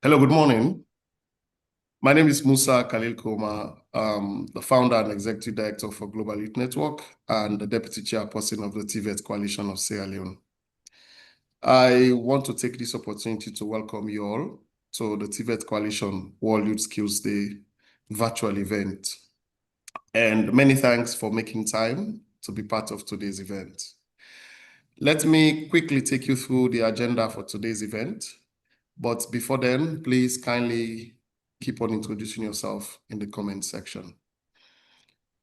Hello, good morning. My name is Musa Khalil Koma, the founder and executive director for Global Youth Network and the deputy chairperson of the TVET Coalition of Sierra Leone. I want to take this opportunity to welcome you all to the TVET Coalition World Youth Skills Day virtual event. And many thanks for making time to be part of today's event. Let me quickly take you through the agenda for today's event. But before then, please kindly keep on introducing yourself in the comment section.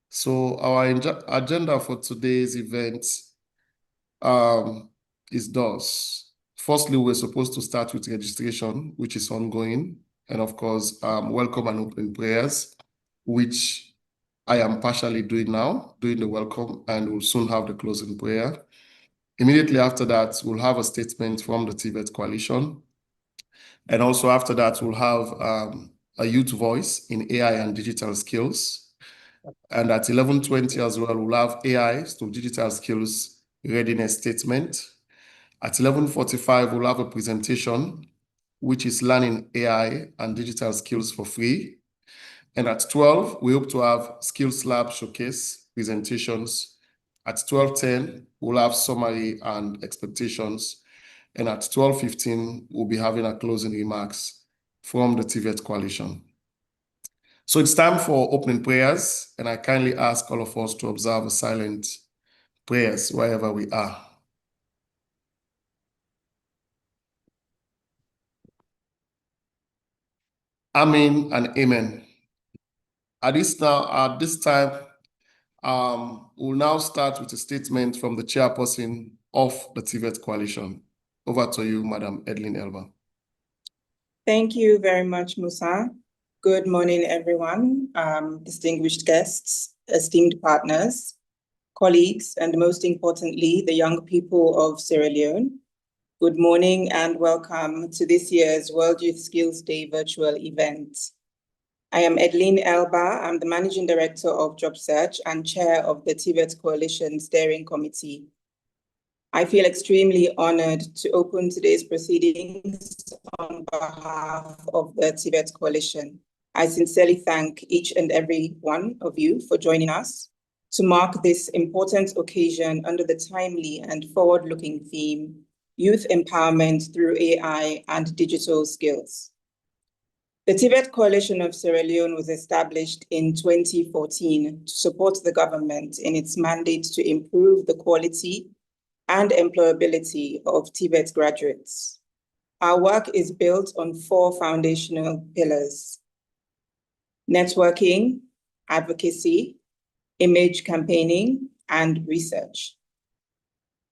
So our agenda for today's event is thus. Firstly, we're supposed to start with registration, which is ongoing. And of course, welcome and opening prayers, which I am partially doing now, doing the welcome, and we'll soon have the closing prayer. Immediately after that, we'll have a statement from the TVET Coalition. And also after that, we'll have a youth voice in AI and digital skills. And at 11:20 as well, we'll have AI to digital skills readiness statement. At 11:45, we'll have a presentation, which is learning AI and digital skills for free. And at 12, we hope to have skills lab showcase presentations. At 12:10, we'll have summary and expectations. And at 12:15, we'll be having our closing remarks from the TVET Coalition. So it's time for opening prayers, and I kindly ask all of us to observe a silent prayers wherever we are. Amen and amen. At this time, we'll now start with a statement from the chairperson of the TVET Coalition. Over to you, Madam Edlin Elba. Thank you very much, Musa. Good morning, everyone, distinguished guests, esteemed partners, colleagues, and most importantly, the young people of Sierra Leone. Good morning and welcome to this year's World Youth Skills Day virtual event. I am Edlin Elba. I'm the Managing Director of Job Search and Chair of the TVET Coalition Steering Committee. I feel extremely honored to open today's proceedings on behalf of the TVET Coalition. I sincerely thank each and every one of you for joining us to mark this important occasion under the timely and forward-looking theme, Youth Empowerment through AI and Digital Skills. The TVET Coalition of Sierra Leone was established in 2014 to support the government in its mandate to improve the quality and employability of TVET graduates. Our work is built on 4 foundational pillars: networking, advocacy, image campaigning, and research.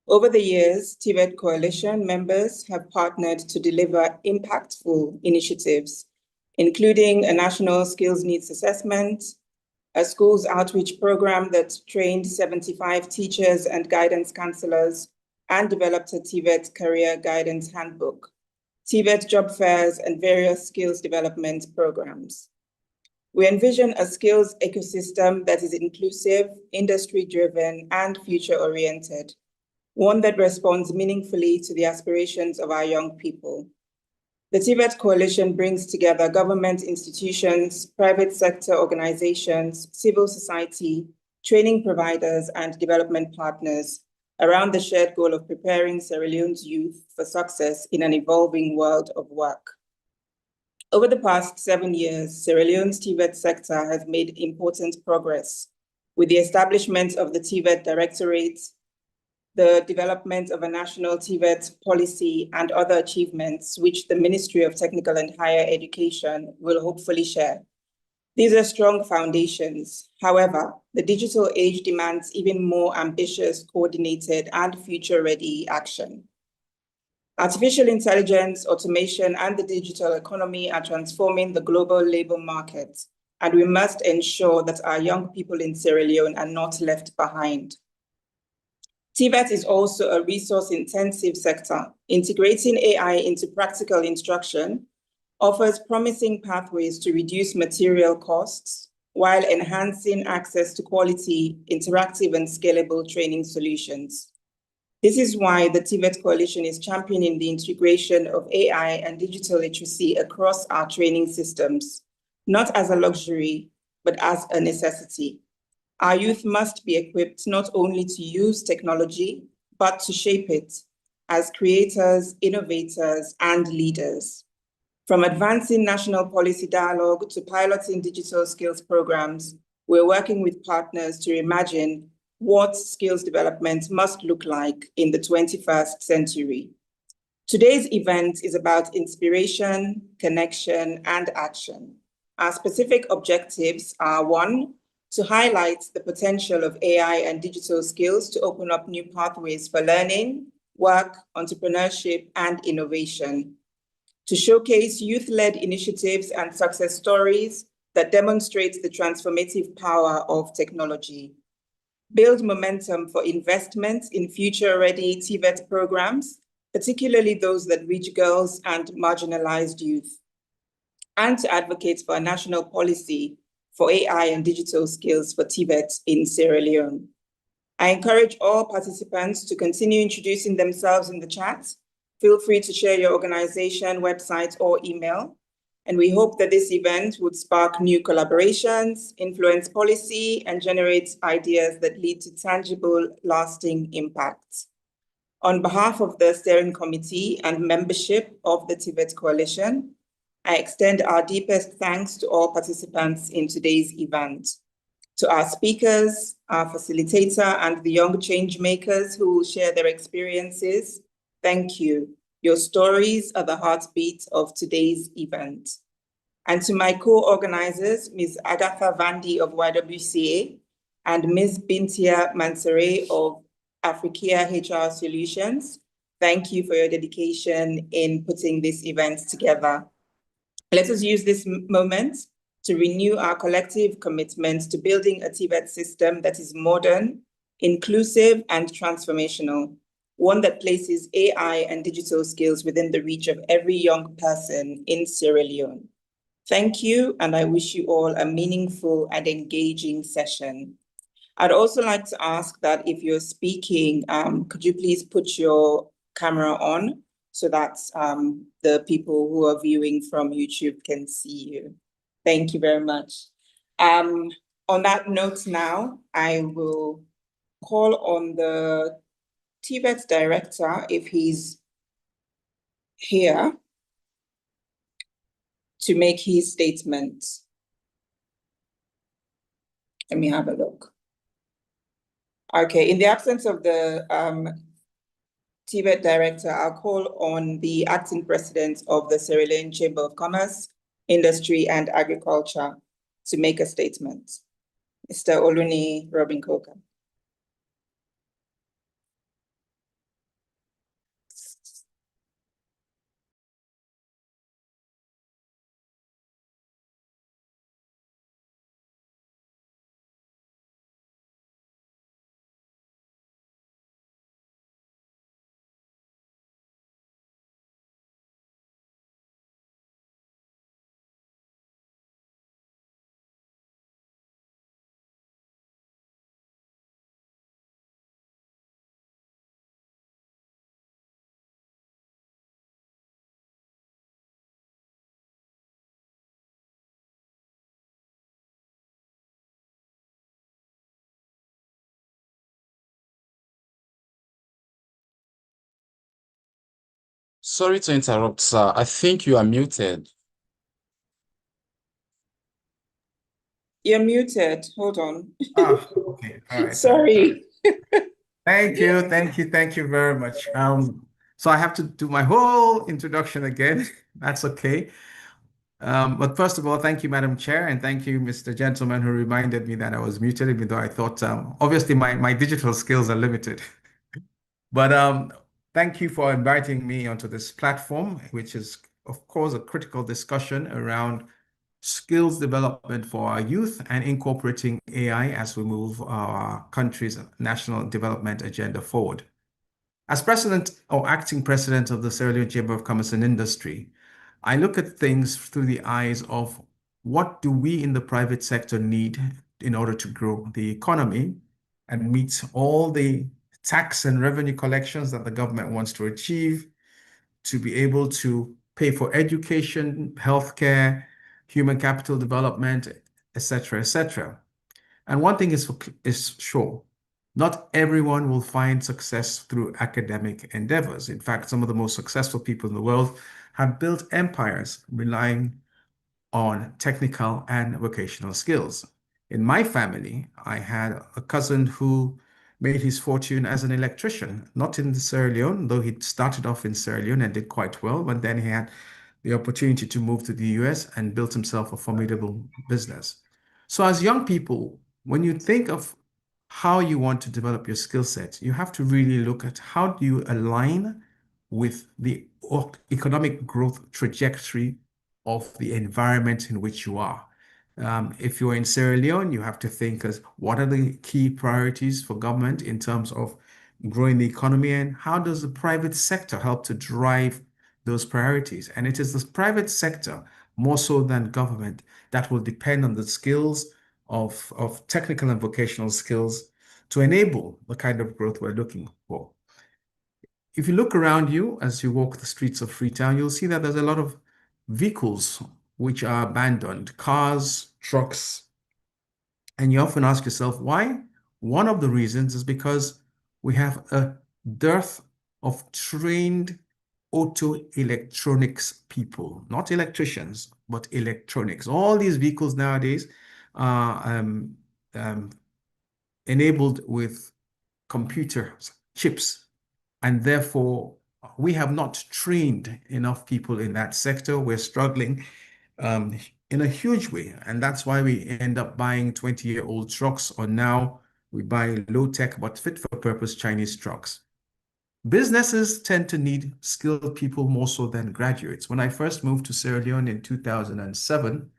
Over the years, TVET Coalition members have partnered to deliver impactful initiatives, including a national skills needs assessment, a schools outreach program that trained 75 teachers and guidance counselors, and developed a TVET career guidance handbook, TVET job fairs, and various skills development programs. We envision a skills ecosystem that is inclusive, industry-driven, and future-oriented, one that responds meaningfully to the aspirations of our young people. The TVET Coalition brings together government institutions, private sector organizations, civil society, training providers, and development partners around the shared goal of preparing Sierra Leone's youth for success in an evolving world of work. Over the past 7 years, Sierra Leone's TVET sector has made important progress with the establishment of the TVET Directorate, the development of a national TVET policy, and other achievements which the Ministry of Technical and Higher Education will hopefully share. These are strong foundations. However, the digital age demands even more ambitious, coordinated, and future-ready action. Artificial intelligence, automation, and the digital economy are transforming the global labor market, and we must ensure that our young people in Sierra Leone are not left behind. TVET is also a resource-intensive sector. Integrating AI into practical instruction offers promising pathways to reduce material costs while enhancing access to quality, interactive, and scalable training solutions. This is why the TVET Coalition is championing the integration of AI and digital literacy across our training systems, not as a luxury, but as a necessity. Our youth must be equipped not only to use technology, but to shape it as creators, innovators, and leaders. From advancing national policy dialogue to piloting digital skills programs, we're working with partners to imagine what skills development must look like in the 21st century. Today's event is about inspiration, connection, and action. Our specific objectives are: one, to highlight the potential of AI and digital skills to open up new pathways for learning, work, entrepreneurship, and innovation; to showcase youth-led initiatives and success stories that demonstrate the transformative power of technology; build momentum for investment in future-ready TVET programs, particularly those that reach girls and marginalized youth; and to advocate for a national policy for AI and digital skills for TVET in Sierra Leone. I encourage all participants to continue introducing themselves in the chat. Feel free to share your organization, website, or email. And we hope that this event would spark new collaborations, influence policy, and generate ideas that lead to tangible, lasting impacts. On behalf of the steering committee and membership of the TVET Coalition, I extend our deepest thanks to all participants in today's event. To our speakers, our facilitator, and the young change makers who will share their experiences, thank you. Your stories are the heartbeat of today's event. And to my co-organizers, Ms. Agatha Vandi of YWCA and Ms. Bintia Mansare of Africa HR Solutions, thank you for your dedication in putting this event together. Let us use this moment to renew our collective commitment to building a TVET system that is modern, inclusive, and transformational, one that places AI and digital skills within the reach of every young person in Sierra Leone. Thank you, and I wish you all a meaningful and engaging session. I'd also like to ask that if you're speaking, could you please put your camera on so that the people who are viewing from YouTube can see you. Thank you very much. On that note now, I will call on the TVET director, if he's here, to make his statement. Let me have a look. Okay, in the absence of the TVET director, I'll call on the acting president of the Sierra Leone Chamber of Commerce, Industry and Agriculture to make a statement. Mr. Oluni Robin Coker. Sorry to interrupt, sir. I think you are muted. You're muted. Hold on. Ah, okay. All right. Sorry. Thank you. Thank you very much. So I have to do my whole introduction again. That's okay. But first of all, thank you, Madam Chair, and thank you, Mr. Gentleman, who reminded me that I was muted, even though I thought, obviously my digital skills are limited. But thank you for inviting me onto this platform, which is, of course, a critical discussion around skills development for our youth and incorporating AI as we move our country's national development agenda forward. As president or acting president of the Sierra Leone Chamber of Commerce and Industry, I look at things through the eyes of what do we in the private sector need in order to grow the economy and meet all the tax and revenue collections that the government wants to achieve, to be able to pay for education, healthcare, human capital development, etc., etc. And one thing is sure, not everyone will find success through academic endeavors. In fact, some of the most successful people in the world have built empires relying on technical and vocational skills. In my family, I had a cousin who made his fortune as an electrician, not in Sierra Leone, though he started off in Sierra Leone and did quite well, but then he had the opportunity to move to the US and built himself a formidable business. So as young people, when you think of how you want to develop your skill set, you have to really look at how do you align with the economic growth trajectory of the environment in which you are. If you're in Sierra Leone, you have to think as what are the key priorities for government in terms of growing the economy, and how does the private sector help to drive those priorities? And it is the private sector, more so than government, that will depend on the skills of technical and vocational skills to enable the kind of growth we're looking for. If you look around you as you walk the streets of Freetown, you'll see that there's a lot of vehicles which are abandoned, cars, trucks, and you often ask yourself why. One of the reasons is because we have a dearth of trained auto electronics people, not electricians, but electronics. All these vehicles nowadays are enabled with computer chips, and therefore we have not trained enough people in that sector. We're struggling in a huge way, and that's why we end up buying 20-year-old trucks, or now we buy low-tech but fit-for-purpose Chinese trucks. Businesses tend to need skilled people more so than graduates. When I first moved to Sierra Leone in 2007,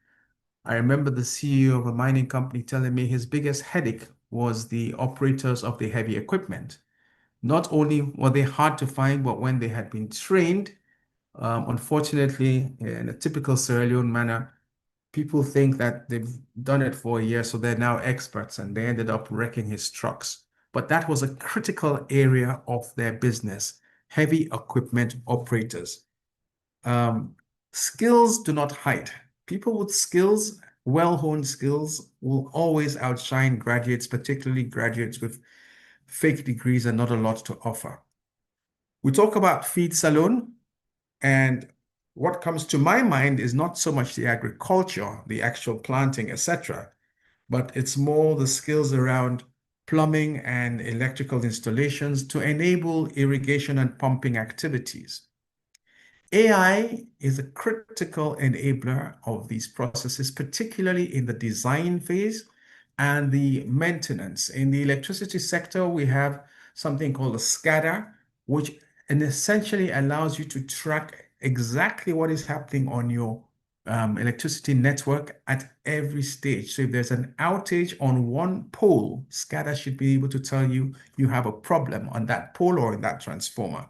I remember the CEO of a mining company telling me his biggest headache was the operators of the heavy equipment. Not only were they hard to find, but when they had been trained, unfortunately, in a typical Sierra Leone manner, people think that they've done it for a year, so they're now experts, and they ended up wrecking his trucks. But that was a critical area of their business, heavy equipment operators. Skills do not hide. People with skills, well-honed skills, will always outshine graduates, particularly graduates with fake degrees and not a lot to offer. We talk about feed salon, and what comes to my mind is not so much the agriculture, the actual planting, etc., but it's more the skills around plumbing and electrical installations to enable irrigation and pumping activities. AI is a critical enabler of these processes, particularly in the design phase and the maintenance. In the electricity sector, we have something called a SCADA, which essentially allows you to track exactly what is happening on your electricity network at every stage. So if there's an outage on one pole, SCADA should be able to tell you you have a problem on that pole or in that transformer.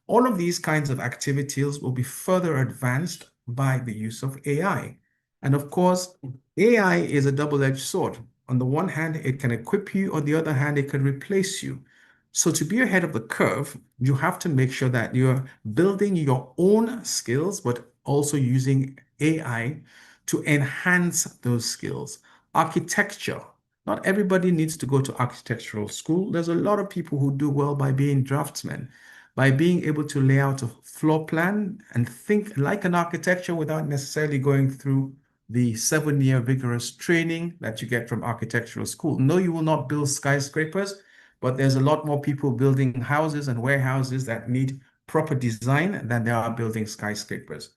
All of these kinds of activities will be further advanced by the use of AI. And of course, AI is a double-edged sword. On the one hand, it can equip you. On the other hand, it can replace you. So to be ahead of the curve, you have to make sure that you're building your own skills, but also using AI to enhance those skills. Architecture. Not everybody needs to go to architectural school. There's a lot of people who do well by being draftsmen, by being able to lay out a floor plan and think like an architecture without necessarily going through the 7-year vigorous training that you get from architectural school. No, you will not build skyscrapers, but there's a lot more people building houses and warehouses that need proper design than there are building skyscrapers.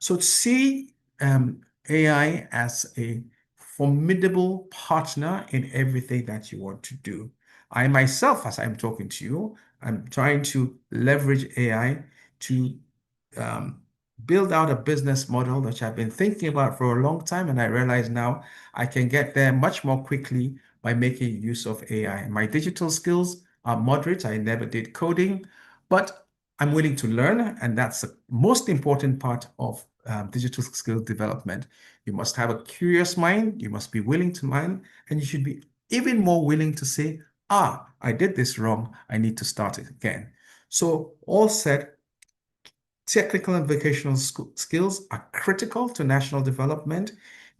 So see AI as a formidable partner in everything that you want to do. I myself, as I'm talking to you, I'm trying to leverage AI to build out a business model which I've been thinking about for a long time, and I realize now I can get there much more quickly by making use of AI. My digital skills are moderate. I never did coding, but I'm willing to learn, and that's the most important part of digital skill development. You must have a curious mind, you must be willing to learn, and you should be even more willing to say, I did this wrong. I need to start it again. So all said, technical and vocational skills are critical to national development.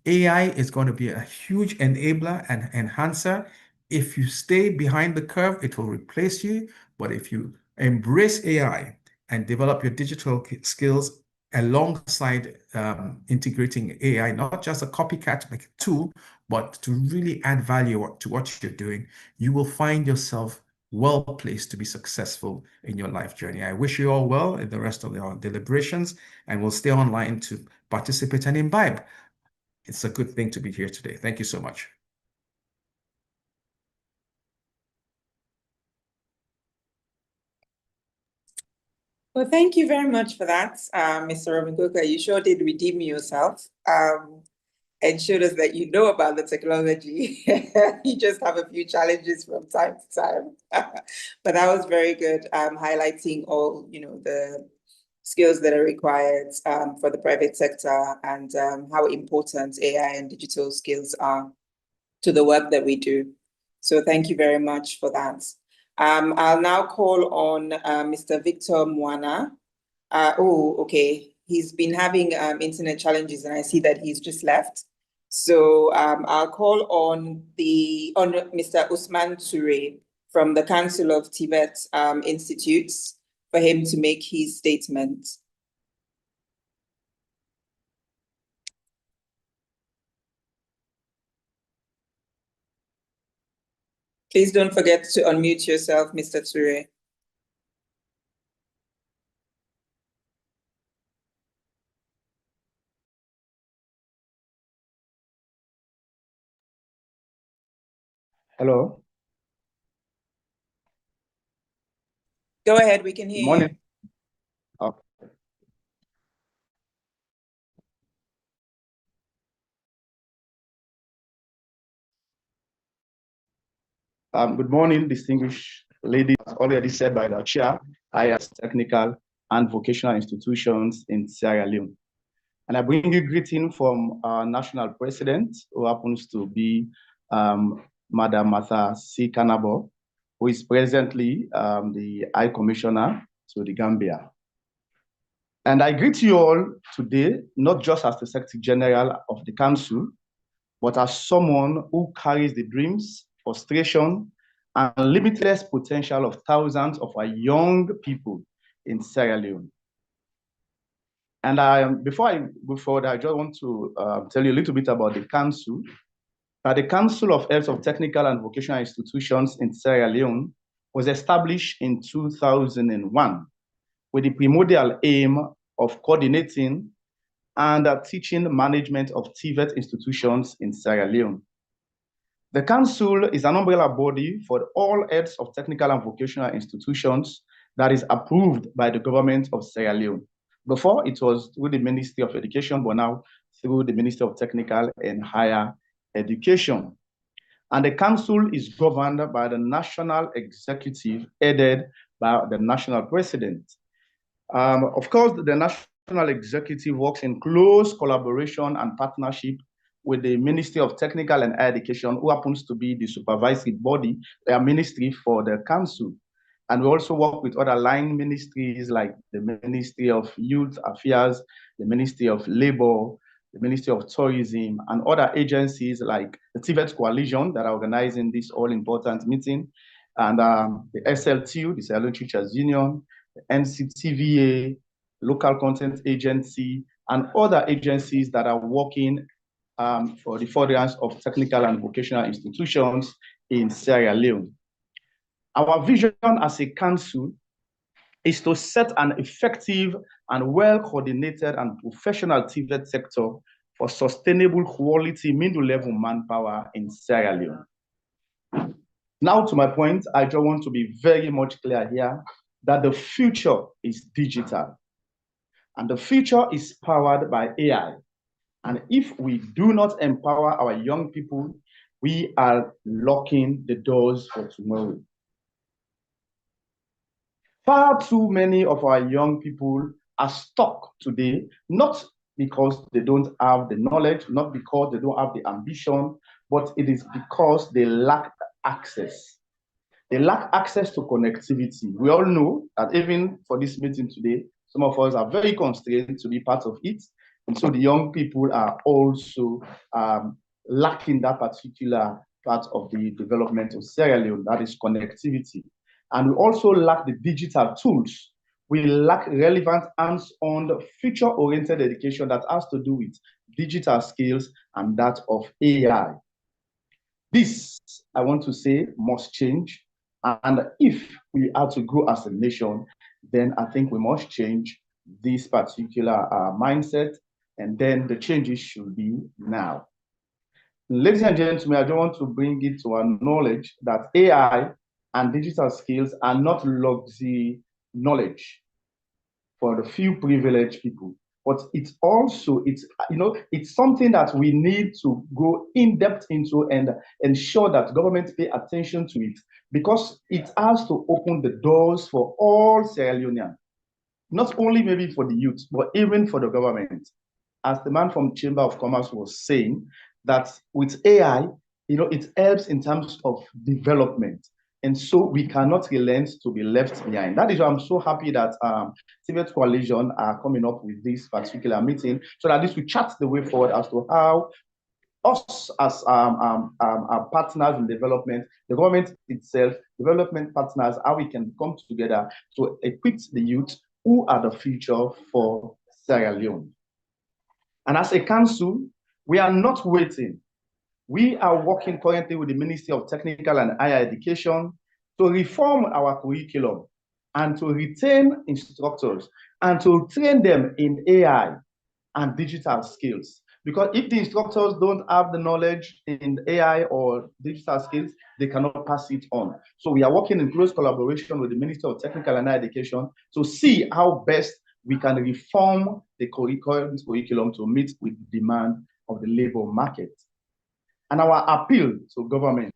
AI is going to be a huge enabler and enhancer. If you stay behind the curve, it will replace you. But if you embrace AI and develop your digital skills alongside integrating AI, not just a copycat like a tool, but to really add value to what you're doing, you will find yourself well placed to be successful in your life journey. I wish you all well in the rest of your deliberations, and we'll stay online to participate and imbibe. It's a good thing to be here today. Thank you so much. Well, thank you very much for that, Mr. Romikoka. You sure did redeem yourself and showed us that you know about the technology. You just have a few challenges from time to time. But that was very good, highlighting all, the skills that are required for the private sector and how important AI and digital skills are to the work that we do. So thank you very much for that. I'll now call on Mr. Victor Mwana. Okay. He's been having internet challenges, and I see that he's just left. So I'll call on Mr. Usman Toure from the Council of TVET Institutes for him to make his statement. Please don't forget to unmute yourself, Mr. Toure. Hello. Go ahead, we can hear you. Morning. Okay. Good morning, distinguished ladies. As already said by the chair, I as technical and vocational institutions in Sierra Leone. And I bring you greeting from our national president, who happens to be Madam Martha C. Kanabo, who is presently the High Commissioner to the Gambia. And I greet you all today, not just as the Secretary General of the Council, but as someone who carries the dreams, frustration, and limitless potential of thousands of our young people in Sierra Leone. And before I go forward, I just want to tell you a little bit about the Council. The Council of Heads of Technical and Vocational Institutions in Sierra Leone was established in 2001 with the primordial aim of coordinating and teaching management of TVET institutions in Sierra Leone. The Council is an umbrella body for all heads of technical and vocational institutions that is approved by the government of Sierra Leone. Before, it was through the Ministry of Education, but now through the Ministry of Technical and Higher Education. And the Council is governed by the National Executive, headed by the National President. Of course, the National Executive works in close collaboration and partnership with the Ministry of Technical and Higher Education, who happens to be the supervisory body, their ministry for the Council. And we also work with other line ministries like the Ministry of Youth Affairs, the Ministry of Labor, the Ministry of Tourism, and other agencies like the TVET Coalition that are organizing this all-important meeting, and the SLTU, the Sierra Leone Teachers Union, the NCTVA, Local Content Agency, and other agencies that are working for the furtherance of technical and vocational institutions in Sierra Leone. Our vision as a council is to set an effective and well-coordinated and professional TVET sector for sustainable quality middle-level manpower in Sierra Leone. Now to my point, I just want to be very much clear here that the future is digital and the future is powered by AI. And if we do not empower our young people, we are locking the doors for tomorrow. Far too many of our young people are stuck today, not because they don't have the knowledge, not because they don't have the ambition, but it is because they lack access. They lack access to connectivity. We all know that even for this meeting today, some of us are very constrained to be part of it. And so the young people are also lacking that particular part of the development of Sierra Leone, that is connectivity. And we also lack the digital tools. We lack relevant hands-on, future-oriented education that has to do with digital skills and that of AI. This, I want to say, must change. And if we are to grow as a nation, then I think we must change this particular mindset, and then the changes should be now. Ladies and gentlemen, I just want to bring it to our knowledge that AI and digital skills are not luxury knowledge for the few privileged people, but it's also, it's something that we need to go in depth into and ensure that government pay attention to it, because it has to open the doors for all Sierra Leoneans, not only maybe for the youth, but even for the government. As the man from Chamber of Commerce was saying, that with AI, it helps in terms of development. And so we cannot relent to be left behind. That is why I'm so happy that TVET Coalition are coming up with this particular meeting, so that this will chart the way forward as to how us as our partners in development, the government itself, development partners, how we can come together to equip the youth who are the future for Sierra Leone. And as a council, we are not waiting. We are working currently with the Ministry of Technical and Higher Education to reform our curriculum and to retain instructors and to train them in AI and digital skills. Because if the instructors don't have the knowledge in AI or digital skills, they cannot pass it on. So we are working in close collaboration with the Ministry of Technical and Higher Education to see how best we can reform the curriculum to meet with the demand of the labor market. And our appeal to government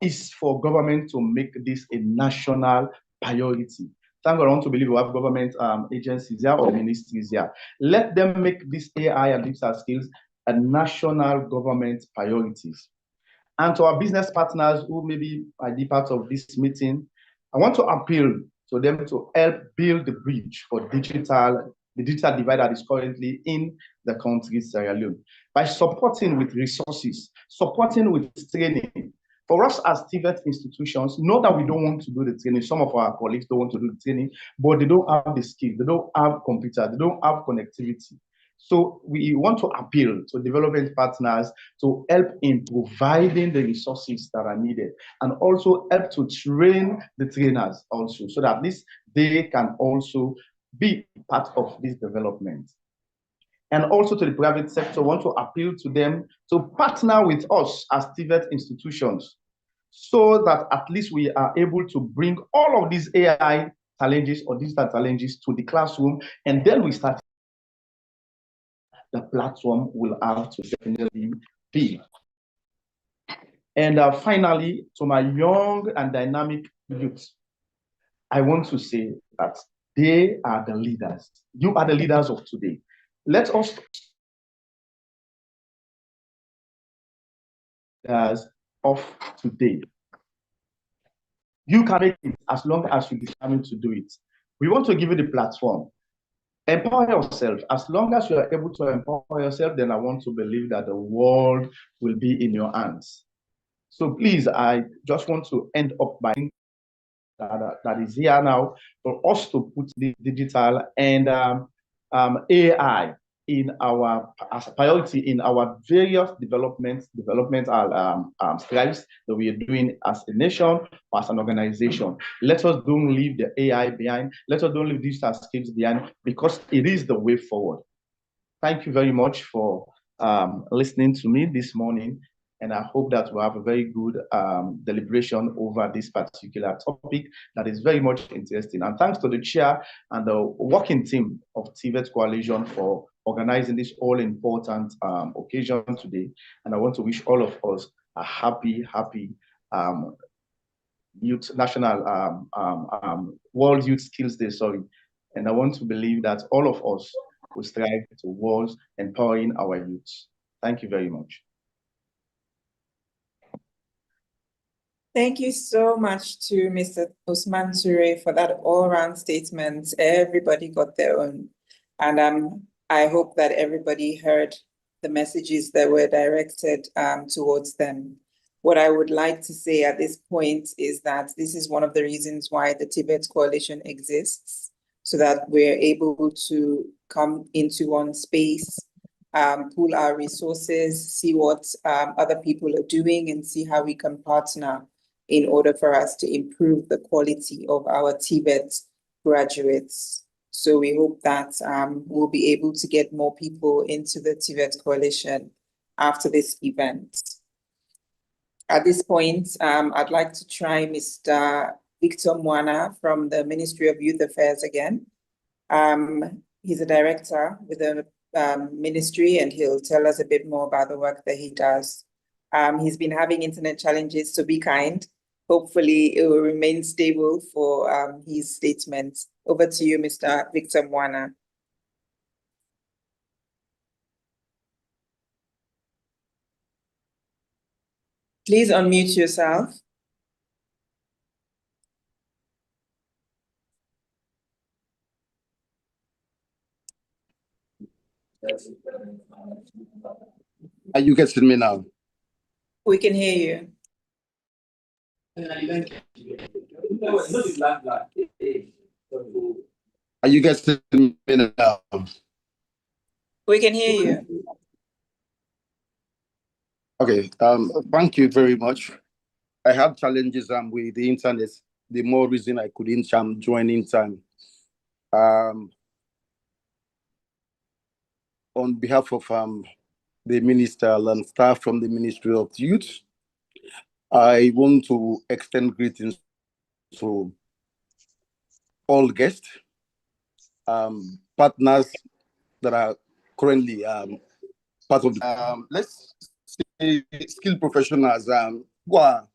is for government to make this a national priority. Thank God, I want to believe we have government agencies here or ministries here. Let them make this AI and digital skills a national government priorities. And to our business partners who maybe might be part of this meeting, I want to appeal to them to help build the bridge for the digital divide that is currently in the country, Sierra Leone, by supporting with resources, supporting with training. For us as TVET institutions, not that we don't want to do the training. Some of our colleagues don't want to do the training, but they don't have the skills, they don't have computers, they don't have connectivity. So we want to appeal to development partners to help in providing the resources that are needed, and also help to train the trainers also, so that they can also be part of this development. And also to the private sector, want to appeal to them to partner with us as TVET institutions, so that at least we are able to bring all of these AI challenges or digital challenges to the classroom, and then we start. The platform will have to definitely be. And finally, to my young and dynamic youth, I want to say that they are the leaders. You are the leaders of today. Let us of today. You can make it as long as you determine to do it. We want to give you the platform. Empower yourself. As long as you are able to empower yourself, then I want to believe that the world will be in your hands. So please, I just want to end up by that is here now for us to put the digital and AI in our as a priority in our various developmental strides that we are doing as a nation or as an organization. Let us don't leave the AI behind. Let us don't leave digital skills behind, because it is the way forward. Thank you very much for listening to me this morning. And I hope that we'll have a very good deliberation over this particular topic that is very much interesting. And thanks to the chair and the working team of TVET Coalition for organizing this all-important occasion today. And I want to wish all of us a happy Youth National World Youth Skills Day, sorry. And I want to believe that all of us will strive towards empowering our youth. Thank you very much. Thank you so much to Mr. Usman Ture for that all-round statement. Everybody got their own. And I hope that everybody heard the messages that were directed towards them. What I would like to say at this point is that this is one of the reasons why the TVET Coalition exists, so that we're able to come into one space, pool our resources, see what other people are doing, and see how we can partner in order for us to improve the quality of our TVET graduates. So we hope that we'll be able to get more people into the TVET Coalition after this event. At this point, I'd like to try Mr. Victor Mwana from the Ministry of Youth Affairs again. He's a director with the ministry, and he'll tell us a bit more about the work that he does. He's been having internet challenges, so be kind. Hopefully it will remain stable for his statements. Over to you, Mr. Victor Mwana. Please unmute yourself. Are you getting me now? We can hear you. Are you getting me now? We can hear you. Okay. Thank you very much. I had challenges with the internet. The more reason I couldn't join in time. On behalf of the minister and staff from the Ministry of Youth, I want to extend greetings to all guests, partners that are currently part of the, let's say, skilled professionals who are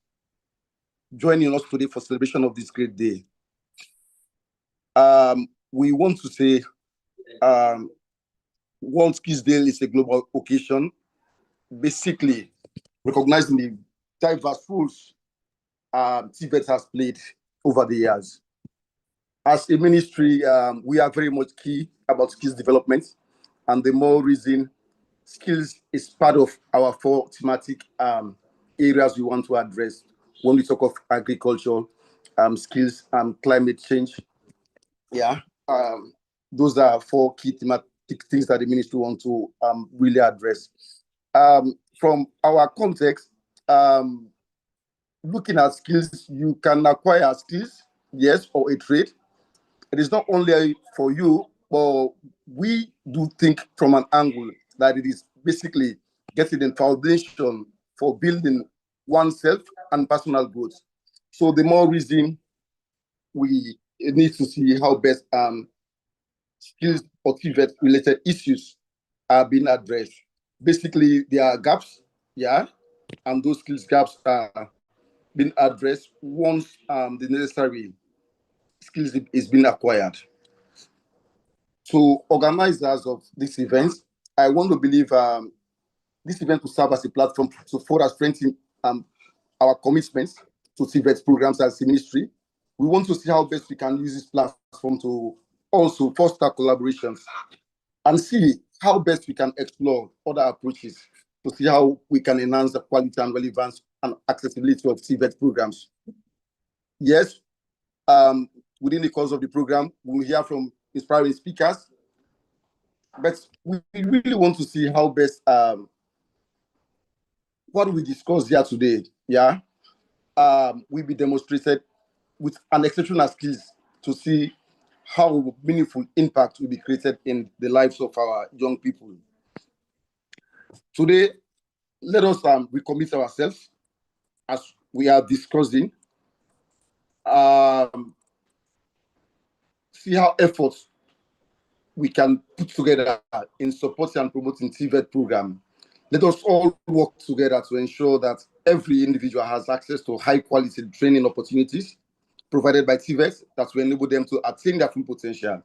joining us today for celebration of this great day. We want to say World Skills Day is a global occasion, basically recognizing the diverse roles TVET has played over the years. As a ministry, we are very much key about skills development, and the more reason skills is part of our 4 thematic areas we want to address when we talk of agriculture, skills, climate change. Yeah, those are 4 key thematic things that the ministry want to really address. From our context, looking at skills, you can acquire skills, yes, or a trade. It is not only for you, but we do think from an angle that it is basically getting the foundation for building oneself and personal growth. So the more reason we need to see how best skills or TVET related issues are being addressed. Basically, there are gaps, yeah, and those skills gaps are being addressed once the necessary skills is being acquired. To organizers of this event, I want to believe this event will serve as a platform to further strengthen our commitments to TVET programs as a ministry. We want to see how best we can use this platform to also foster collaborations and see how best we can explore other approaches to see how we can enhance the quality and relevance and accessibility of TVET programs. Yes, within the course of the program, we'll hear from inspiring speakers, but we really want to see how best what we discussed here today, yeah, will be demonstrated with an exceptional skills to see how meaningful impact will be created in the lives of our young people. Today, let us recommit ourselves as we are discussing, see how efforts we can put together in supporting and promoting TVET program. Let us all work together to ensure that every individual has access to high quality training opportunities provided by TVET that will enable them to attain their full potential.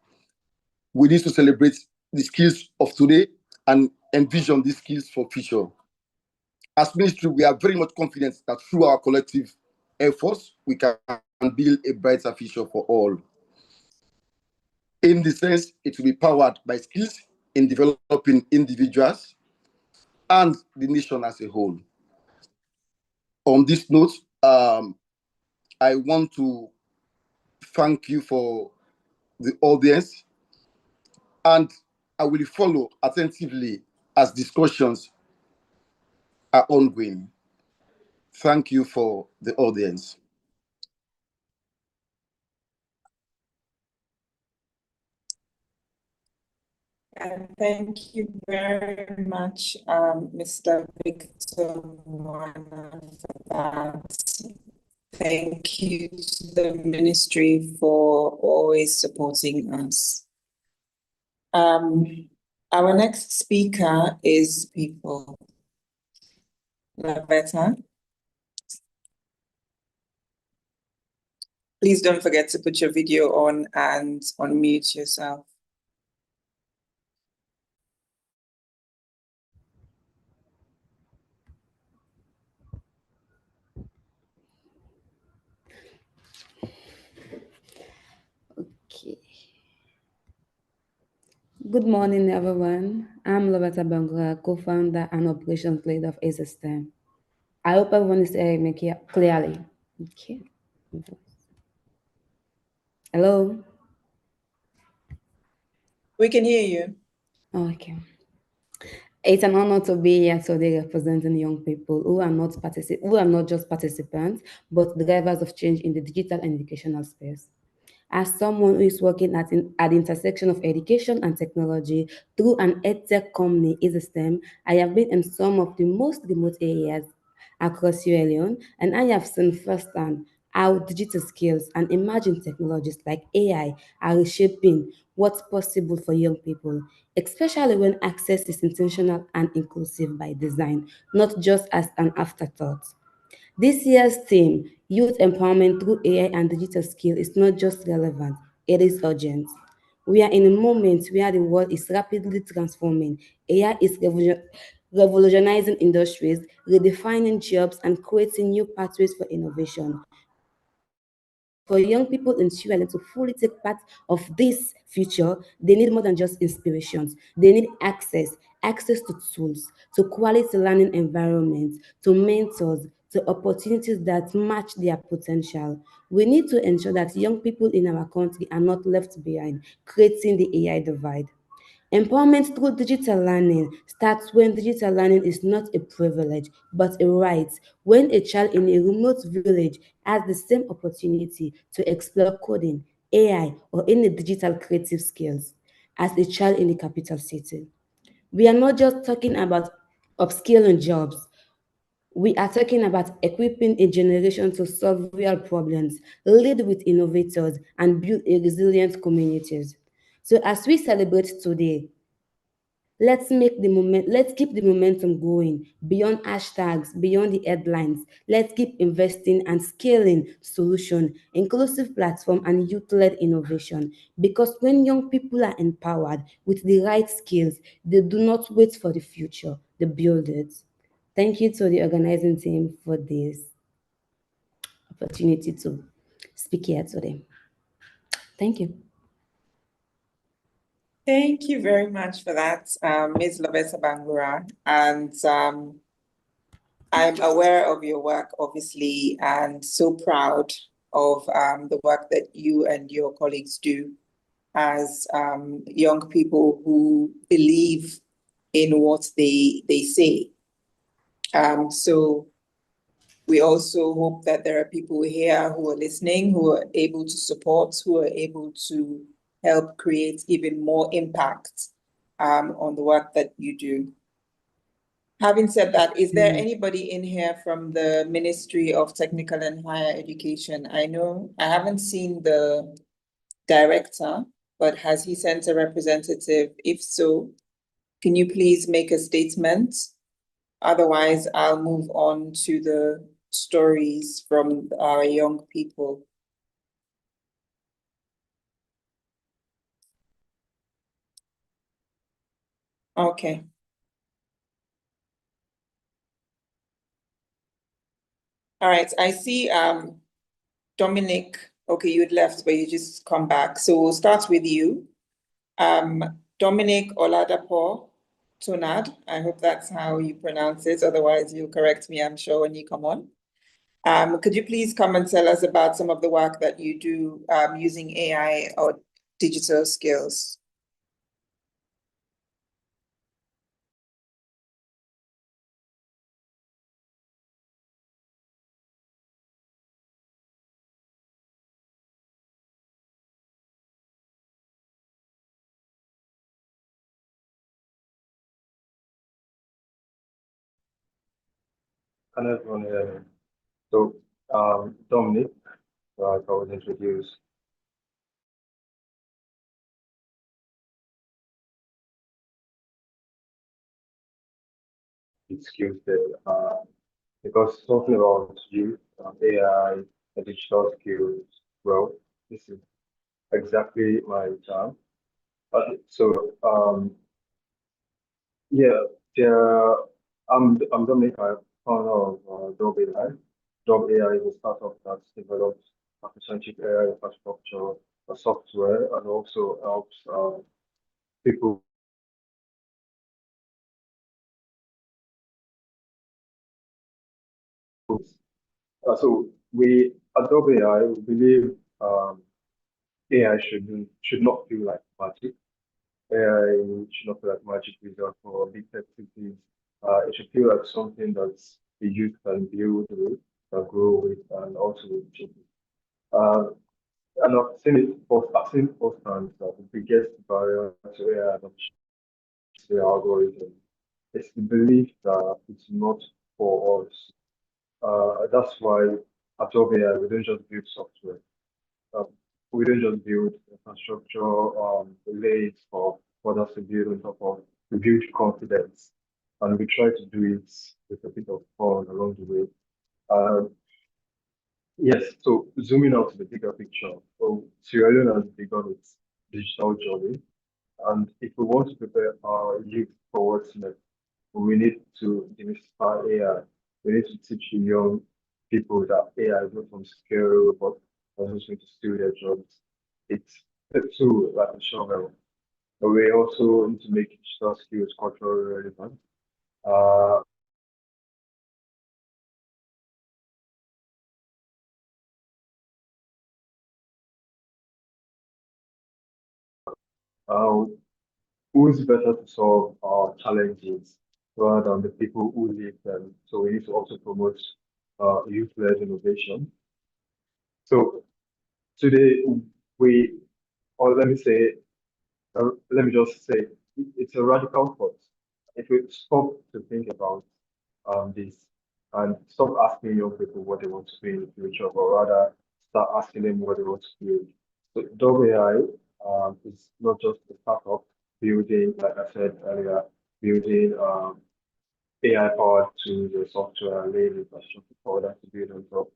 We need to celebrate the skills of today and envision these skills for future. As ministry, we are very much confident that through our collective efforts, we can build a brighter future for all. In this sense, it will be powered by skills in developing individuals and the nation as a whole. On this note, I want to thank you for the audience, and I will follow attentively as discussions are ongoing. Thank you for the audience. And thank you very much, Mr. Victor Moana, for that. Thank you to the ministry for always supporting us. Our next speaker is People. Lavetta. Please don't forget to put your video on and unmute yourself. Okay. Good morning, everyone. I'm Lavetta Bangura, co-founder and operations lead of A-System. I hope everyone is hearing me clearly. Okay. Hello? We can hear you. Okay. It's an honor to be here today representing young people who are not just participants, but drivers of change in the digital and educational space. As someone who is working at the intersection of education and technology through an edtech company, A-System, I have been in some of the most remote areas across Sierra Leone, and I have seen firsthand how digital skills and emerging technologies like AI are reshaping what's possible for young people, especially when access is intentional and inclusive by design, not just as an afterthought. This year's theme, Youth Empowerment Through AI and Digital Skill, is not just relevant, it is urgent. We are in a moment where the world is rapidly transforming. AI is revolutionizing industries, redefining jobs, and creating new pathways for innovation. But for young people in Sierra Leone to fully take part of this future, they need more than just inspirations. They need access to tools, to quality learning environments, to mentors, to opportunities that match their potential. We need to ensure that young people in our country are not left behind, creating the AI divide. Empowerment through digital learning starts when digital learning is not a privilege, but a right. When a child in a remote village has the same opportunity to explore coding, AI, or any digital creative skills as a child in the capital city. We are not just talking about upskilling jobs. We are talking about equipping a generation to solve real problems, lead with innovators, and build a resilient communities. So as we celebrate today, let's keep the momentum going beyond hashtags, beyond the headlines. Let's keep investing and scaling solution, inclusive platform, and youth-led innovation. Because when young people are empowered with the right skills, they do not wait for the future, they build it. Thank you to the organizing team for this opportunity to speak here today. Thank you. Thank you very much for that, Ms. Lavetta Bangura. And I'm aware of your work, obviously, and so proud of the work that you and your colleagues do as young people who believe in what they say. So we also hope that there are people here who are listening, who are able to support, who are able to help create even more impact on the work that you do. Having said that, is there anybody in here from the Ministry of Technical and Higher Education? I know I haven't seen the director, but has he sent a representative? If so, can you please make a statement? Otherwise, I'll move on to the stories from our young people. Okay. All right, I see Dominic, okay, you had left, but you just come back. So we'll start with you. Dominic Oladapo Tonad, I hope that's how you pronounce it. Otherwise, you'll correct me, I'm sure, when you come on. Could you please come and tell us about some of the work that you do using AI or digital skills? Can everyone hear me? So, Dominic, like I was introduced, its skills there, because talking about youth, AI, and digital skills, well, this is exactly my time. Yeah, there, I'm Dominic, I'm founder of Job AI. Job AI is a startup that develops partnership AI infrastructure, software, and also helps people. So we at Job AI, we believe AI should not feel like magic. AI should not feel like magic result for big tech cities. It should feel like something that the youth can build with, grow with, and also change. And I've seen it firsthand that the biggest barrier to AI adoption is the algorithm. It's the belief that it's not for us. That's why at Job AI, we don't just build software. Um, we don't just build infrastructure, layers for others to build on top of. We build confidence, and we try to do it with a bit of fun along the way. Yes, so zooming out to the bigger picture, so Sierra Leone has begun its digital journey, and if we want to prepare our youth for what's next, we need to demystify AI. We need to teach the young people that AI is not some scary robot that's just going to steal their jobs. It's a tool like a shovel. But we also need to make digital skills culturally relevant. Uh, uh, who's better to solve our challenges rather than the people who live them? So we need to also promote youth-led innovation. So today we, or let me just say, it's a radical thought. If we stop to think about this and stop asking young people what they want to be in the future, but rather start asking them what they want to build. So WAI is not just a startup building, like I said earlier, building AI-powered tools or software and laying infrastructure for that to build on top.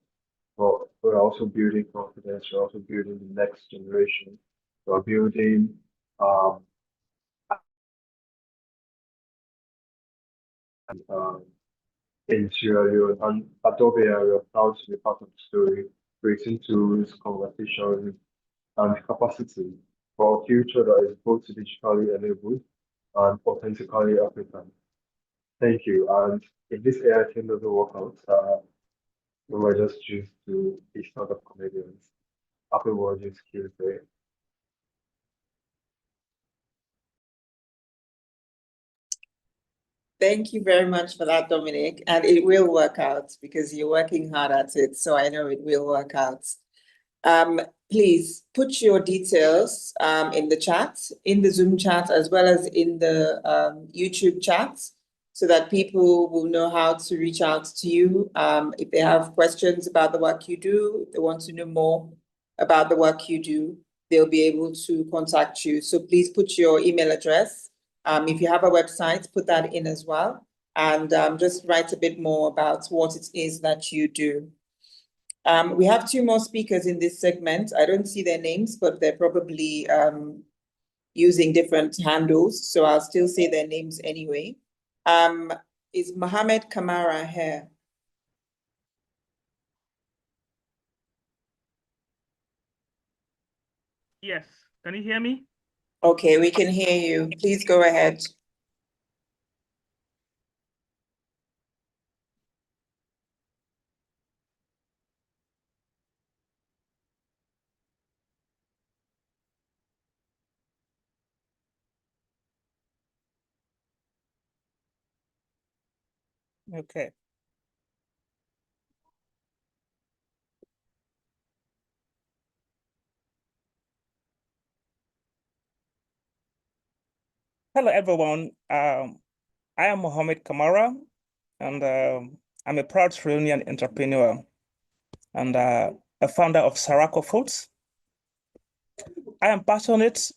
But we're also building confidence, we're also building the next generation. We're building in Sierra Leone, and Adobe area proud to be part of the story, creating tools, conversations, and capacity for a future that is both digitally enabled and authentically African. Thank you. And if this AI thing doesn't work out, we might just choose to be startup comedians. Happy World Skills Day. Thank you very much for that, Dominic. And it will work out because you're working hard at it. So I know it will work out. Please put your details in the chat, in the Zoom chat, as well as in the YouTube chat, so that people will know how to reach out to you if they have questions about the work you do, if they want to know more about the work you do, they'll be able to contact you. So please put your email address. If you have a website, put that in as well. And just write a bit more about what it is that you do. We have two more speakers in this segment. I don't see their names, but they're probably using different handles. So I'll still say their names anyway. Is Mohammed Kamara here? Yes, can you hear me? Okay, we can hear you. Please go ahead. Okay. Hello, everyone. I am Mohammed Kamara, and I'm a proud Sierra Leonean entrepreneur and a founder of Sarako Foods. I am passionate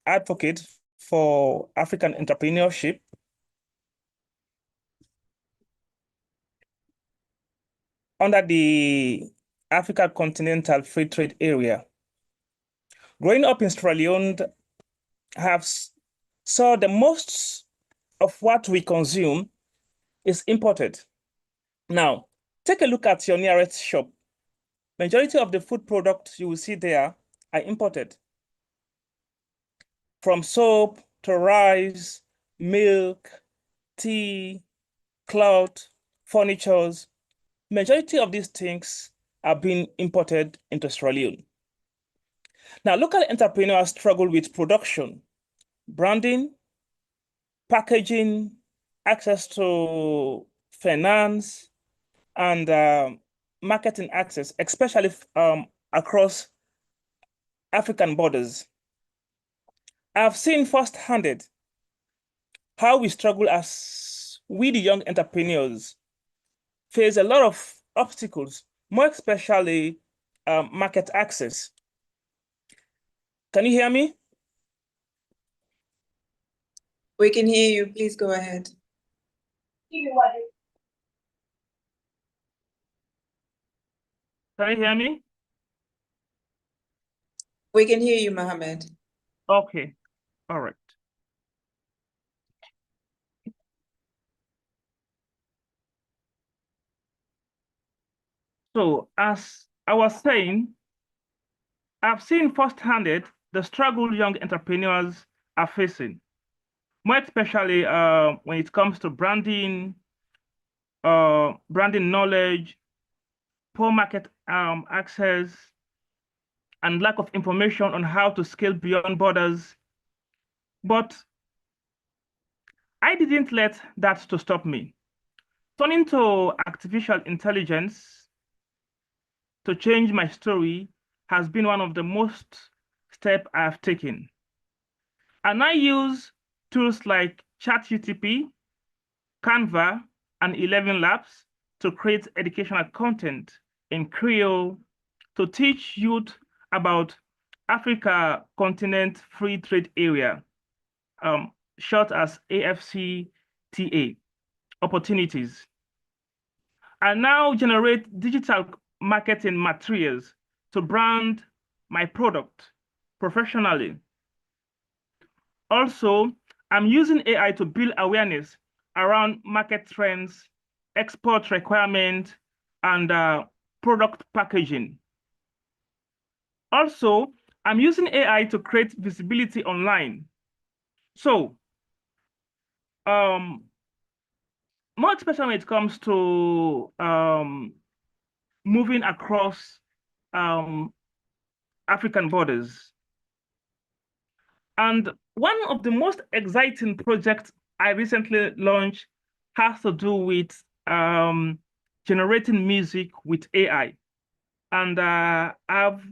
advocate for African entrepreneurship. Under the Africa Continental Free Trade Area. Growing up in Sierra Leone, have saw the most of what we consume is imported. Now, take a look at your nearest shop. Majority of the food products you will see there are imported. From soap to rice, milk, tea, cloth, furnitures. Majority of these things are being imported into Sierra Leone. Now, local entrepreneurs struggle with production, branding, packaging, access to finance, and marketing access, especially across African borders. I've seen firsthand how we struggle as we, the young entrepreneurs, face a lot of obstacles, more especially market access. Can you hear me? We can hear you. Please go ahead. Can you hear me? We can hear you, Mohammed. Okay, all right. So as I was saying, I've seen firsthand the struggle young entrepreneurs are facing, more especially when it comes to branding knowledge, poor market access, and lack of information on how to scale beyond borders. But I didn't let that to stop me. Turning to artificial intelligence to change my story has been one of the most steps I've taken. And I use tools like ChatGPT, Canva, and 11 Labs to create educational content in Creole to teach youth about Africa Continent Free Trade Area, short as AFCTA, opportunities. I now generate digital marketing materials to brand my product professionally. Also, I'm using AI to build awareness around market trends, export requirements, and product packaging. Also, I'm using AI to create visibility online. So, more especially when it comes to moving across African borders. And one of the most exciting projects I recently launched has to do with generating music with AI. And I've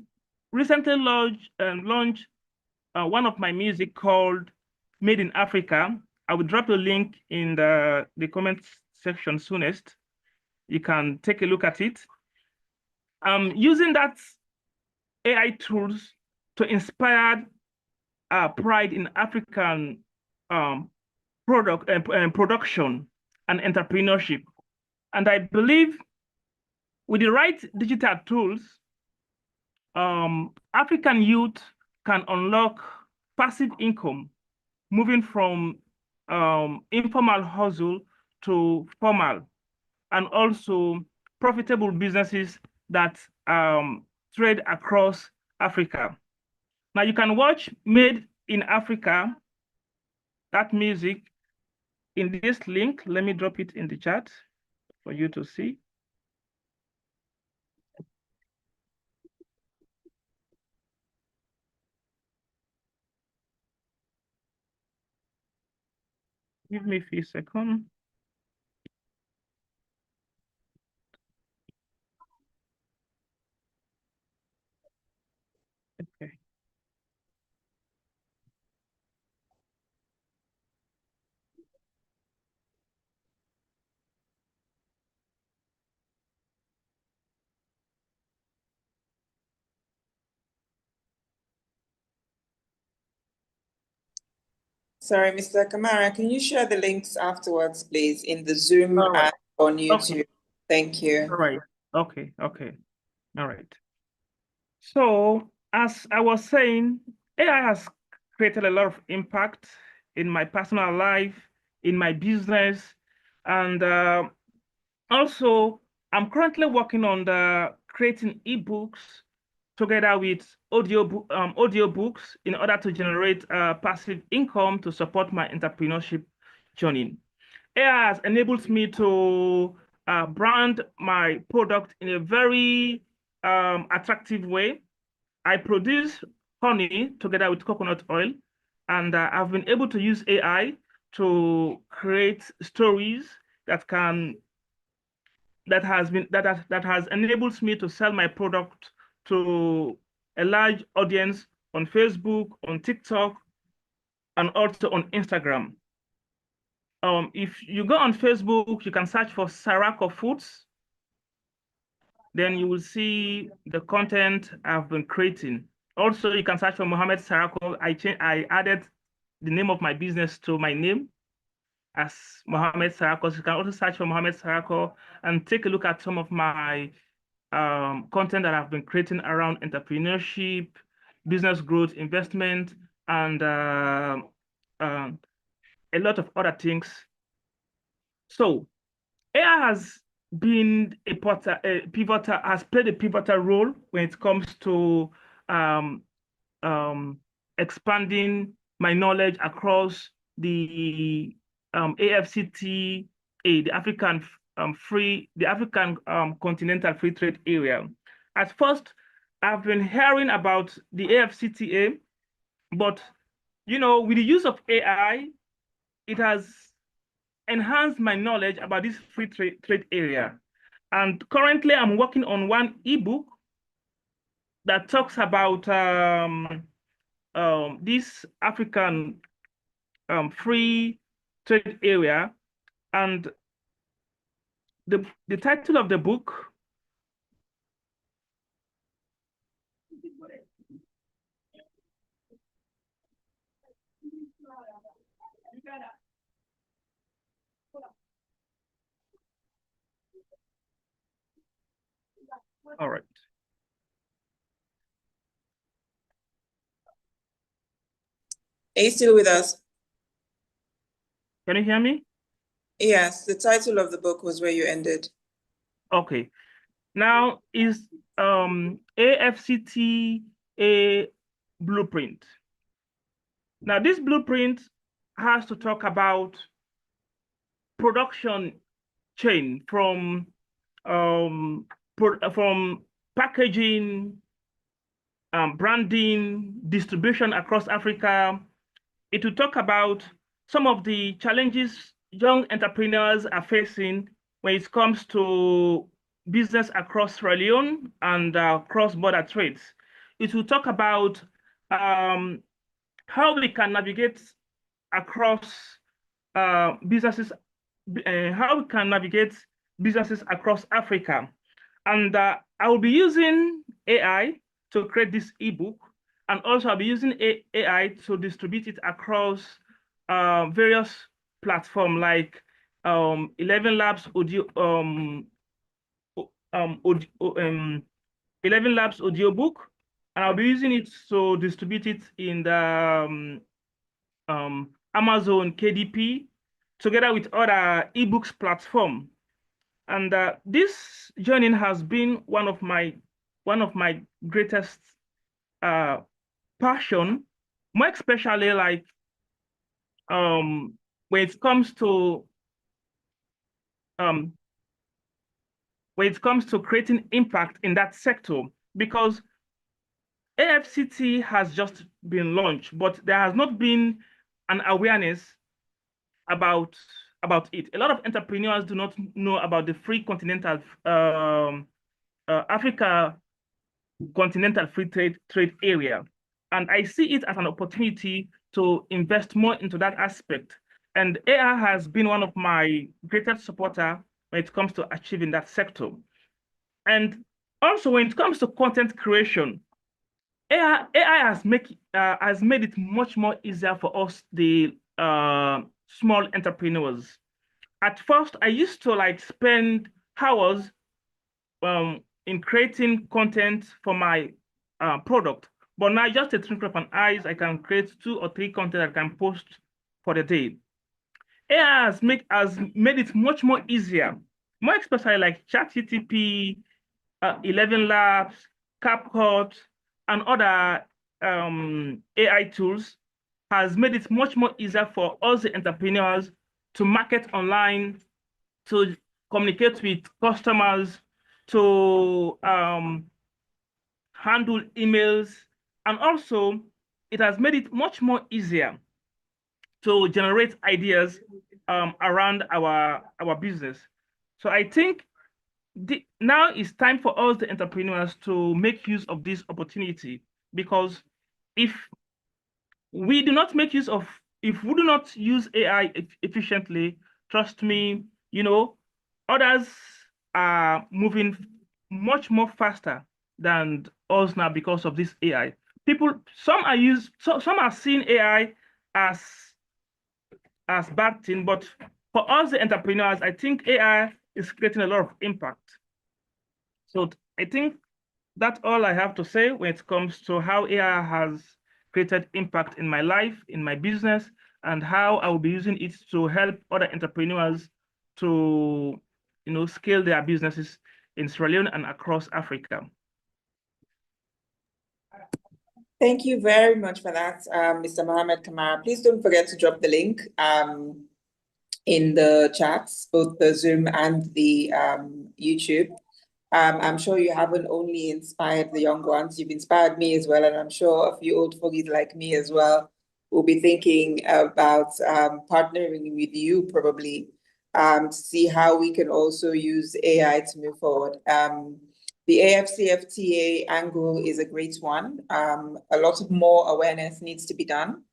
recently launched one of my music called Made in Africa. I will drop the link in the comment section soonest. You can take a look at it. Using that AI tools to inspire pride in African production and entrepreneurship. And I believe with the right digital tools, African youth can unlock passive income, moving from informal hustle to formal, and also profitable businesses that trade across Africa. Now you can watch Made in Africa, that music, in this link. Let me drop it in the chat for you to see. Give me a few seconds. Okay. Sorry, Mr. Kamara, can you share the links afterwards, please, in the Zoom and on YouTube? Okay. Thank you. All right. Okay. Okay. All right. So as I was saying, AI has created a lot of impact in my personal life, in my business, and also I'm currently working on creating ebooks together with audiobooks in order to generate passive income to support my entrepreneurship journey. AI has enabled me to brand my product in a very attractive way. I produce honey together with coconut oil, and I've been able to use AI to create stories that has enabled me to sell my product to a large audience on Facebook, on TikTok, and also on Instagram. If you go on Facebook, you can search for Sarako Foods. Then you will see the content I've been creating. Also, you can search for Mohammed Sarako. I added the name of my business to my name as Mohammed Sarako. So you can also search for Mohammed Sarako and take a look at some of my content that I've been creating around entrepreneurship, business growth, investment, and a lot of other things. So AI has been has played a pivotal role when it comes to expanding my knowledge across the AFCTA, the African Continental Free Trade Area. At first, I've been hearing about the AFCTA, but with the use of AI, it has enhanced my knowledge about this free trade area. And currently, I'm working on one ebook that talks about this African free trade area, and the title of the book all right. Are you still with us? Can you hear me? Yes, the title of the book was where you ended. Okay. Now is AFCTA blueprint. Now this blueprint has to talk about production chain from packaging, branding, distribution across Africa. It will talk about some of the challenges young entrepreneurs are facing when it comes to business across Sierra Leone and cross-border trades. It will talk about how we can navigate across businesses, how we can navigate businesses across Africa. And I will be using AI to create this ebook, and also I'll be using AI to distribute it across various platforms like 11 Labs audiobook, and I'll be using it to distribute it in the Amazon KDP together with other ebooks platform. And this journey has been one of my greatest passion, more especially like when it comes to creating impact in that sector, because AFCT has just been launched, but there has not been an awareness about it. A lot of entrepreneurs do not know about the free continental Africa continental free trade area, and I see it as an opportunity to invest more into that aspect. And AI has been one of my greatest supporter when it comes to achieving that sector. And also when it comes to content creation, AI has made it much more easier for us, the small entrepreneurs. At first, I used to like spend hours in creating content for my product, but now just a twinkle of an eye, I can create 2 or 3 content I can post for the day. AI has made it much more easier, more especially like ChatGPT, 11 Labs, CapCut, and other AI tools has made it much more easier for us, the entrepreneurs, to market online, to communicate with customers, to handle emails, and also it has made it much more easier to generate ideas around our business. So I think now it's time for us, the entrepreneurs, to make use of this opportunity, because if we do not use AI efficiently, trust me, others are moving much more faster than us now because of this AI. Some are seeing AI as bad thing, but for us, the entrepreneurs, I think AI is creating a lot of impact. So I think that's all I have to say when it comes to how AI has created impact in my life, in my business, and how I will be using it to help other entrepreneurs to, scale their businesses in Sierra Leone and across Africa. Thank you very much for that, Mr. Mohammed Kamara. Please don't forget to drop the link in the chats, both the Zoom and the YouTube. I'm sure you haven't only inspired the young ones, you've inspired me as well, and I'm sure a few old fogies like me as well will be thinking about partnering with you probably to see how we can also use AI to move forward. The AFCFTA angle is a great one. A lot of more awareness needs to be done.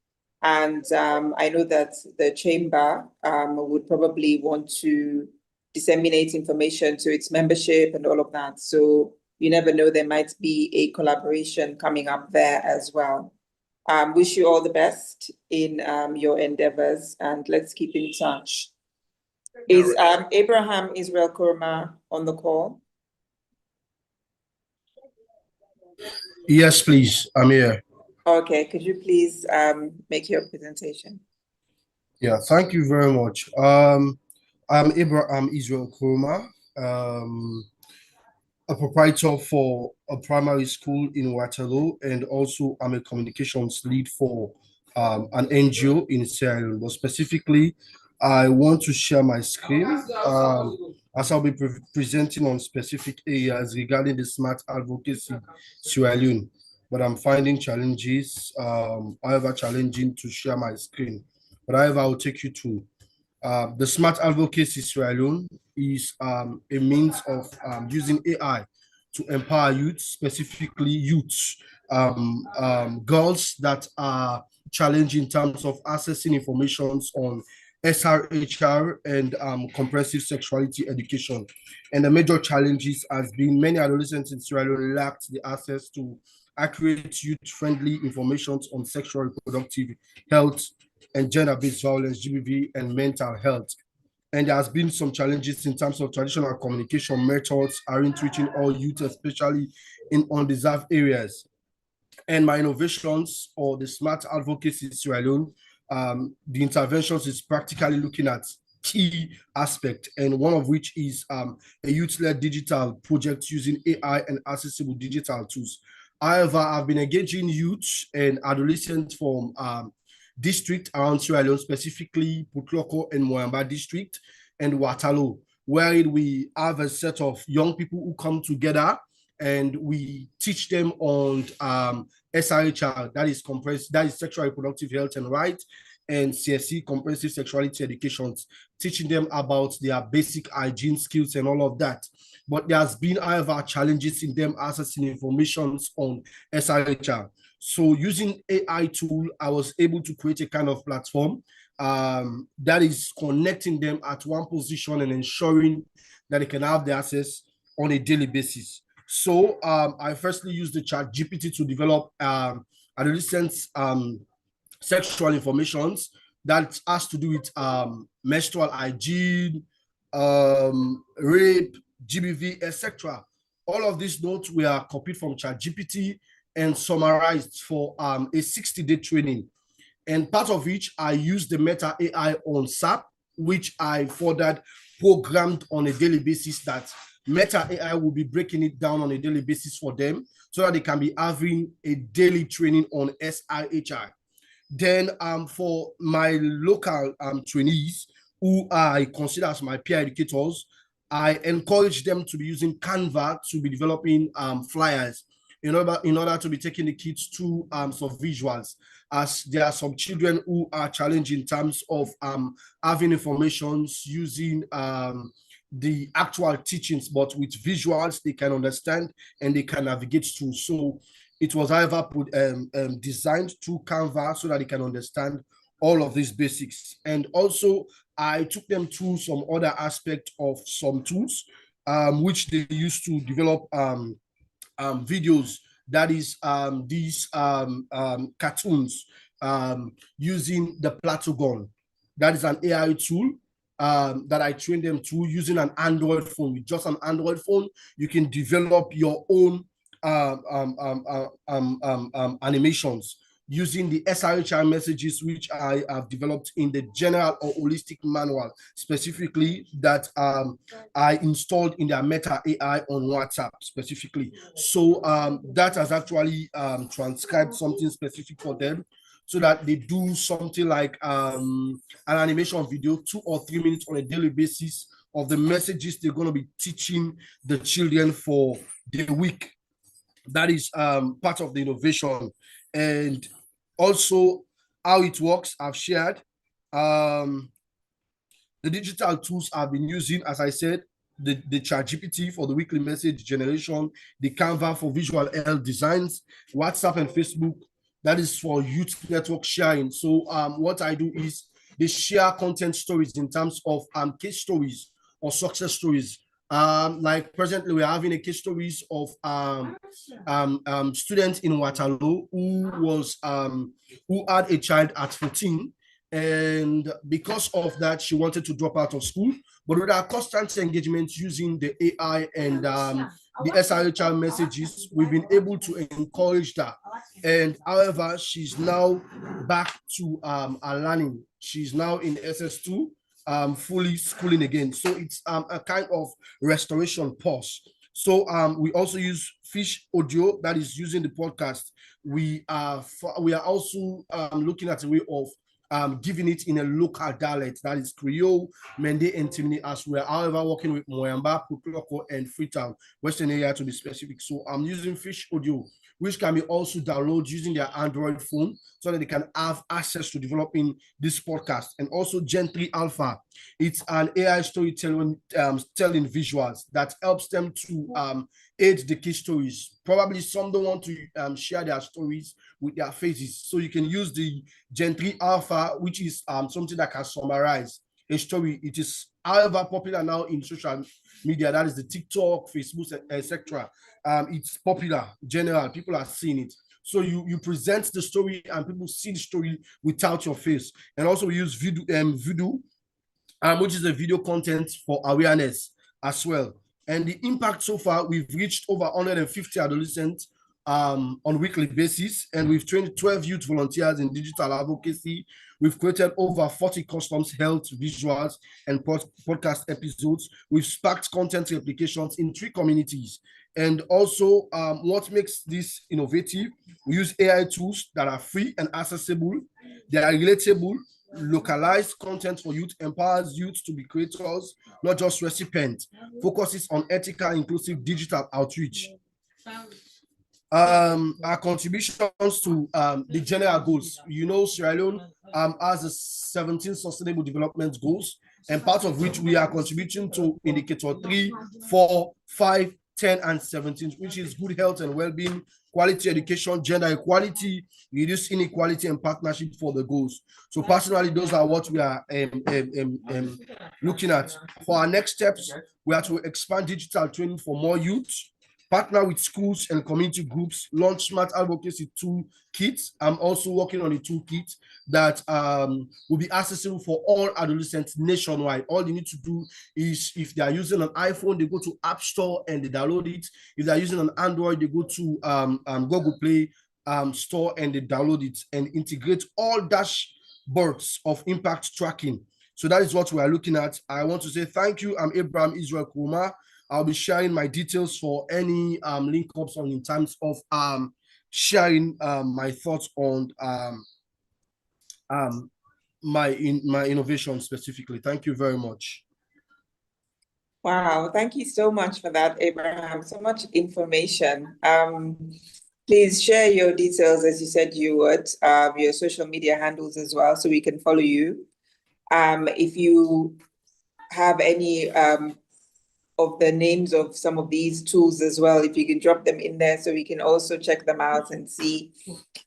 And I know that the chamber would probably want to disseminate information to its membership and all of that. So you never know, there might be a collaboration coming up there as well. Wish you all the best in your endeavors, and let's keep in touch. Is Abraham Israel Kurma on the call? Yes, please. I'm here. Okay, could you please make your presentation? Yeah, thank you very much. I'm Abraham Israel Kurma, a proprietor for a primary school in Waterloo, and also I'm a communications lead for an NGO in Sierra Leone. But specifically, I want to share my screen as I'll be presenting on specific areas regarding the smart advocacy Sierra Leone. But I'm finding challenges, however challenging to share my screen. But however, I'll take you to the smart advocacy Sierra Leone is a means of using AI to empower youth, specifically youths, girls that are challenged in terms of accessing information on SRHR and comprehensive sexuality education. And the major challenges has been many adolescents in Sierra Leone lacked the access to accurate youth-friendly information on sexual reproductive health and gender-based violence, GBV, and mental health. And there has been some challenges in terms of traditional communication methods aren't reaching all youth, especially in undeserved areas. And my innovations or the smart advocacy in Sierra Leone, the interventions is practically looking at key aspects, and one of which is a youth-led digital project using AI and accessible digital tools. However, I've been engaging youth and adolescents from district around Sierra Leone, specifically Putloko and Moyamba district and Waterloo, where we have a set of young people who come together and we teach them on SRHR, that is sexual reproductive health and rights, and CSE, comprehensive sexuality education, teaching them about their basic hygiene skills and all of that. But there's been, however, challenges in them accessing information on SRHR. So using AI tool, I was able to create a kind of platform that is connecting them at one position and ensuring that they can have the access on a daily basis. So I firstly used the ChatGPT to develop adolescents sexual information that has to do with menstrual hygiene, rape, GBV, etc. All of these notes were copied from ChatGPT and summarized for a 60-day training. And part of which I used the Meta AI on SAP, which I further programmed on a daily basis that Meta AI will be breaking it down on a daily basis for them so that they can be having a daily training on SRHR. Then for my local trainees, who I consider as my peer educators, I encourage them to be using Canva to be developing flyers in order to be taking the kids through some visuals, as there are some children who are challenged in terms of having information using the actual teachings, but with visuals they can understand and they can navigate through. So it was, however, designed through Canva so that they can understand all of these basics. And also, I took them through some other aspect of some tools, which they used to develop videos. That is these cartoons using the Platogon. That is an AI tool that I trained them to using an Android phone. With just an Android phone, you can develop your own animations using the SRHR messages, which I have developed in the general or holistic manual, specifically that I installed in their Meta AI on WhatsApp specifically. So that has actually transcribed something specific for them so that they do something like an animation video, 2 or 3 minutes on a daily basis of the messages they're going to be teaching the children for the week. That is part of the innovation. And also how it works, I've shared. The digital tools I've been using, as I said, the ChatGPT for the weekly message generation, the Canva for visual health designs, WhatsApp and Facebook, that is for youth network sharing. So what I do is they share content stories in terms of case stories or success stories. Like presently we're having a case stories of students in Waterloo who had a child at 14, and because of that she wanted to drop out of school, but with our constant engagement using the AI and the SRHR messages, we've been able to encourage that. And however, she's now back to her learning. She's now in SS2, fully schooling again. So it's a kind of restoration pause. So we also use Fish Audio, that is using the podcast. We are also looking at a way of giving it in a local dialect, that is Creole, Mende, and Timini, as we're however working with Moyamba, Pukuloko, and Freetown, Western area to be specific. So I'm using Fish Audio, which can be also downloaded using their Android phone so that they can have access to developing this podcast. And also Gentry Alpha. It's an AI storytelling telling visuals that helps them to aid the key stories. Probably some don't want to share their stories with their faces. So you can use the Gentry Alpha, which is something that can summarize a story. It is, however, popular now in social media. That is the TikTok, Facebook, etc. It's popular, general. People are seeing it. So you present the story and people see the story without your face. And also we use Voodoo, which is a video content for awareness as well. And the impact so far, we've reached over 150 adolescents on a weekly basis, and we've trained 12 youth volunteers in digital advocacy. We've created over 40 customs health visuals and podcast episodes. We've sparked content replications in 3 communities. And also, what makes this innovative, we use AI tools that are free and accessible. They are relatable, localized content for youth, empowers youth to be creators, not just recipients, focuses on ethical, inclusive digital outreach. Our contributions to the general goals. Sierra Leone has a 17 sustainable development goals, and part of which we are contributing to indicator 3, 4, 5, 10, and 17, which is good health and well-being, quality education, gender equality, reduce inequality, and partnership for the goals. So personally, those are what we are looking at. For our next steps, we are to expand digital training for more youth, partner with schools and community groups, launch smart advocacy toolkits. I'm also working on a toolkit that will be accessible for all adolescents nationwide. All they need to do is, if they are using an iPhone, they go to App Store and they download it. If they are using an Android, they go to Google Play Store and they download it and integrate all dashboards of impact tracking. So that is what we are looking at. I want to say thank you. I'm Abraham Israel Kuma. I'll be sharing my details for any link ups on in terms of sharing my thoughts on my innovation specifically. Thank you very much. Wow, thank you so much for that, Abraham. So much information. Please share your details as you said you would, your social media handles as well, so we can follow you. If you have any of the names of some of these tools as well, if you can drop them in there so we can also check them out and see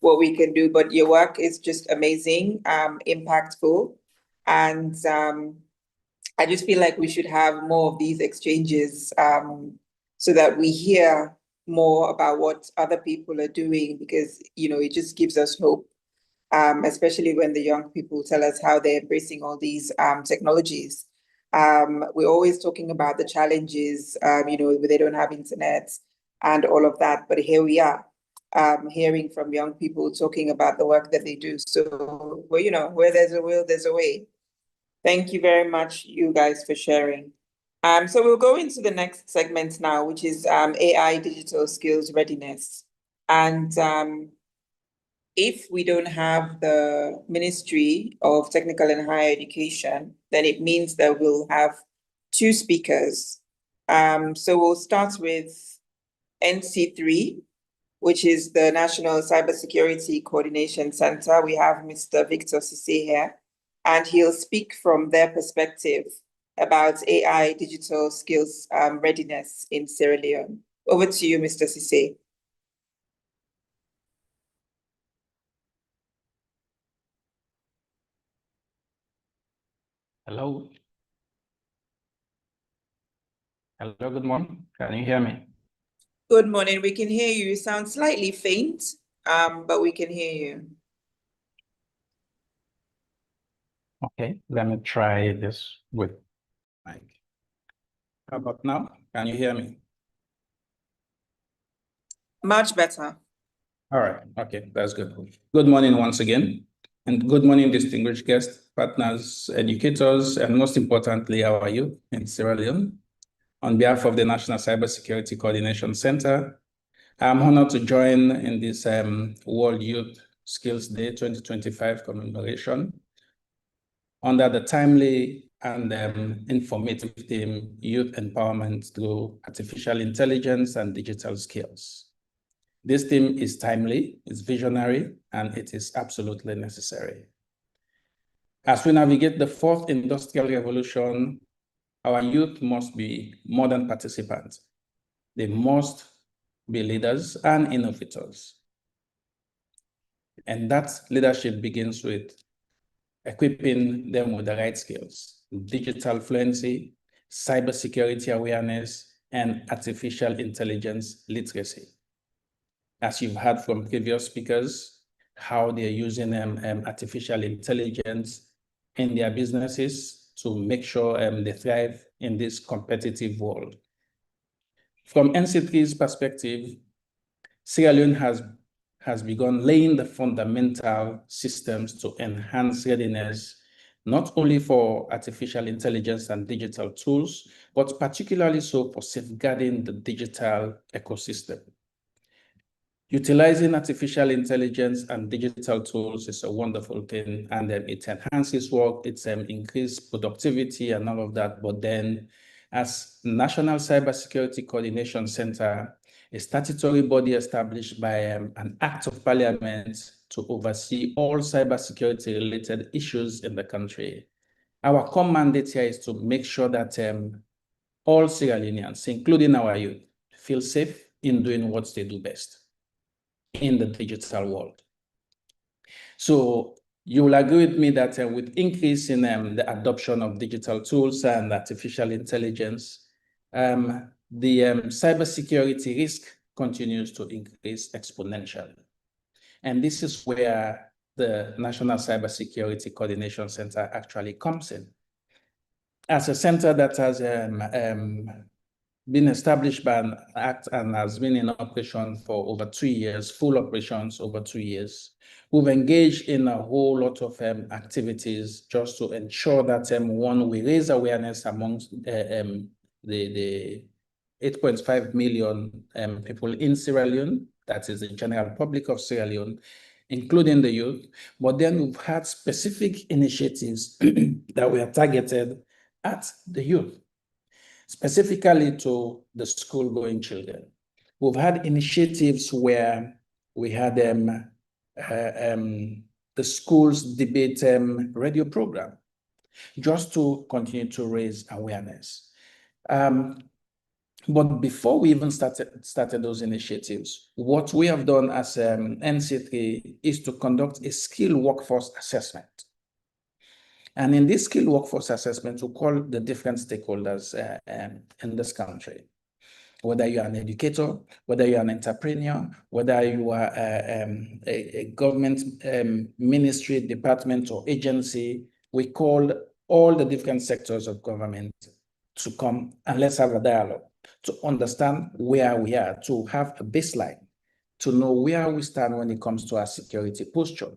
what we can do. But your work is just amazing, impactful, and I just feel like we should have more of these exchanges so that we hear more about what other people are doing, because it just gives us hope, especially when the young people tell us how they're embracing all these technologies. We're always talking about the challenges, where they don't have internet and all of that. But here we are, hearing from young people talking about the work that they do. So, where there's a will, there's a way. Thank you very much, you guys, for sharing. So we'll go into the next segment now, which is AI digital skills readiness. And if we don't have the Ministry of Technical and Higher Education, then it means that we'll have two speakers. So we'll start with NC3, which is the National Cybersecurity Coordination Center. We have Mr. Victor Sise here, and he'll speak from their perspective about AI digital skills readiness in Sierra Leone. Over to you, Mr. Sise. Hello. Hello, good morning. Can you hear me? Good morning. We can hear you. You sound slightly faint, but we can hear you. Okay, let me try this with mic. How about now? Can you hear me? Much better. All right, okay, that's good. Good morning once again, and good morning, distinguished guests, partners, educators, and most importantly, how are you in Sierra Leone? On behalf of the National Cybersecurity Coordination Center, I'm honored to join in this World Youth Skills Day 2025 commemoration under the timely and informative theme, Youth Empowerment Through Artificial Intelligence and Digital Skills. This theme is timely, it's visionary, and it is absolutely necessary. As we navigate the fourth industrial revolution, our youth must be modern participants. They must be leaders and innovators. And that leadership begins with equipping them with the right skills: digital fluency, cybersecurity awareness, and artificial intelligence literacy. As you've heard from previous speakers, how they're using artificial intelligence in their businesses to make sure they thrive in this competitive world. From NC3's perspective, Sierra Leone has begun laying the fundamental systems to enhance readiness not only for artificial intelligence and digital tools, but particularly so for safeguarding the digital ecosystem. Utilizing artificial intelligence and digital tools is a wonderful thing, and it enhances work, it increases productivity and all of that. But then, as National Cybersecurity Coordination Center, a statutory body established by an Act of Parliament to oversee all cybersecurity-related issues in the country, our core mandate here is to make sure that all Sierra Leoneans, including our youth, feel safe in doing what they do best in the digital world. So you will agree with me that with increase in the adoption of digital tools and artificial intelligence, the cybersecurity risk continues to increase exponentially. And this is where the National Cybersecurity Coordination Center actually comes in. As a center that has been established by an act and has been in operation for over 2 years, full operations over 2 years. We've engaged in a whole lot of activities just to ensure that one, we raise awareness amongst the 8.5 million people in Sierra Leone, that is the general public of Sierra Leone, including the youth. But then we've had specific initiatives that were targeted at the youth, specifically to the school-going children. We've had initiatives where we had the schools debate radio program, just to continue to raise awareness. But before we even started those initiatives, what we have done as NC3 is to conduct a skill workforce assessment. And in this skill workforce assessment, we call the different stakeholders in this country. Whether you're an educator, whether you're an entrepreneur, whether you are a government ministry, department, or agency, we call all the different sectors of government to come and let's have a dialogue to understand where we are, to have a baseline, to know where we stand when it comes to our security posture.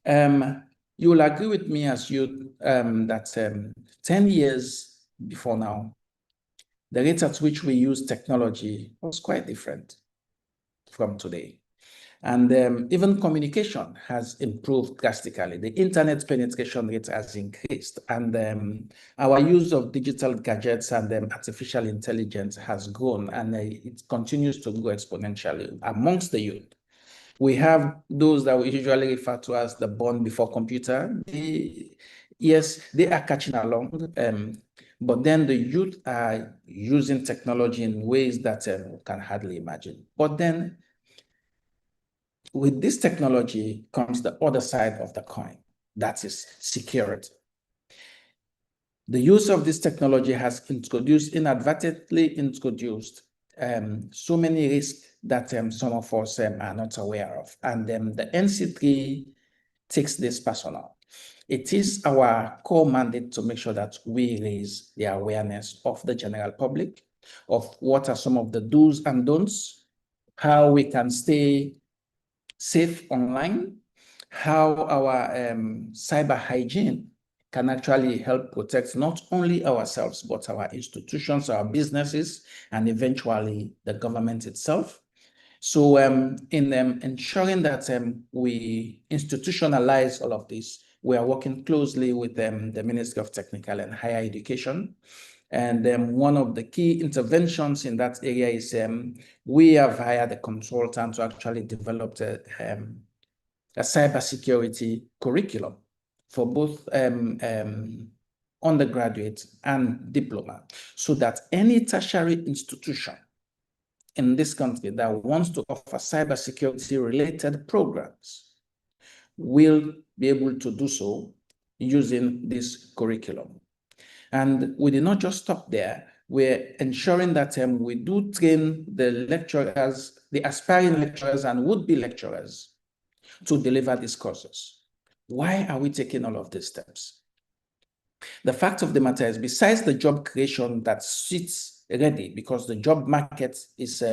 You will agree with me as you that 10 years before now, the rate at which we use technology was quite different from today. And even communication has improved drastically. The internet penetration rate has increased, and our use of digital gadgets and artificial intelligence has grown, and it continues to grow exponentially amongst the youth. We have those that we usually refer to as the born before computer. Yes, they are catching along, but then the youth are using technology in ways that we can hardly imagine. But then with this technology comes the other side of the coin, that is security. The use of this technology has inadvertently introduced so many risks that some of us are not aware of. And the NC3 takes this personal. It is our core mandate to make sure that we raise the awareness of the general public of what are some of the do's and don'ts, how we can stay safe online, how our cyber hygiene can actually help protect not only ourselves, but our institutions, our businesses, and eventually the government itself. So in ensuring that we institutionalize all of this, we are working closely with the Ministry of Technical and Higher Education. And one of the key interventions in that area is we have hired a consultant to actually develop a cybersecurity curriculum for both undergraduate and diploma, so that any tertiary institution in this country that wants to offer cybersecurity related programs will be able to do so using this curriculum. And we did not just stop there. We're ensuring that we do train the lecturers, the aspiring lecturers and would-be lecturers to deliver these courses. Why are we taking all of these steps? The fact of the matter is, besides the job creation that sits ready, because the job market is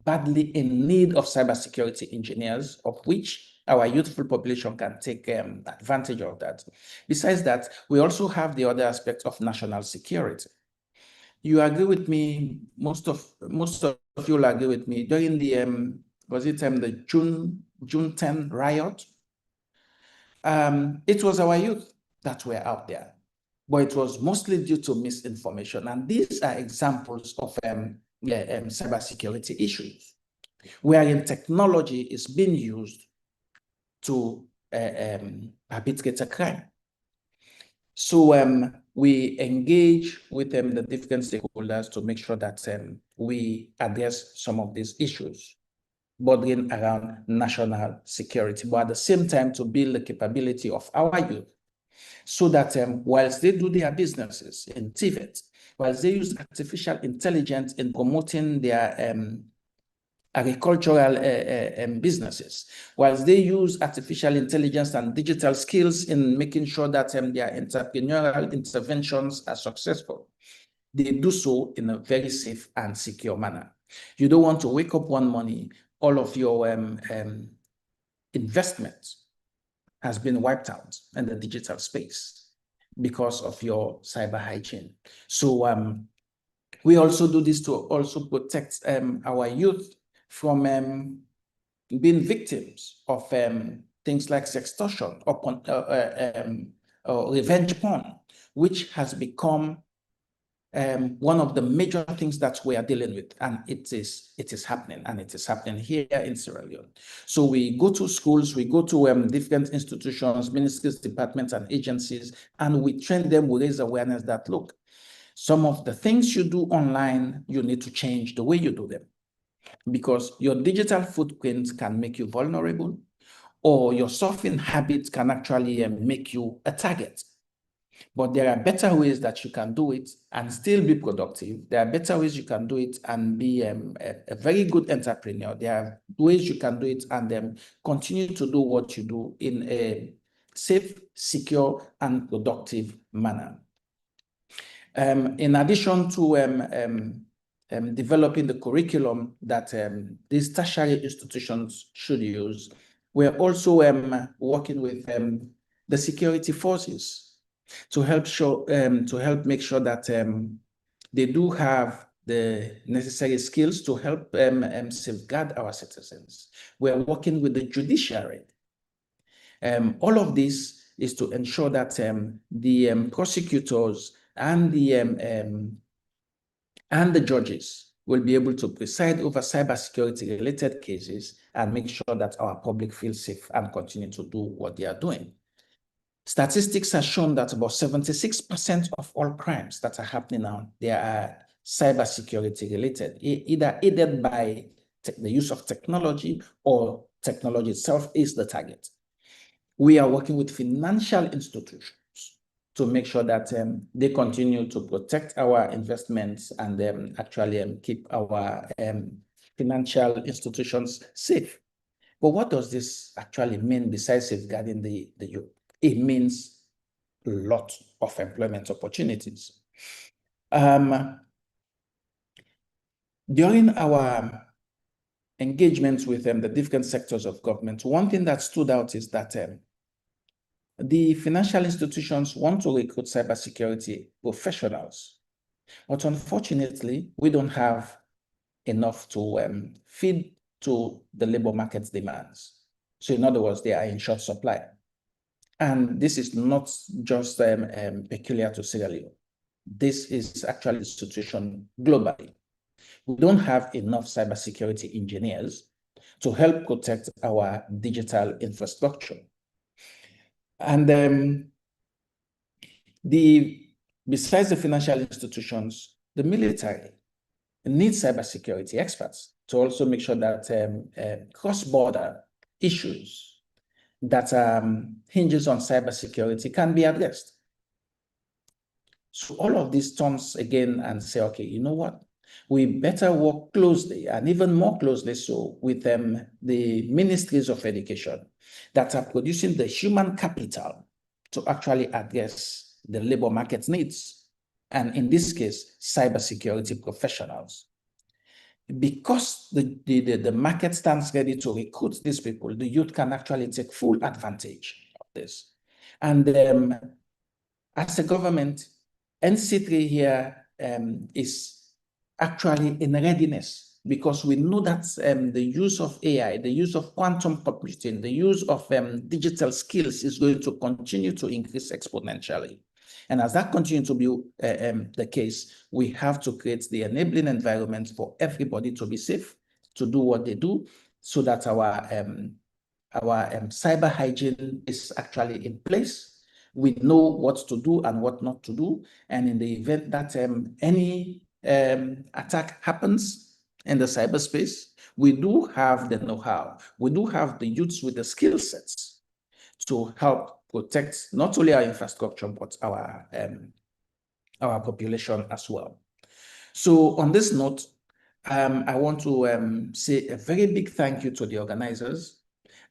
badly in need of cybersecurity engineers, of which our youthful population can take advantage of that. Besides that, we also have the other aspect of national security. You agree with me, most of you will agree with me, during the, the June 10 riot? It was our youth that were out there, but it was mostly due to misinformation. And these are examples of cybersecurity issues, wherein technology is being used to perpetrate a crime. So we engage with the different stakeholders to make sure that we address some of these issues bordering around national security, but at the same time to build the capability of our youth so that whilst they do their businesses in TVET, whilst they use artificial intelligence in promoting their agricultural businesses, whilst they use artificial intelligence and digital skills in making sure that their entrepreneurial interventions are successful, they do so in a very safe and secure manner. You don't want to wake up one morning, all of your investments has been wiped out in the digital space because of your cyber hygiene. So we also do this to also protect our youth from being victims of things like sextortion or revenge porn, which has become one of the major things that we are dealing with, and it is happening, and it is happening here in Sierra Leone. So we go to schools, we go to different institutions, ministries, departments, and agencies, and we train them, we raise awareness that, look, some of the things you do online, you need to change the way you do them, because your digital footprint can make you vulnerable, or your surfing habits can actually make you a target. But there are better ways that you can do it and still be productive. There are better ways you can do it and be a very good entrepreneur. There are ways you can do it and continue to do what you do in a safe, secure, and productive manner. In addition to developing the curriculum that these tertiary institutions should use, we're also working with the security forces to help make sure that they do have the necessary skills to help safeguard our citizens. We're working with the judiciary. All of this is to ensure that the prosecutors and the judges will be able to preside over cybersecurity related cases and make sure that our public feels safe and continue to do what they are doing. Statistics have shown that about 76% of all crimes that are happening now, they are cybersecurity related, either aided by the use of technology or technology itself is the target. We are working with financial institutions to make sure that they continue to protect our investments and actually keep our financial institutions safe. But what does this actually mean besides safeguarding the youth? It means a lot of employment opportunities. During our engagements with the different sectors of government, one thing that stood out is that the financial institutions want to recruit cybersecurity professionals, but unfortunately, we don't have enough to feed to the labor market's demands. So in other words, they are in short supply. And this is not just peculiar to Sierra Leone. This is actually the situation globally. We don't have enough cybersecurity engineers to help protect our digital infrastructure. And besides the financial institutions, the military needs cybersecurity experts to also make sure that cross-border issues that hinges on cybersecurity can be addressed. So all of this turns again and say, okay, you know what? We better work closely and even more closely so with the ministries of education that are producing the human capital to actually address the labor market needs. And in this case, cybersecurity professionals. because the market stands ready to recruit these people, the youth can actually take full advantage of this. And as a government, NC3 here is actually in readiness, because we know that the use of AI, the use of quantum computing, the use of digital skills is going to continue to increase exponentially. And as that continues to be the case, we have to create the enabling environment for everybody to be safe, to do what they do, so that our cyber hygiene is actually in place. We know what to do and what not to do. And in the event that any attack happens in the cyberspace, we do have the know-how. We do have the youths with the skill sets to help protect not only our infrastructure, but our population as well. So on this note, I want to say a very big thank you to the organizers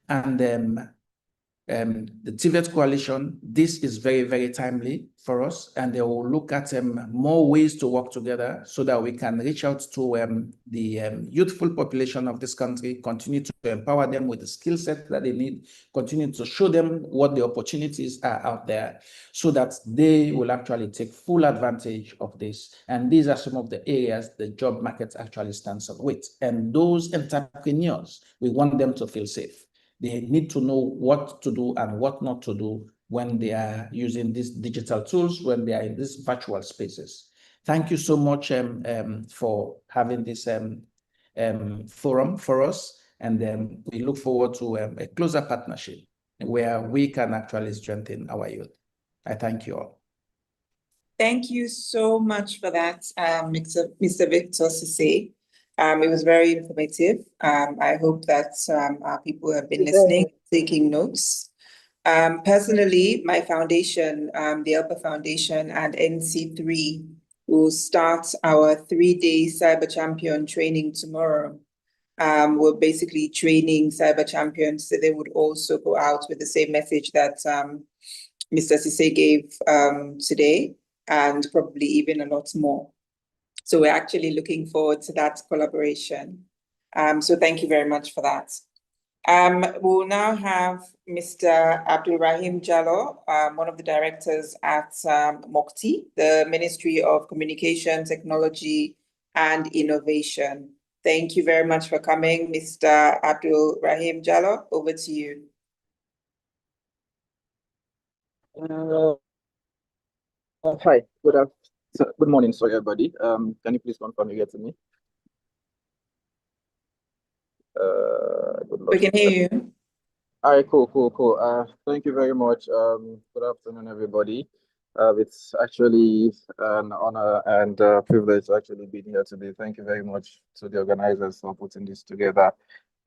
and the TVET Coalition. This is very, very timely for us, and they will look at more ways to work together so that we can reach out to the youthful population of this country, continue to empower them with the skill set that they need, continue to show them what the opportunities are out there, so that they will actually take full advantage of this. And these are some of the areas the job market actually stands up with. And those entrepreneurs, we want them to feel safe. They need to know what to do and what not to do when they are using these digital tools, when they are in these virtual spaces. Thank you so much for having this forum for us. And we look forward to a closer partnership where we can actually strengthen our youth. I thank you all. Thank you so much for that, Mr. Victor Sise. It was very informative. I hope that our people have been listening, taking notes. Personally, my foundation, the Upper Foundation and NC3 will start our 3-day Cyber Champion training tomorrow. We're basically training cyber champions, so they would also go out with the same message that Mr. Sise gave today, and probably even a lot more. So we're actually looking forward to that collaboration. So thank you very much for that. We'll now have Mr. Abdul Rahim Jallo, one of the directors at MOCTI, the Ministry of Communication, Technology and Innovation. Thank you very much for coming, Mr. Abdul Rahim Jallo. Over to you. Hi, good morning, sorry everybody. Can you please confirm you get to me? We can hear you. All right, cool. Thank you very much. Good afternoon, everybody. It's actually an honor and privilege to actually be here today. Thank you very much to the organizers for putting this together.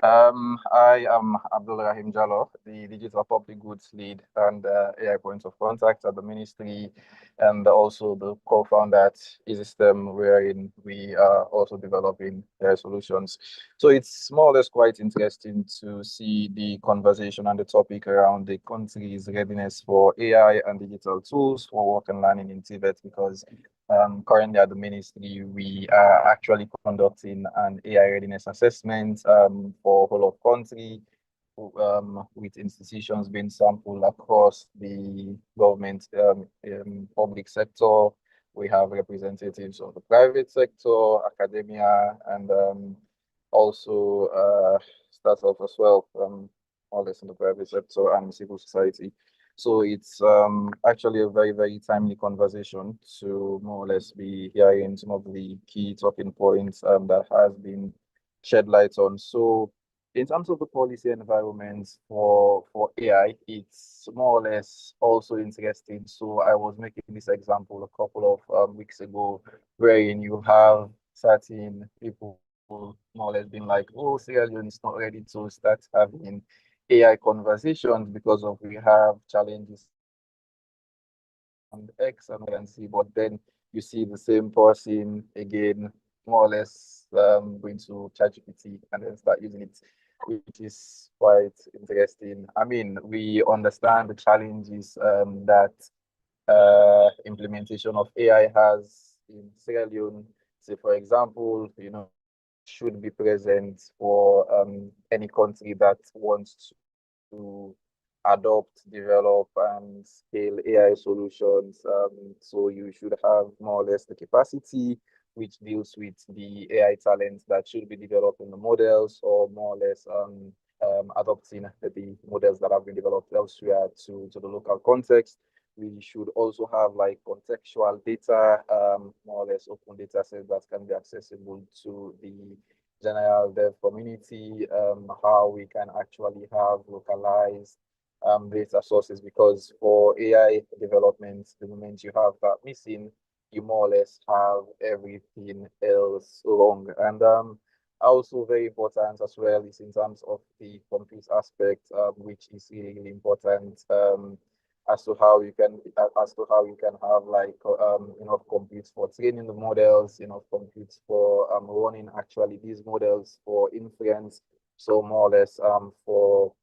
I am Abdul Rahim Jallo, the Digital Public Goods Lead and AI Point of Contact at the Ministry, and also the co-founder at eSystem, wherein we are also developing AI solutions. So it's more or less quite interesting to see the conversation and the topic around the country's readiness for AI and digital tools for work and learning in TVET, because currently at the Ministry, we are actually conducting an AI readiness assessment for whole of country, with institutions being sampled across the government public sector. We have representatives of the private sector, academia, and also startups as well, more or less in the private sector and civil society. So it's actually a very, very timely conversation to more or less be hearing some of the key talking points that has been shed light on. So in terms of the policy environment for AI, it's more or less also interesting. So I was making this example a couple of weeks ago, wherein you have certain people more or less being like, oh, Sierra Leone is not ready to start having AI conversations because of we have challenges on X and C, but then you see the same person again, more or less going to ChatGPT and then start using it, which is quite interesting. I mean, we understand the challenges that implementation of AI has in Sierra Leone. Say, for example, you know, should be present for any country that wants to adopt, develop, and scale AI solutions. So you should have more or less the capacity, which deals with the AI talents that should be developed in the models, or more or less adopting the models that have been developed elsewhere to the local context. We should also have like contextual data, more or less open data sets that can be accessible to the general dev community, how we can actually have localized data sources, because for AI development, the moment you have that missing, you more or less have everything else wrong. And also very important as well is in terms of the compute aspect, which is really, really important. As to how you can have like enough compute for training the models, enough compute for running actually these models for inference. So more or less for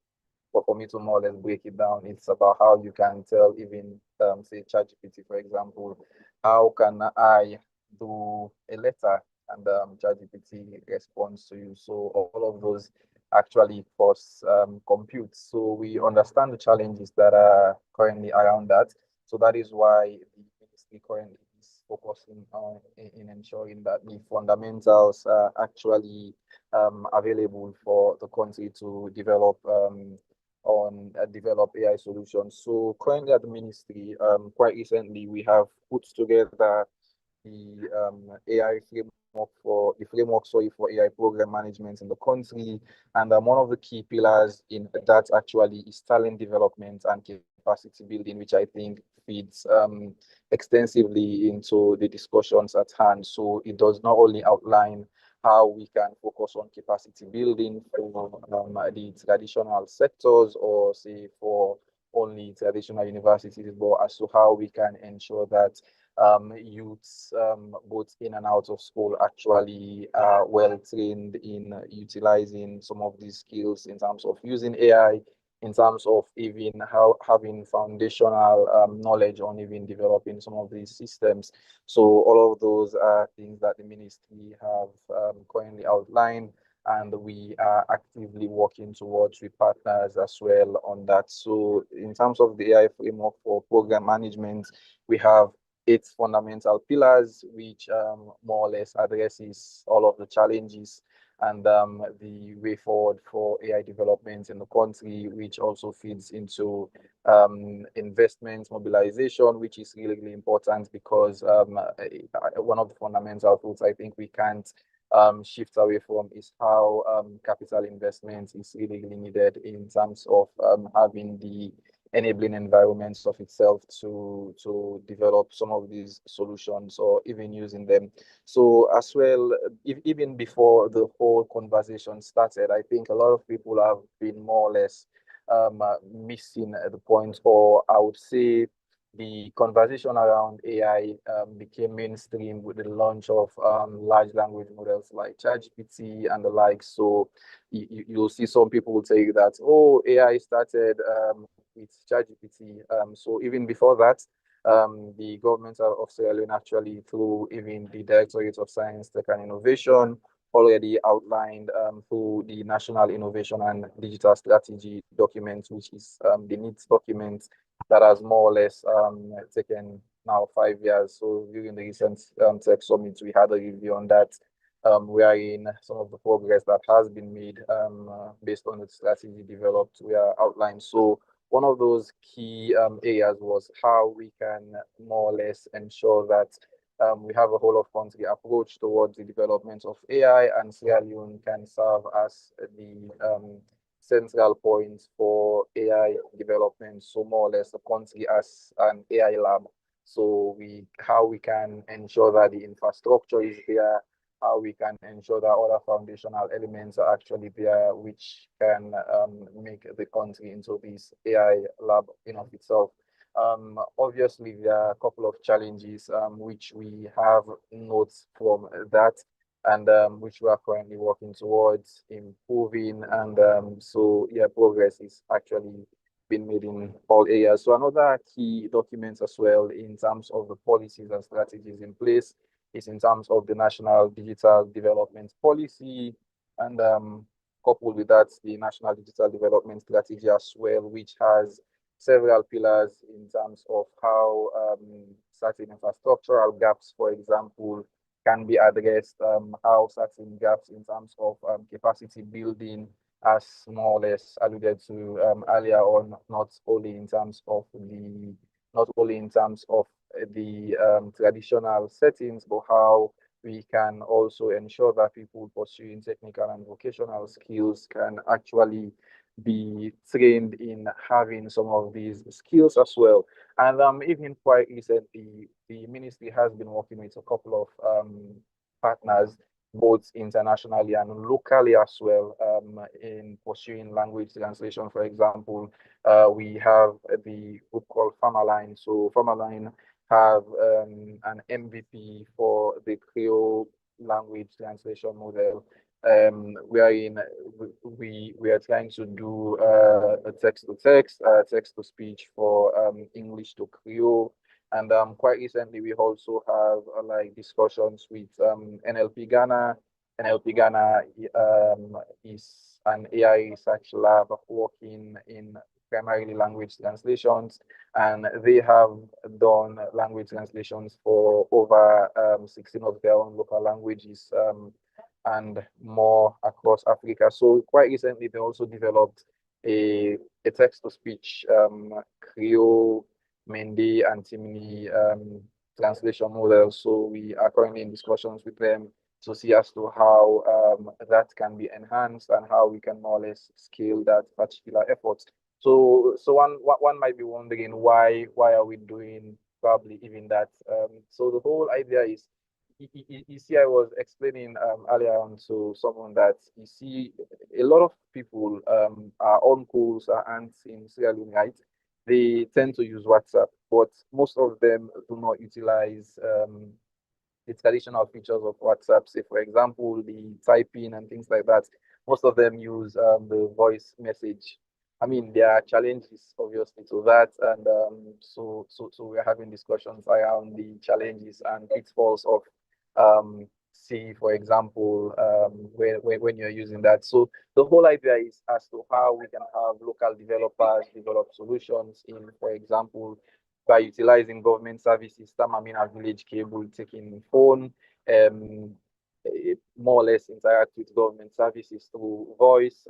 me to more or less break it down, it's about how you can tell even say ChatGPT, for example, how can I do a letter, and ChatGPT responds to you. So all of those actually cost compute. So we understand the challenges that are currently around that. So that is why the ministry currently is focusing on in ensuring that the fundamentals are actually available for the country to develop develop AI solutions. So currently at the ministry, quite recently, we have put together the AI framework for AI program management in the country. And one of the key pillars in that actually is talent development and capacity building, which I think feeds extensively into the discussions at hand. So it does not only outline how we can focus on capacity building for the traditional sectors, or say for only traditional universities, but as to how we can ensure that youths both in and out of school actually are well trained in utilizing some of these skills in terms of using AI, in terms of even how having foundational knowledge on even developing some of these systems. So all of those are things that the ministry have currently outlined, and we are actively working towards with partners as well on that. So in terms of the AI framework for program management, we have 8 fundamental pillars, which more or less addresses all of the challenges and the way forward for AI development in the country, which also feeds into investment mobilization, which is really, really important, because one of the fundamental tools I think we can't shift away from is how capital investment is really, really needed in terms of having the enabling environments of itself to develop some of these solutions, or even using them. So as well, even before the whole conversation started, I think a lot of people have been more or less missing the point, or I would say the conversation around AI became mainstream with the launch of large language models like ChatGPT and the like. So you'll see some people say that, oh, AI started with ChatGPT. So even before that, the government of Sierra Leone actually, through even the Directorate of Science, Tech and Innovation, already outlined through the National Innovation and Digital Strategy document, which is the NIDS document that has more or less taken now 5 years. So during the recent tech summit, we had a review on that. We are in some of the progress that has been made based on the strategy developed, we are outlined. So one of those key areas was how we can more or less ensure that we have a whole of country approach towards the development of AI, and Sierra Leone can serve as the central point for AI development. So more or less the country as an AI lab. So how we can ensure that the infrastructure is there, how we can ensure that other foundational elements are actually there, which can make the country into this AI lab in of itself. Obviously, there are a couple of challenges which we have notes from that, and which we are currently working towards improving. And so, yeah, progress is actually been made in all areas. So another key documents as well in terms of the policies and strategies in place is in terms of the National Digital Development Policy, and coupled with that, the National Digital Development Strategy as well, which has several pillars in terms of how certain infrastructural gaps, for example, can be addressed, how certain gaps in terms of capacity building, as more or less alluded to earlier on, not only in terms of the traditional settings, but how we can also ensure that people pursuing technical and vocational skills can actually be trained in having some of these skills as well. And even quite recently, the ministry has been working with a couple of partners, both internationally and locally as well, in pursuing language translation. For example, we have the group called Farmerline. So Farmerline have an MVP for the Creole language translation model, wherein we are trying to do a text-to-text, text-to-speech for English to Creole. And quite recently, we also have like discussions with NLP Ghana. NLP Ghana is an AI research lab working in primarily language translations, and they have done language translations for over 16 of their own local languages and more across Africa. So quite recently, they also developed a text-to-speech Creole, Mende, and Timini translation model. So we are currently in discussions with them to see as to how that can be enhanced and how we can more or less scale that particular effort. So one might be wondering why are we doing probably even that? So the whole idea is, you see, I was explaining earlier on to someone that you see a lot of people, our uncles, our aunts in Sierra Leone, right? They tend to use WhatsApp, but most of them do not utilize the traditional features of WhatsApp. Say, for example, the typing and things like that. Most of them use the voice message. I mean, there are challenges obviously to that, and so we're having discussions around the challenges and pitfalls of see, for example, when you're using that. So the whole idea is as to how we can have local developers develop solutions in, for example, by utilizing government services. Tamamina Village Cable taking phone, more or less interact with government services through voice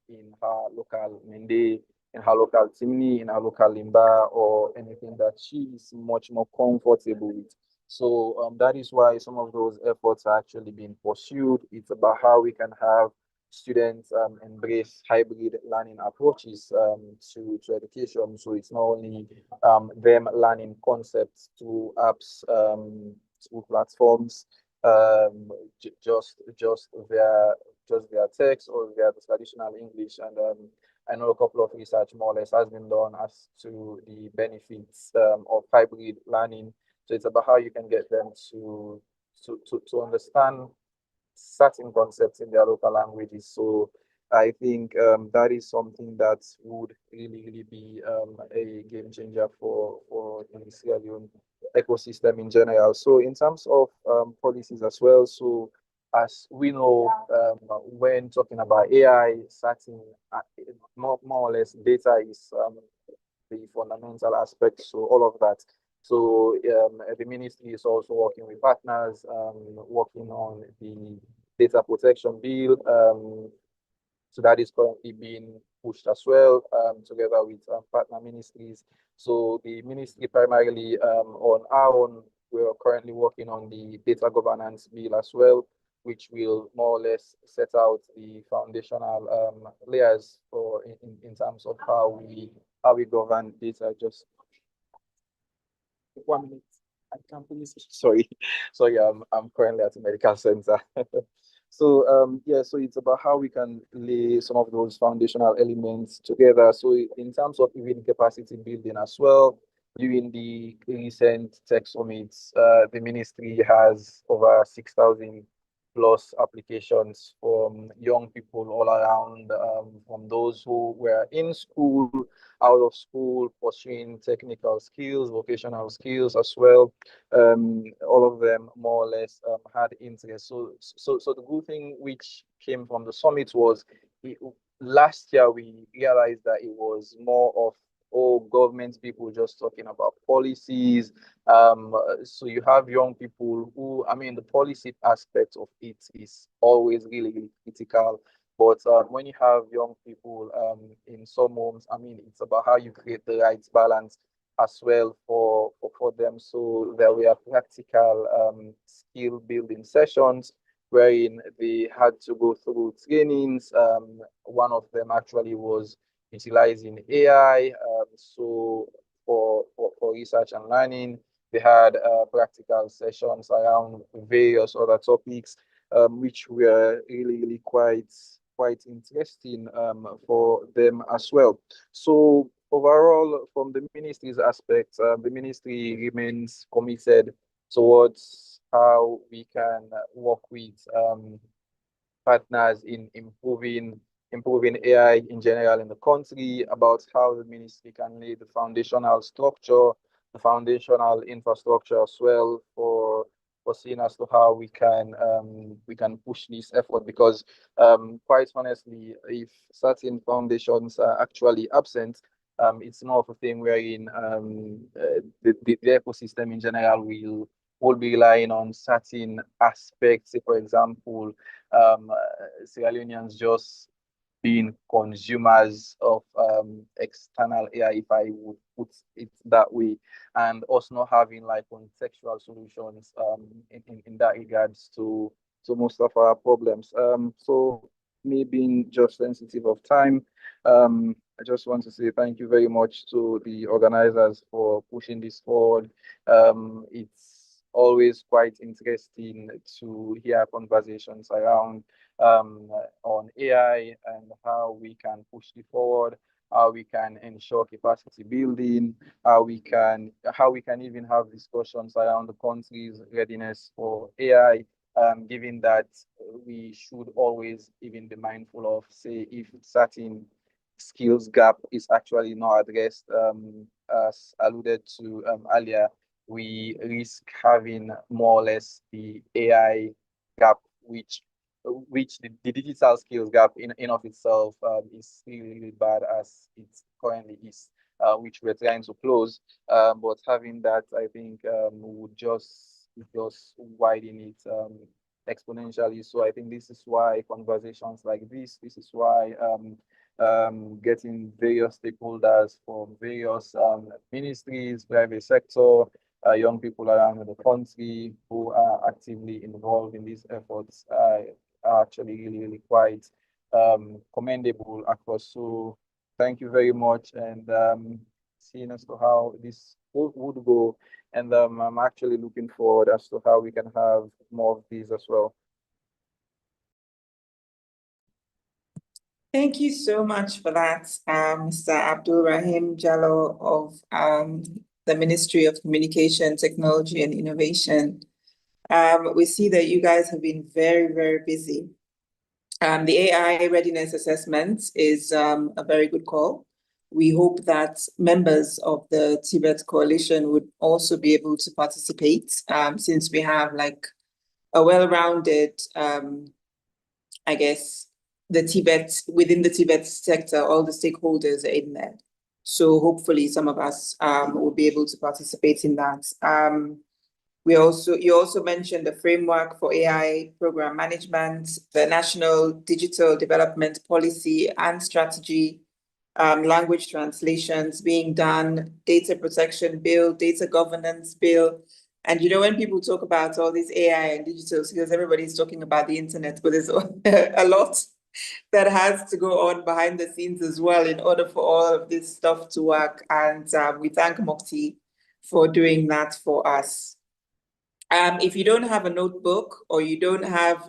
in her local Mende, in her local Timni, in her local Limba, or anything that she is much more comfortable with. So that is why some of those efforts are actually being pursued. It's about how we can have students embrace hybrid learning approaches to education. So it's not only them learning concepts through apps, through platforms, just via text or via the traditional English. And I know a couple of research more or less has been done as to the benefits of hybrid learning. So it's about how you can get them to understand certain concepts in their local languages. So I think that is something that would really be a game changer for the Sierra Leone ecosystem in general. So in terms of policies as well, so as we know, when talking about AI, certain more or less data is the fundamental aspect. So all of that. So the ministry is also working with partners, working on the data protection bill. So that is currently being pushed as well, together with partner ministries. So the ministry primarily on our own, we are currently working on the data governance bill as well, which will more or less set out the foundational layers for in terms of how we govern data. Just 1 minute. I can't please. Sorry. I'm currently at a medical center. So yeah, so it's about how we can lay some of those foundational elements together. So in terms of even capacity building as well, during the recent tech summits, the ministry has over 6,000 plus applications from young people all around, from those who were in school, out of school, pursuing technical skills, vocational skills as well. All of them more or less had interest. So the good thing which came from the summit was last year we realized that it was more of government people just talking about policies. So you have young people who, I mean, the policy aspect of it is always really, really critical. But when you have young people in some homes, I mean, it's about how you create the right balance as well for them. So there were practical skill building sessions wherein they had to go through trainings. One of them actually was utilizing AI. So for research and learning, they had practical sessions around various other topics, which were really, really quite interesting for them as well. So overall, from the ministry's aspect, the ministry remains committed towards how we can work with partners in improving AI in general in the country, about how the ministry can lay the foundational structure, the foundational infrastructure as well for seeing as to how we can push this effort, because quite honestly, if certain foundations are actually absent, it's more of a thing wherein the ecosystem in general will be relying on certain aspects. Say, for example, Sierra Leoneans just being consumers of external AI, if I would put it that way, and also not having like contextual solutions in that regards to most of our problems. So me being just sensitive of time, I just want to say thank you very much to the organizers for pushing this forward. It's always quite interesting to hear conversations around on AI and how we can push it forward, how we can ensure capacity building, how we can even have discussions around the country's readiness for AI, given that we should always even be mindful of, say, if certain skills gap is actually not addressed, as alluded to earlier, we risk having more or less the AI gap, which the digital skills gap in of itself is really, really bad as it currently is, which we're trying to close. But having that, I think would just widen it exponentially. So I think this is why conversations like this is why getting various stakeholders from various ministries, private sector, young people around the country who are actively involved in these efforts are actually really, really quite commendable across. So thank you very much, and seeing as to how this would go, and I'm actually looking forward as to how we can have more of these as well. Thank you so much for that, Mr. Abdul Rahim Jallo of the Ministry of Communication, Technology and Innovation. We see that you guys have been very, very busy. The AI readiness assessment is a very good call. We hope that members of the TVET Coalition would also be able to participate, since we have like a well-rounded, I guess, the TVET, within the TVET sector, all the stakeholders are in there. So hopefully some of us will be able to participate in that. You also mentioned the framework for AI program management, the National Digital Development Policy and Strategy, language translations being done, data protection bill, data governance bill. And you know, when people talk about all these AI and digital skills, everybody's talking about the internet, but there's a lot that has to go on behind the scenes as well in order for all of this stuff to work. And we thank Mokti for doing that for us. If you don't have a notebook or you don't have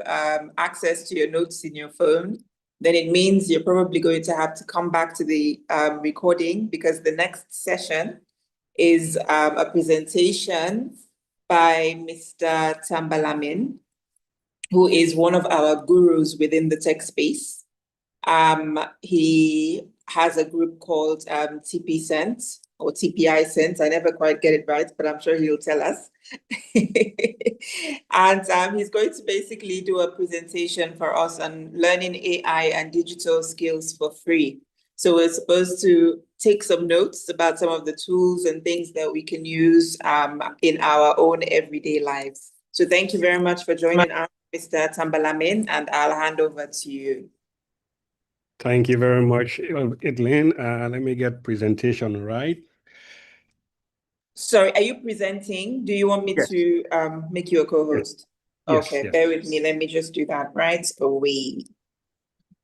access to your notes in your phone, then it means you're probably going to have to come back to the recording, because the next session is a presentation by Mr. Tambalamin, who is one of our gurus within the tech space. He has a group called TP Sense or TPI Sense. I never quite get it right, but I'm sure he'll tell us. And he's going to basically do a presentation for us on learning AI and digital skills for free. So we're supposed to take some notes about some of the tools and things that we can use in our own everyday lives. So thank you very much for joining us, Mr. Tambalamin, and I'll hand over to you. Thank you very much, Edlin. Let me get presentation right. Sorry, are you presenting? Do you want me to make you a co-host? Yes. Okay, Yes. bear with me. Let me just do that right away.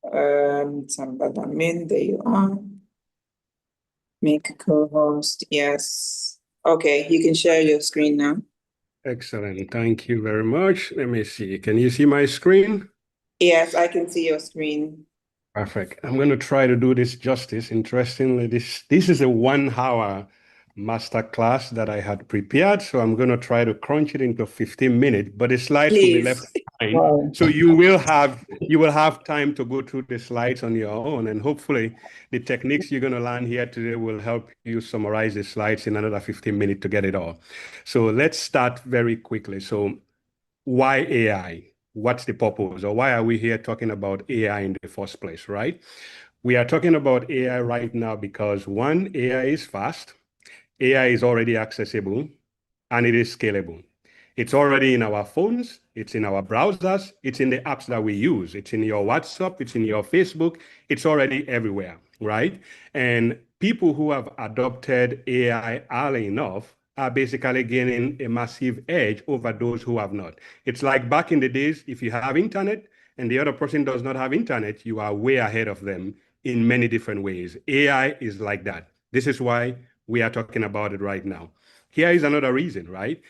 Tambalamin, there you are. Make a co-host, yes. Okay, you can share your screen now. Excellent. Thank you very much. Let me see. Can you see my screen? Yes, I can see your screen. Perfect. I'm going to try to do this justice. Interestingly, this is a 1 hour master class that I had prepared. So I'm going to try to crunch it into 15 minutes, but the slides will be left behind. Wow. So you will have time to go through the slides on your own. And hopefully the techniques you're going to learn here today will help you summarize the slides in another 15 minutes to get it all. So let's start very quickly. So why AI? What's the purpose, or why are we here talking about AI in the first place, right? We are talking about AI right now because one, AI is fast, AI is already accessible, and it is scalable. It's already in our phones, it's in our browsers, it's in the apps that we use. It's in your WhatsApp, it's in your Facebook, it's already everywhere, right? And people who have adopted AI early enough are basically gaining a massive edge over those who have not. It's like back in the days, if you have internet and the other person does not have internet, you are way ahead of them in many different ways. AI is like that. This is why we are talking about it right now. Here is another reason, right?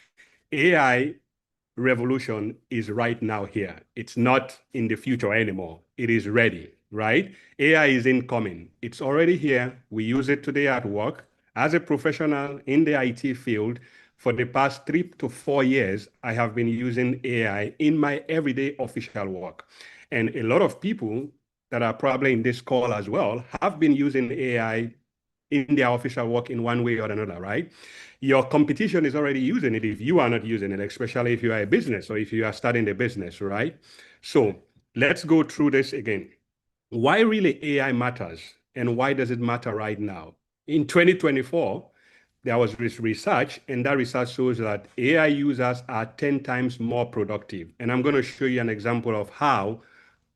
AI revolution is right now here. It's not in the future anymore. It is ready, right? AI is incoming. It's already here. We use it today at work. As a professional in the IT field, for the past 3 to 4 years, I have been using AI in my everyday official work. And a lot of people that are probably in this call as well have been using AI in their official work in one way or another, right? Your competition is already using it if you are not using it, especially if you are a business or if you are starting a business, right? So let's go through this again. Why really AI matters and why does it matter right now? In 2024, there was this research, and that research shows that AI users are 10 times more productive. And I'm going to show you an example of how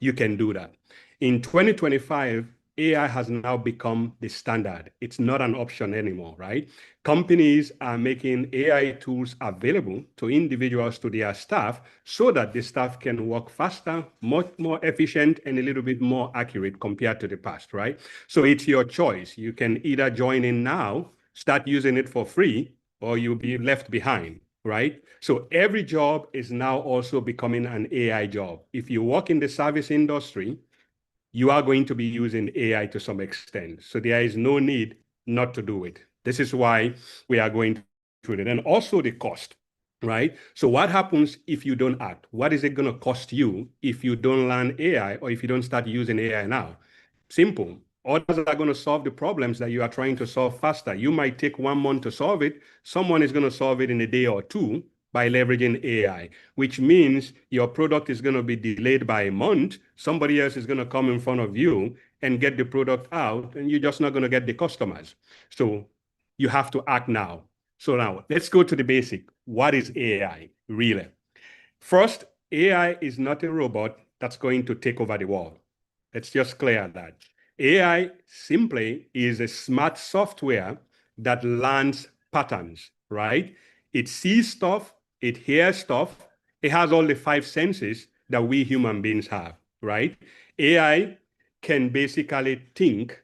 you can do that. In 2025, AI has now become the standard. It's not an option anymore, right? Companies are making AI tools available to individuals, to their staff, so that the staff can work faster, much more efficient, and a little bit more accurate compared to the past, right? So it's your choice. You can either join in now, start using it for free, or you'll be left behind, right? So every job is now also becoming an AI job. If you work in the service industry, you are going to be using AI to some extent. So there is no need not to do it. This is why we are going through it. And also the cost, right? So what happens if you don't act? What is it going to cost you if you don't learn AI or if you don't start using AI now? Simple. Others are going to solve the problems that you are trying to solve faster. You might take 1 month to solve it. Someone is going to solve it in a day or two by leveraging AI, which means your product is going to be delayed by a month. Somebody else is going to come in front of you and get the product out, and you're just not going to get the customers. So you have to act now. So now let's go to the basic. What is AI really? First, AI is not a robot that's going to take over the world. Let's just clear that. AI simply is a smart software that learns patterns, right? It sees stuff, it hears stuff, it has all the 5 senses that we human beings have, right? AI can basically think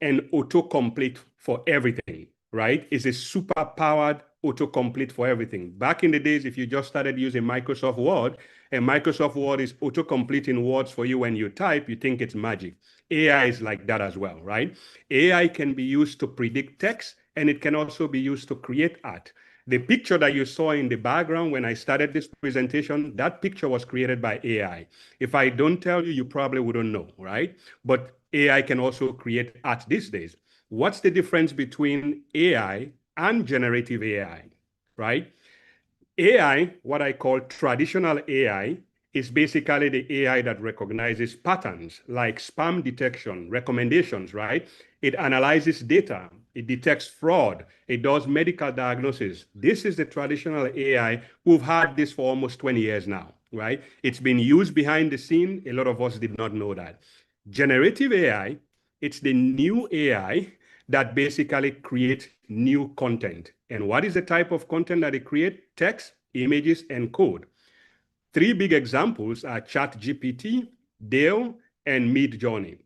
and autocomplete for everything, right? It's a super powered autocomplete for everything. Back in the days, if you just started using Microsoft Word, and Microsoft Word is autocompleting words for you when you type, you think it's magic. AI is like that as well, right? AI can be used to predict text and it can also be used to create art. The picture that you saw in the background when I started this presentation, that picture was created by AI. If I don't tell you, you probably wouldn't know, right? But AI can also create art these days. What's the difference between AI and generative AI, right? AI, what I call traditional AI, is basically the AI that recognizes patterns like spam detection, recommendations, right? It analyzes data, it detects fraud, it does medical diagnosis. This is the traditional AI. We've had this for almost 20 years now, right? It's been used behind the scene. A lot of us did not know that. Generative AI, it's the new AI that basically creates new content. And what is the type of content that it creates? Text, images, and code. Three big examples are ChatGPT, Dale, and Midjourney,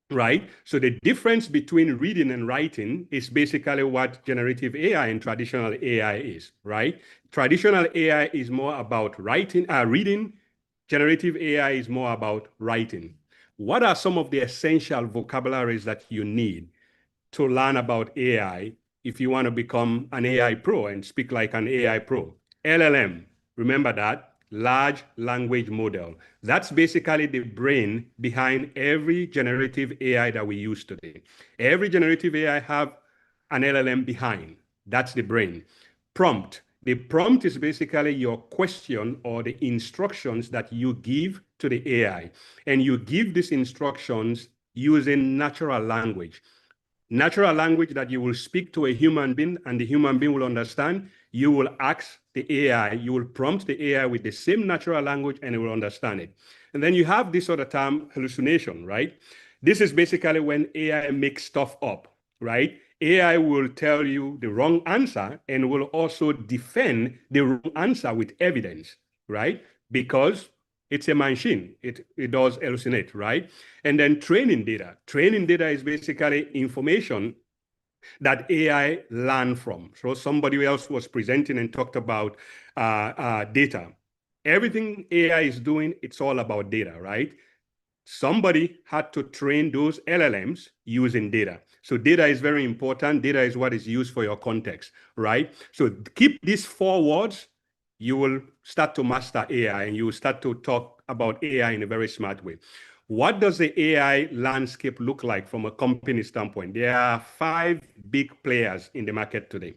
right? So the difference between reading and writing is basically what generative AI and traditional AI is, right? Traditional AI is more about reading. Generative AI is more about writing. What are some of the essential vocabularies that you need to learn about AI if you want to become an AI pro and speak like an AI pro? LLM, remember that, large language model. That's basically the brain behind every generative AI that we use today. Every generative AI have an LLM behind. That's the brain. Prompt. The prompt is basically your question or the instructions that you give to the AI. And you give these instructions using natural language. Natural language that you will speak to a human being and the human being will understand. You will ask the AI, you will prompt the AI with the same natural language and it will understand it. And then you have this other term, hallucination, right? This is basically when AI makes stuff up, right? AI will tell you the wrong answer and will also defend the wrong answer with evidence, right? Because it's a machine. It does hallucinate, right? And then training data. Training data is basically information that AI learned from. So somebody else was presenting and talked about data. Everything AI is doing, it's all about data, right? Somebody had to train those LLMs using data. So data is very important. Data is what is used for your context, right? So keep these 4 words, you will start to master AI and you will start to talk about AI in a very smart way. What does the AI landscape look like from a company standpoint? There are 5 big players in the market today.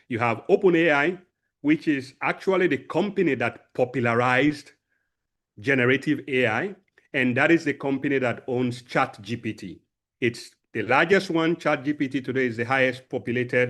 You have OpenAI, which is actually the company that popularized generative AI, and that is the company that owns ChatGPT. It's the largest one. ChatGPT today is the highest populated,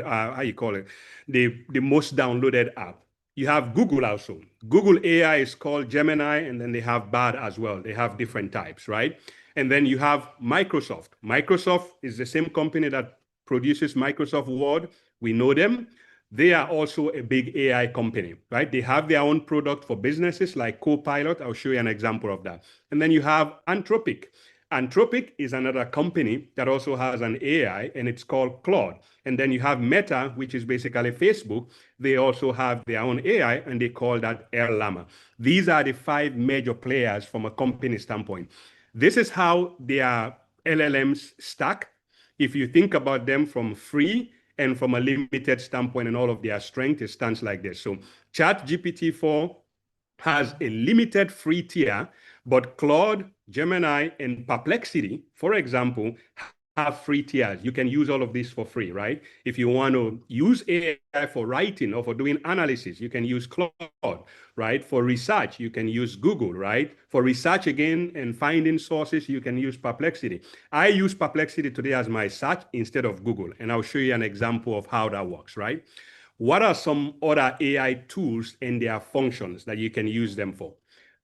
the most downloaded app. You have Google also. Google AI is called Gemini, and then they have Bard as well. They have different types, right? And then you have Microsoft. Microsoft is the same company that produces Microsoft Word. We know them. They are also a big AI company, right? They have their own product for businesses like Copilot. I'll show you an example of that. And then you have Anthropic. Anthropic is another company that also has an AI, and it's called Claude. And then you have Meta, which is basically Facebook. They also have their own AI, and they call that Llama. These are the 5 major players from a company standpoint. This is how their LLMs stack. If you think about them from free and from a limited standpoint and all of their strength, it stands like this. So ChatGPT 4 has a limited free tier, but Claude, Gemini, and Perplexity, for example, have free tiers. You can use all of this for free, right? If you want to use AI for writing or for doing analysis, you can use Claude, right? For research, you can use Google, right? For research again and finding sources, you can use Perplexity. I use Perplexity today as my search instead of Google, and I'll show you an example of how that works, right? What are some other AI tools and their functions that you can use them for?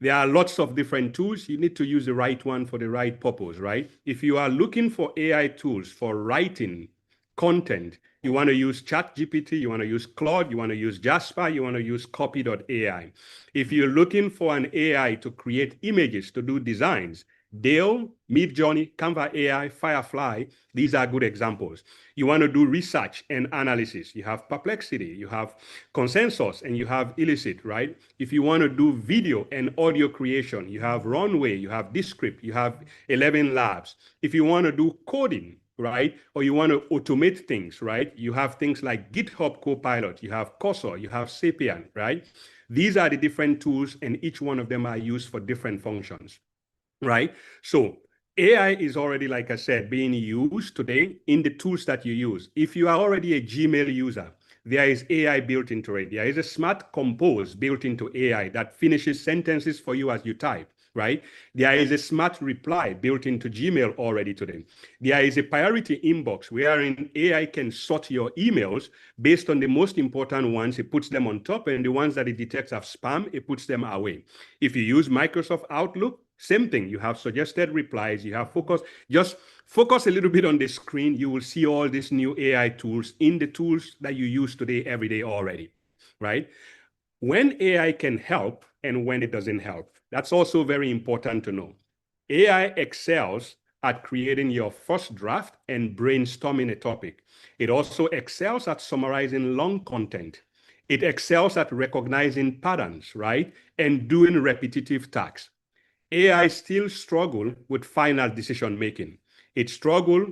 There are lots of different tools. You need to use the right one for the right purpose, right? If you are looking for AI tools for writing content, you want to use ChatGPT, you want to use Claude, you want to use Jasper, you want to use copy.ai. If you're looking for an AI to create images, to do designs, Dale, Midjourney, Canva AI, Firefly, these are good examples. You want to do research and analysis. You have Perplexity, you have Consensus, and you have Illicit, right? If you want to do video and audio creation, you have Runway, you have Descript, you have 11 Labs. If you want to do coding, right? Or you want to automate things, right? You have things like GitHub Copilot, you have Cursor, you have Sapient, right? These are the different tools, and each one of them are used for different functions, right? So AI is already, like I said, being used today in the tools that you use. If you are already a Gmail user, there is AI built into it. There is a smart compose built into AI that finishes sentences for you as you type, right? There is a smart reply built into Gmail already today. There is a priority inbox wherein AI can sort your emails based on the most important ones. It puts them on top, and the ones that it detects as spam, it puts them away. If you use Microsoft Outlook, same thing. You have suggested replies, you have focus. Just focus a little bit on the screen. You will see all these new AI tools in the tools that you use today, every day already, right? When AI can help and when it doesn't help, that's also very important to know. AI excels at creating your first draft and brainstorming a topic. It also excels at summarizing long content. It excels at recognizing patterns, right? And doing repetitive tasks. AI still struggle with final decision making. It struggle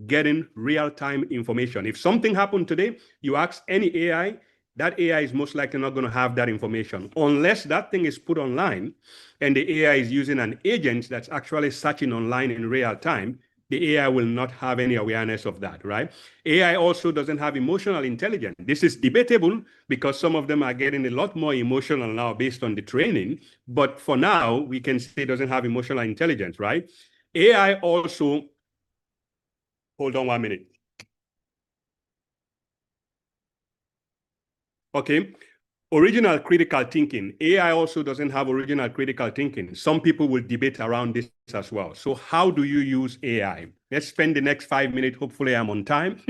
getting real-time information. If something happened today, you ask any AI, that AI is most likely not going to have that information unless that thing is put online and the AI is using an agent that's actually searching online in real time. The AI will not have any awareness of that, right? AI also doesn't have emotional intelligence. This is debatable because some of them are getting a lot more emotional now based on the training. But for now, we can say it doesn't have emotional intelligence, right? AI also, hold on 1 minute. Okay. Original critical thinking. AI also doesn't have original critical thinking. Some people will debate around this as well. So how do you use AI? Let's spend the next 5 minutes. Hopefully I'm on time,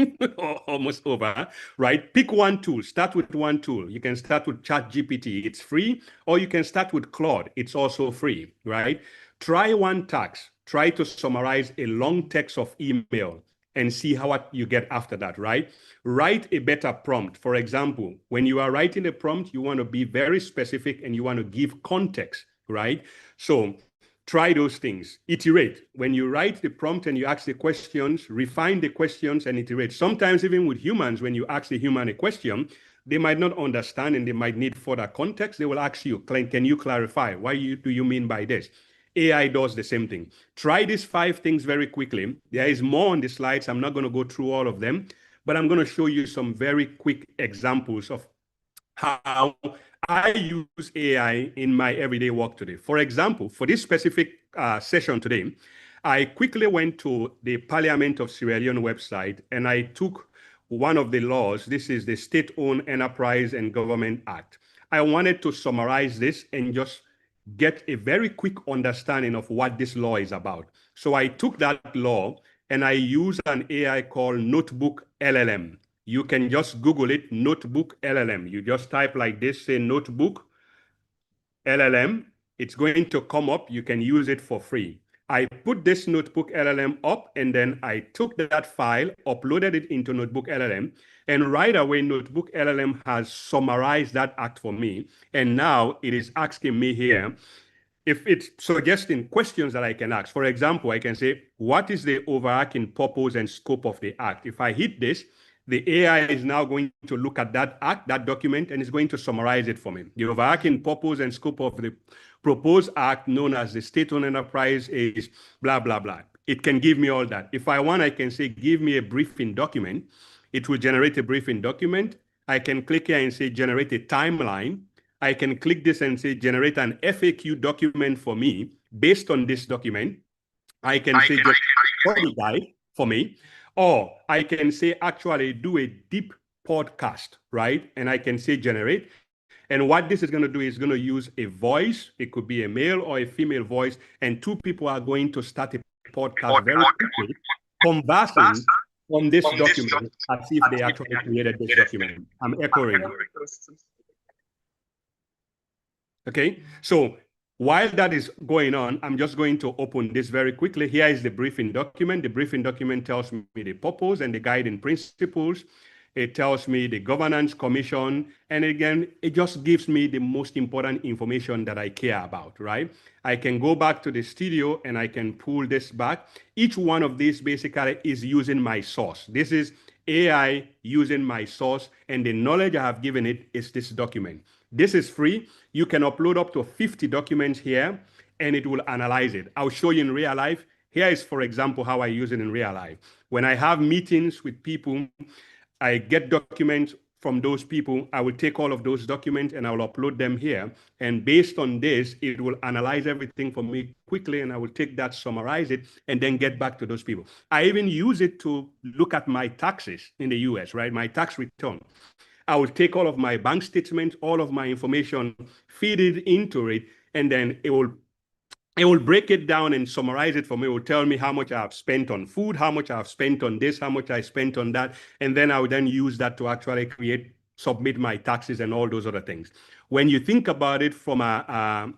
almost over, right? Pick one tool, start with one tool. You can start with ChatGPT, it's free, or you can start with Claude, it's also free, right? Try one task, try to summarize a long text of email and see what you get after that, right? Write a better prompt. For example, when you are writing a prompt, you want to be very specific and you want to give context, right? So try those things. Iterate. When you write the prompt and you ask the questions, refine the questions and iterate. Sometimes even with humans, when you ask the human a question, they might not understand and they might need further context. They will ask you, can you clarify? What do you mean by this? AI does the same thing. Try these 5 things very quickly. There is more on the slides. I'm not going to go through all of them, but I'm going to show you some very quick examples of how I use AI in my everyday work today. For example, for this specific session today, I quickly went to the Parliament of Sierra Leone website and I took one of the laws. This is the State-Owned Enterprise and Government Act. I wanted to summarize this and just get a very quick understanding of what this law is about. So I took that law and I used an AI called Notebook LLM. You can just Google it, Notebook LLM. You just type like this, say Notebook LLM. It's going to come up. You can use it for free. I put this Notebook LLM up and then I took that file, uploaded it into Notebook LLM, and right away Notebook LLM has summarized that act for me. And now it is asking me here if it's suggesting questions that I can ask. For example, I can say, what is the overarching purpose and scope of the act? If I hit this, the AI is now going to look at that act, that document, and is going to summarize it for me. The overarching purpose and scope of the proposed act known as the state-owned enterprise is blah, blah, blah. It can give me all that. If I want, I can say, give me a briefing document. It will generate a briefing document. I can click here and say, generate a timeline. I can click this and say, generate an FAQ document for me based on this document. I can say, generate a body guide for me. Or I can say, actually do a deep podcast, right? And I can say, generate. And what this is going to do is going to use a voice. It could be a male or a female voice. And 2 people are going to start a podcast very quickly, conversing on this document as if they actually created this document. I'm echoing. Okay, so while that is going on, I'm just going to open this very quickly. Here is the briefing document. The briefing document tells me the purpose and the guiding principles. It tells me the governance commission. And again, it just gives me the most important information that I care about, right? I can go back to the studio and I can pull this back. Each one of these basically is using my source. This is AI using my source, and the knowledge I have given it is this document. This is free. You can upload up to 50 documents here, and it will analyze it. I'll show you in real life. Here is, for example, how I use it in real life. When I have meetings with people, I get documents from those people. I will take all of those documents and I will upload them here. And based on this, it will analyze everything for me quickly, and I will take that, summarize it, and then get back to those people. I even use it to look at my taxes in the US, right? My tax return. I will take all of my bank statements, all of my information, feed it into it, and then it will break it down and summarize it for me. It will tell me how much I have spent on food, how much I have spent on this, how much I spent on that. And then I will then use that to actually submit my taxes and all those other things. When you think about it from from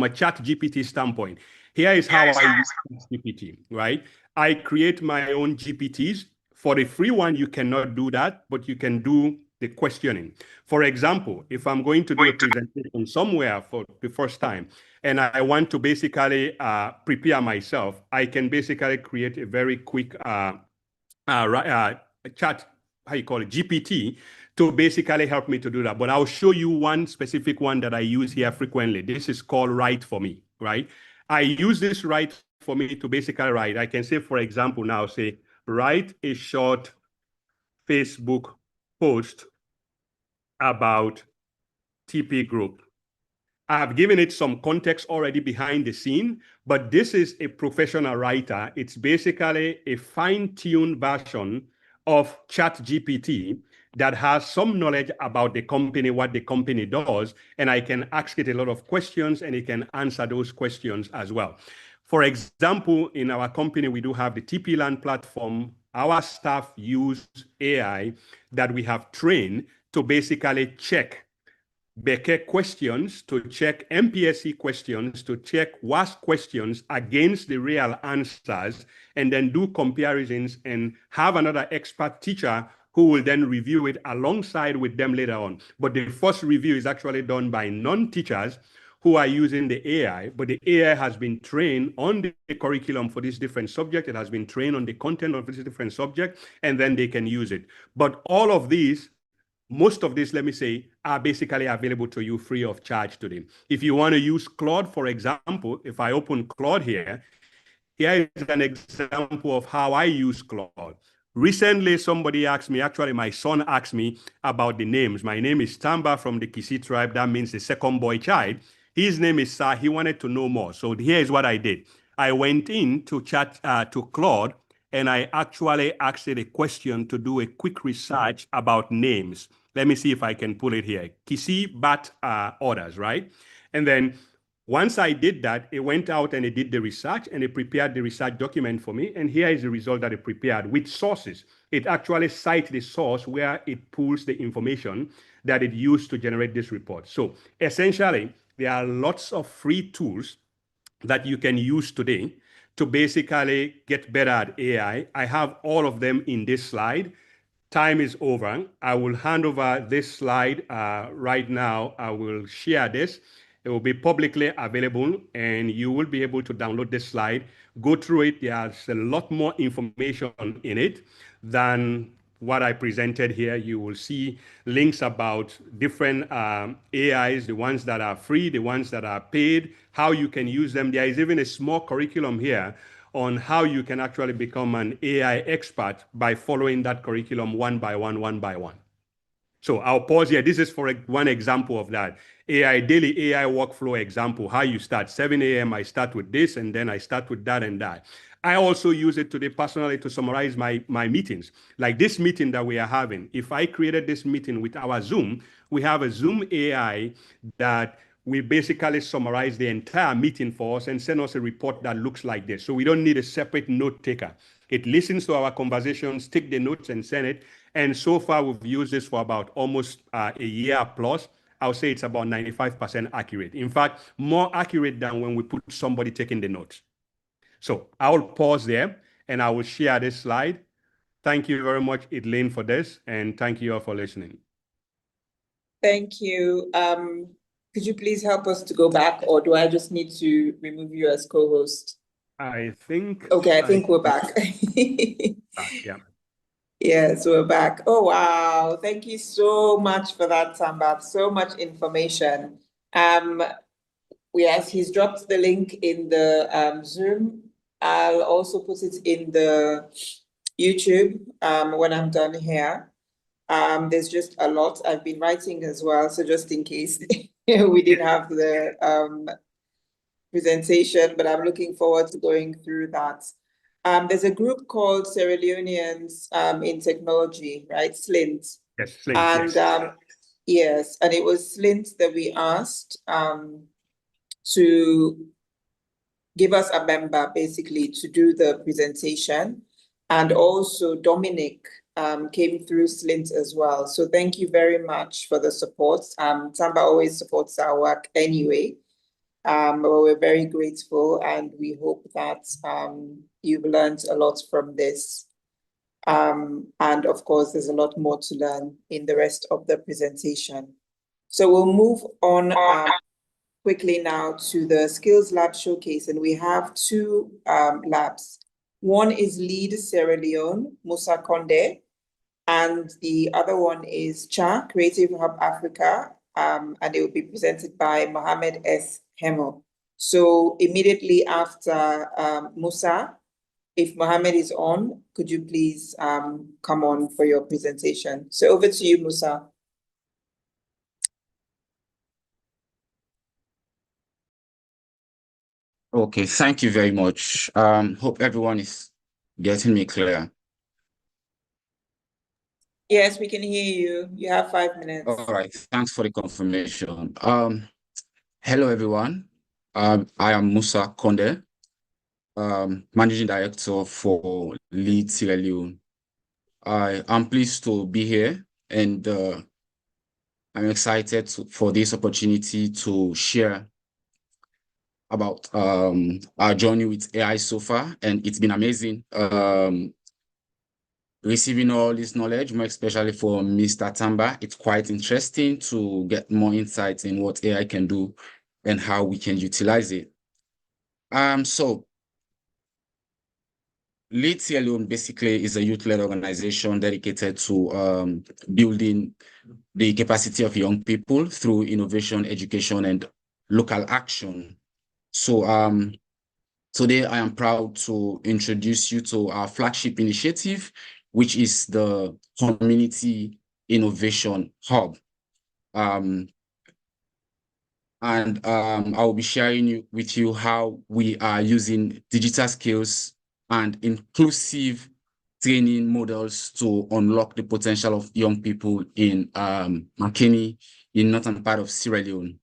a chat GPT standpoint, here is how I use GPT, right? I create my own GPTs. For the free one, you cannot do that, but you can do the questioning. For example, if I'm going to do a presentation somewhere for the first time, and I want to basically prepare myself, I can basically create a very quick chat, GPT, to basically help me to do that. But I'll show you one specific one that I use here frequently. This is called Write For Me, right? I use this Write For Me to basically write. I can say, for example, now say, write a short Facebook post about TP Group. I've given it some context already behind the scene, but this is a professional writer. It's basically a fine-tuned version of ChatGPT that has some knowledge about the company, what the company does, and I can ask it a lot of questions and it can answer those questions as well. For example, in our company, we do have the TP-Land platform. Our staff use AI that we have trained to basically check Beckett questions, to check MPSC questions, to check WASP questions against the real answers, and then do comparisons and have another expert teacher who will then review it alongside with them later on. But the first review is actually done by non-teachers who are using the AI, but the AI has been trained on the curriculum for this different subject. It has been trained on the content of this different subject, and then they can use it. But all of these, most of these, let me say, are basically available to you free of charge today. If you want to use Claude, for example, if I open Claude here is an example of how I use Claude. Recently, somebody asked me, actually my son asked me about the names. My name is Tamba from the Kisi tribe. That means the second boy child. His name is Sa. He wanted to know more. So here is what I did. I went in to chat to Claude, and I actually asked it a question to do a quick research about names. Let me see if I can pull it here. Kisi bat orders, right? And then once I did that, it went out and it did the research and it prepared the research document for me. And here is the result that it prepared with sources. It actually cites the source where it pulls the information that it used to generate this report. So essentially, there are lots of free tools that you can use today to basically get better at AI. I have all of them in this slide. Time is over. I will hand over this slide right now. I will share this. It will be publicly available, and you will be able to download this slide, go through it. There's a lot more information in it than what I presented here. You will see links about different AIs, the ones that are free, the ones that are paid, how you can use them. There is even a small curriculum here on how you can actually become an AI expert by following that curriculum one by one, one by one. So I'll pause here. This is for one example of that. Daily AI workflow example, how you start. 7 a.m. I start with this, and then I start with that and that. I also use it today personally to summarize my meetings. Like this meeting that we are having. If I created this meeting with our Zoom, we have a Zoom AI that we basically summarize the entire meeting for us and send us a report that looks like this. So we don't need a separate note taker. It listens to our conversations, take the notes and send it. And so far, we've used this for about almost a year plus. I'll say it's about 95% accurate. In fact, more accurate than when we put somebody taking the notes. So I'll pause there and I will share this slide. Thank you very much, Elaine, for this, and thank you all for listening. Thank you. Could you please help us to go back, or do I just need to remove you as co-host? I think. Okay, I think we're back. Yeah. Yes, we're back. Oh, wow. Thank you so much for that, Samba. So much information. Yes, he's dropped the link in the Zoom. I'll also put it in the YouTube when I'm done here. There's just a lot I've been writing as well, so just in case we didn't have the presentation, but I'm looking forward to going through that. There's a group called Sierra Leoneans in Technology, right? SLINT. Yes, SLINT, and yes. yes, and it was SLINT that we asked to give us a member basically to do the presentation. And also Dominic came through SLINT as well. So thank you very much for the support. Samba always supports our work anyway. But we're very grateful, and we hope that you've learned a lot from this. And of course, there's a lot more to learn in the rest of the presentation. So we'll move on quickly now to the Skills Lab Showcase, and we have two labs. One is Lead Sierra Leone, Musa Konde, and the other one is CHA, Creative Hub Africa, and it will be presented by Mohamed S. Hemo. So immediately after Musa, if Mohamed is on, could you please come on for your presentation? So over to you, Musa. Okay, thank you very much. Hope everyone is getting me clear. Yes, we can hear you. You have 5 minutes. All right, thanks for the confirmation. Hello, everyone. I am Musa Konde, Managing Director for Lead Sierra Leone. I am pleased to be here, and I'm excited for this opportunity to share about our journey with AI so far, and it's been amazing receiving all this knowledge, more especially from Mr. Tamba. It's quite interesting to get more insights in what AI can do and how we can utilize it. So Lead Sierra Leone basically is a youth-led organization dedicated to building the capacity of young people through innovation, education, and local action. So today I am proud to introduce you to our flagship initiative, which is the Community Innovation Hub. I will be sharing with you how we are using digital skills and inclusive training models to unlock the potential of young people in Makeni, in northern part of Sierra Leone.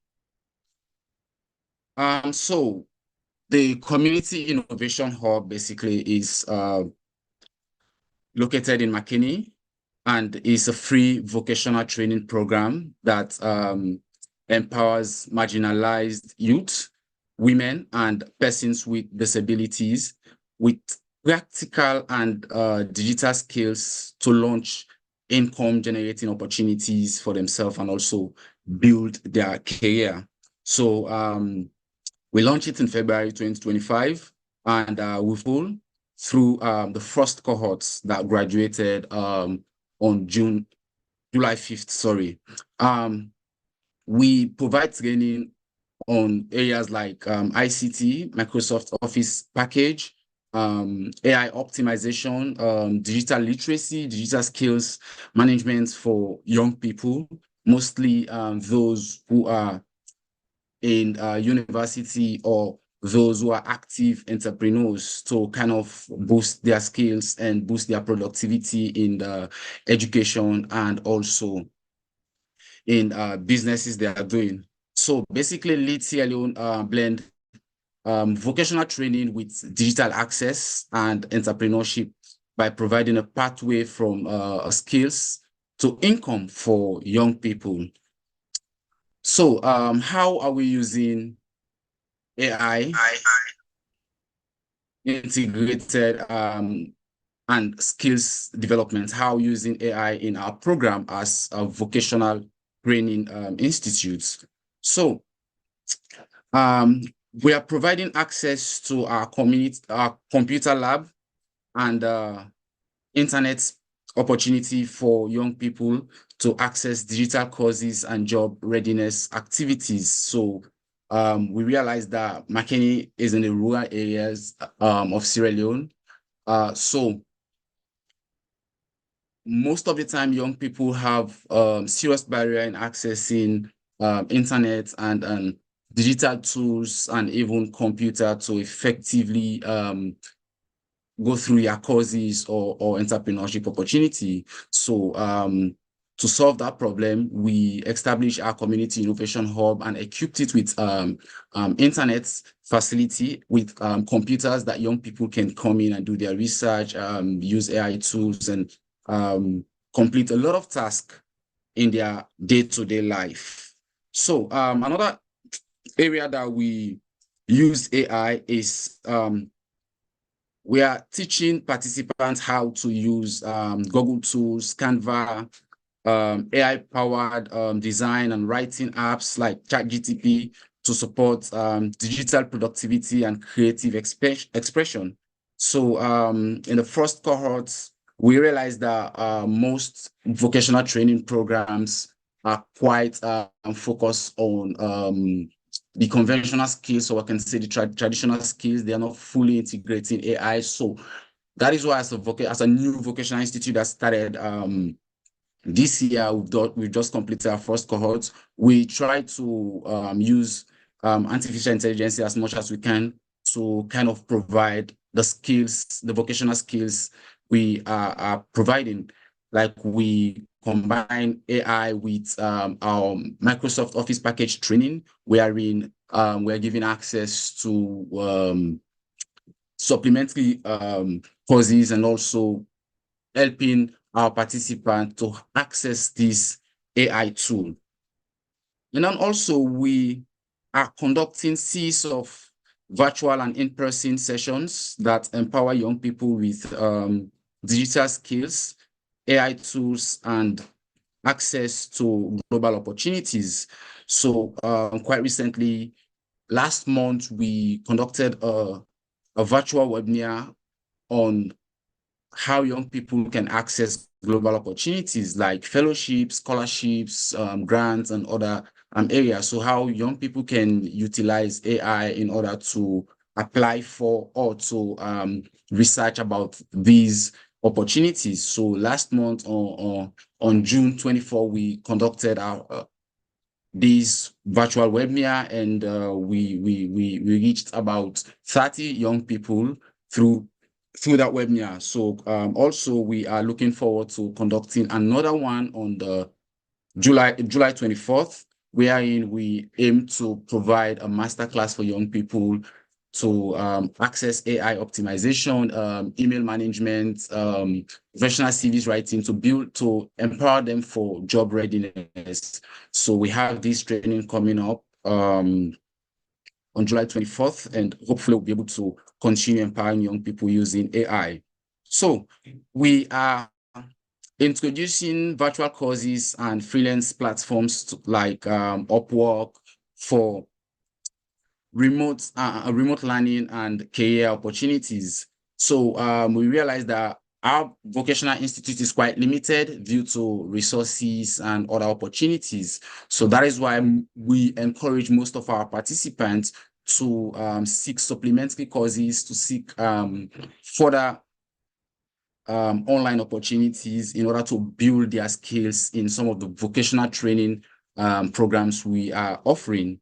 So the Community Innovation Hub basically is located in Makeni and is a free vocational training program that empowers marginalized youth, women, and persons with disabilities with practical and digital skills to launch income-generating opportunities for themselves and also build their career. So we launched it in February 2025, and we full through the first cohorts that graduated on July 5th, sorry. We provide training on areas like ICT, Microsoft Office package, AI optimization, digital literacy, digital skills management for young people, mostly those who are in university or those who are active entrepreneurs to kind of boost their skills and boost their productivity in the education and also in businesses they are doing. So basically, Lead Sierra Leone blend vocational training with digital access and entrepreneurship by providing a pathway from skills to income for young people. So how are we using AI integrated and and skills development, how using AI in our program as a vocational training institutes. So we are providing access to our computer lab and internet opportunity for young people to access digital courses and job readiness activities. So we realized that Makeni is in the rural areas of Sierra Leone. So most of the time, young people have serious barrier in accessing internet and digital tools and even computer to effectively go through your courses or entrepreneurship opportunity. So to solve that problem, we established our community innovation hub and equipped it with internet facility with computers that young people can come in and do their research, use AI tools, and complete a lot of tasks in their day-to-day life. So another area that we use AI is we are teaching participants how to use Google tools, Canva, AI-powered design and writing apps like ChatGPT to support digital productivity and creative expression. So in the first cohort, we realized that most vocational training programs are quite focused on the conventional skills, so I can say the traditional skills. They are not fully integrating AI. So that is why as a new vocational institute that started this year, we've just completed our first cohort. We try to use artificial intelligence as much as we can to kind of provide the skills, the vocational skills we are providing. Like we combine AI with our Microsoft Office package training, wherein we are giving access to supplementary courses and also helping our participants to access this AI tool. And then also we are conducting series of virtual and in-person sessions that empower young people with digital skills, AI tools, and access to global opportunities. So quite recently, last month, we conducted a virtual webinar on how young people can access global opportunities like fellowships, scholarships, grants, and other areas. So how young people can utilize AI in order to apply for or to research about these opportunities. So last month on June 24, we conducted our this virtual webinar, and we reached about 30 young people through that webinar. So also we are looking forward to conducting another one on the July 24th, wherein we aim to provide a masterclass for young people to access AI optimization, email management, professional CVs writing, to empower them for job readiness. So we have this training coming up on July 24th, and hopefully we'll be able to continue empowering young people using AI. So we are introducing virtual courses and freelance platforms like Upwork for remote learning and career opportunities. So we realized that our vocational institute is quite limited due to resources and other opportunities. So that is why we encourage most of our participants to seek supplementary courses, to seek further online opportunities in order to build their skills in some of the vocational training programs we are offering.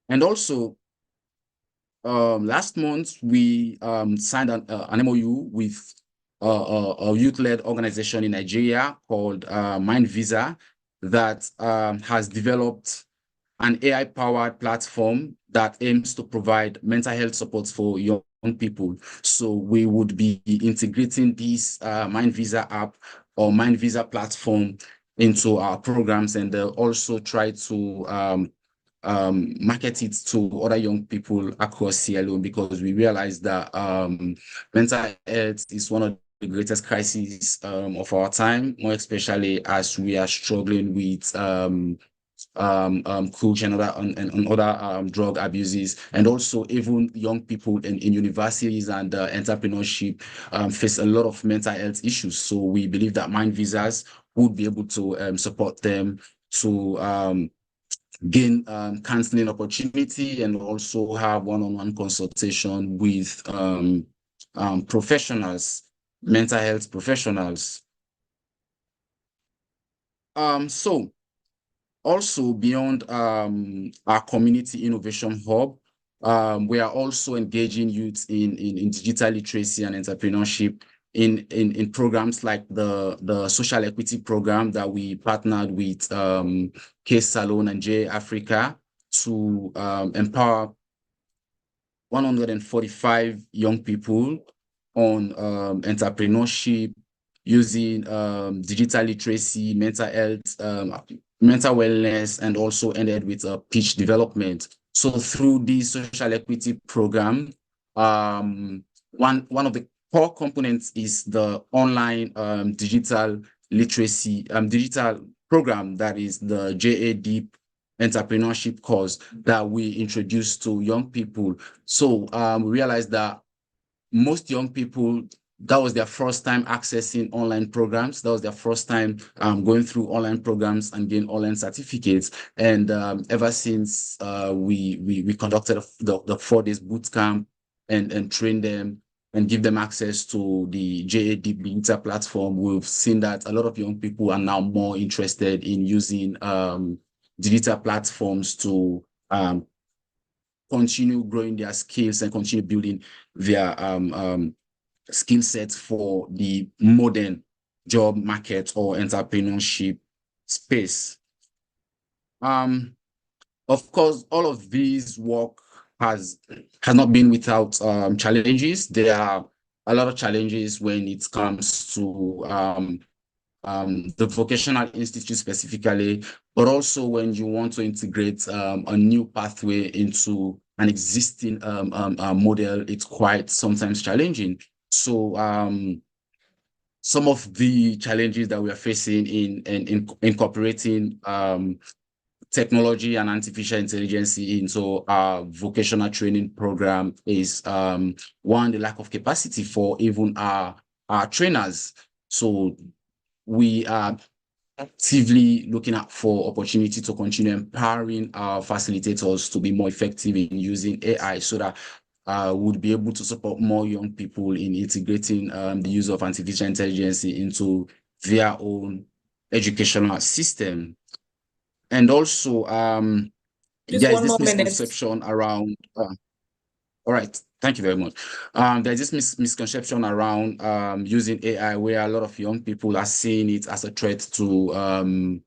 And also, last month, we signed an MOU with a youth-led organization in Nigeria called Mind Visa that has developed an AI-powered platform that aims to provide mental health support for young people. So we would be integrating this Mind Visa app or Mind Visa platform into our programs, and also try to market it to other young people across Sierra Leone, because we realize that mental health is one of greatest crisis of our time, more especially as we are struggling with coach and other drug abuses, and also even young people in universities and entrepreneurship face a lot of mental health issues. So we believe that Mind Visas would be able to support them to gain counseling opportunity and also have one-on-one consultation with professionals, mental health professionals. So also beyond our community innovation hub, we are also engaging youth in digital literacy and entrepreneurship in programs like the social equity program that we partnered with Case Salon and J Africa to empower 145 young people on entrepreneurship using digital literacy, mental health, mental wellness, and also ended with pitch development. So through this social equity program, one of the core components is the online digital literacy digital program, that is the JAD entrepreneurship course that we introduced to young people. So we realized that most young people, that was their first time accessing online programs. That was their first time going through online programs and getting online certificates. And ever since we conducted the 4 days boot camp and trained them and give them access to the JAD digital platform, we've seen that a lot of young people are now more interested in using digital platforms to continue growing their skills and continue building their skill sets for the modern job market or entrepreneurship space. Of course, all of these work has not been without challenges. There are a lot of challenges when it comes to the vocational institute specifically, but also when you want to integrate a new pathway into an existing model, it's quite sometimes challenging. So some of the challenges that we are facing in incorporating technology and artificial intelligence into our vocational training program is one, the lack of capacity for even our trainers. So we are actively looking out for opportunity to continue empowering our facilitators to be more effective in using AI so that would be able to support more young people in integrating the use of artificial intelligence into their own educational system. And also, Just there is one this more minute. misconception around. All right, thank you very much. There's this misconception around using AI, where a lot of young people are seeing it as a threat to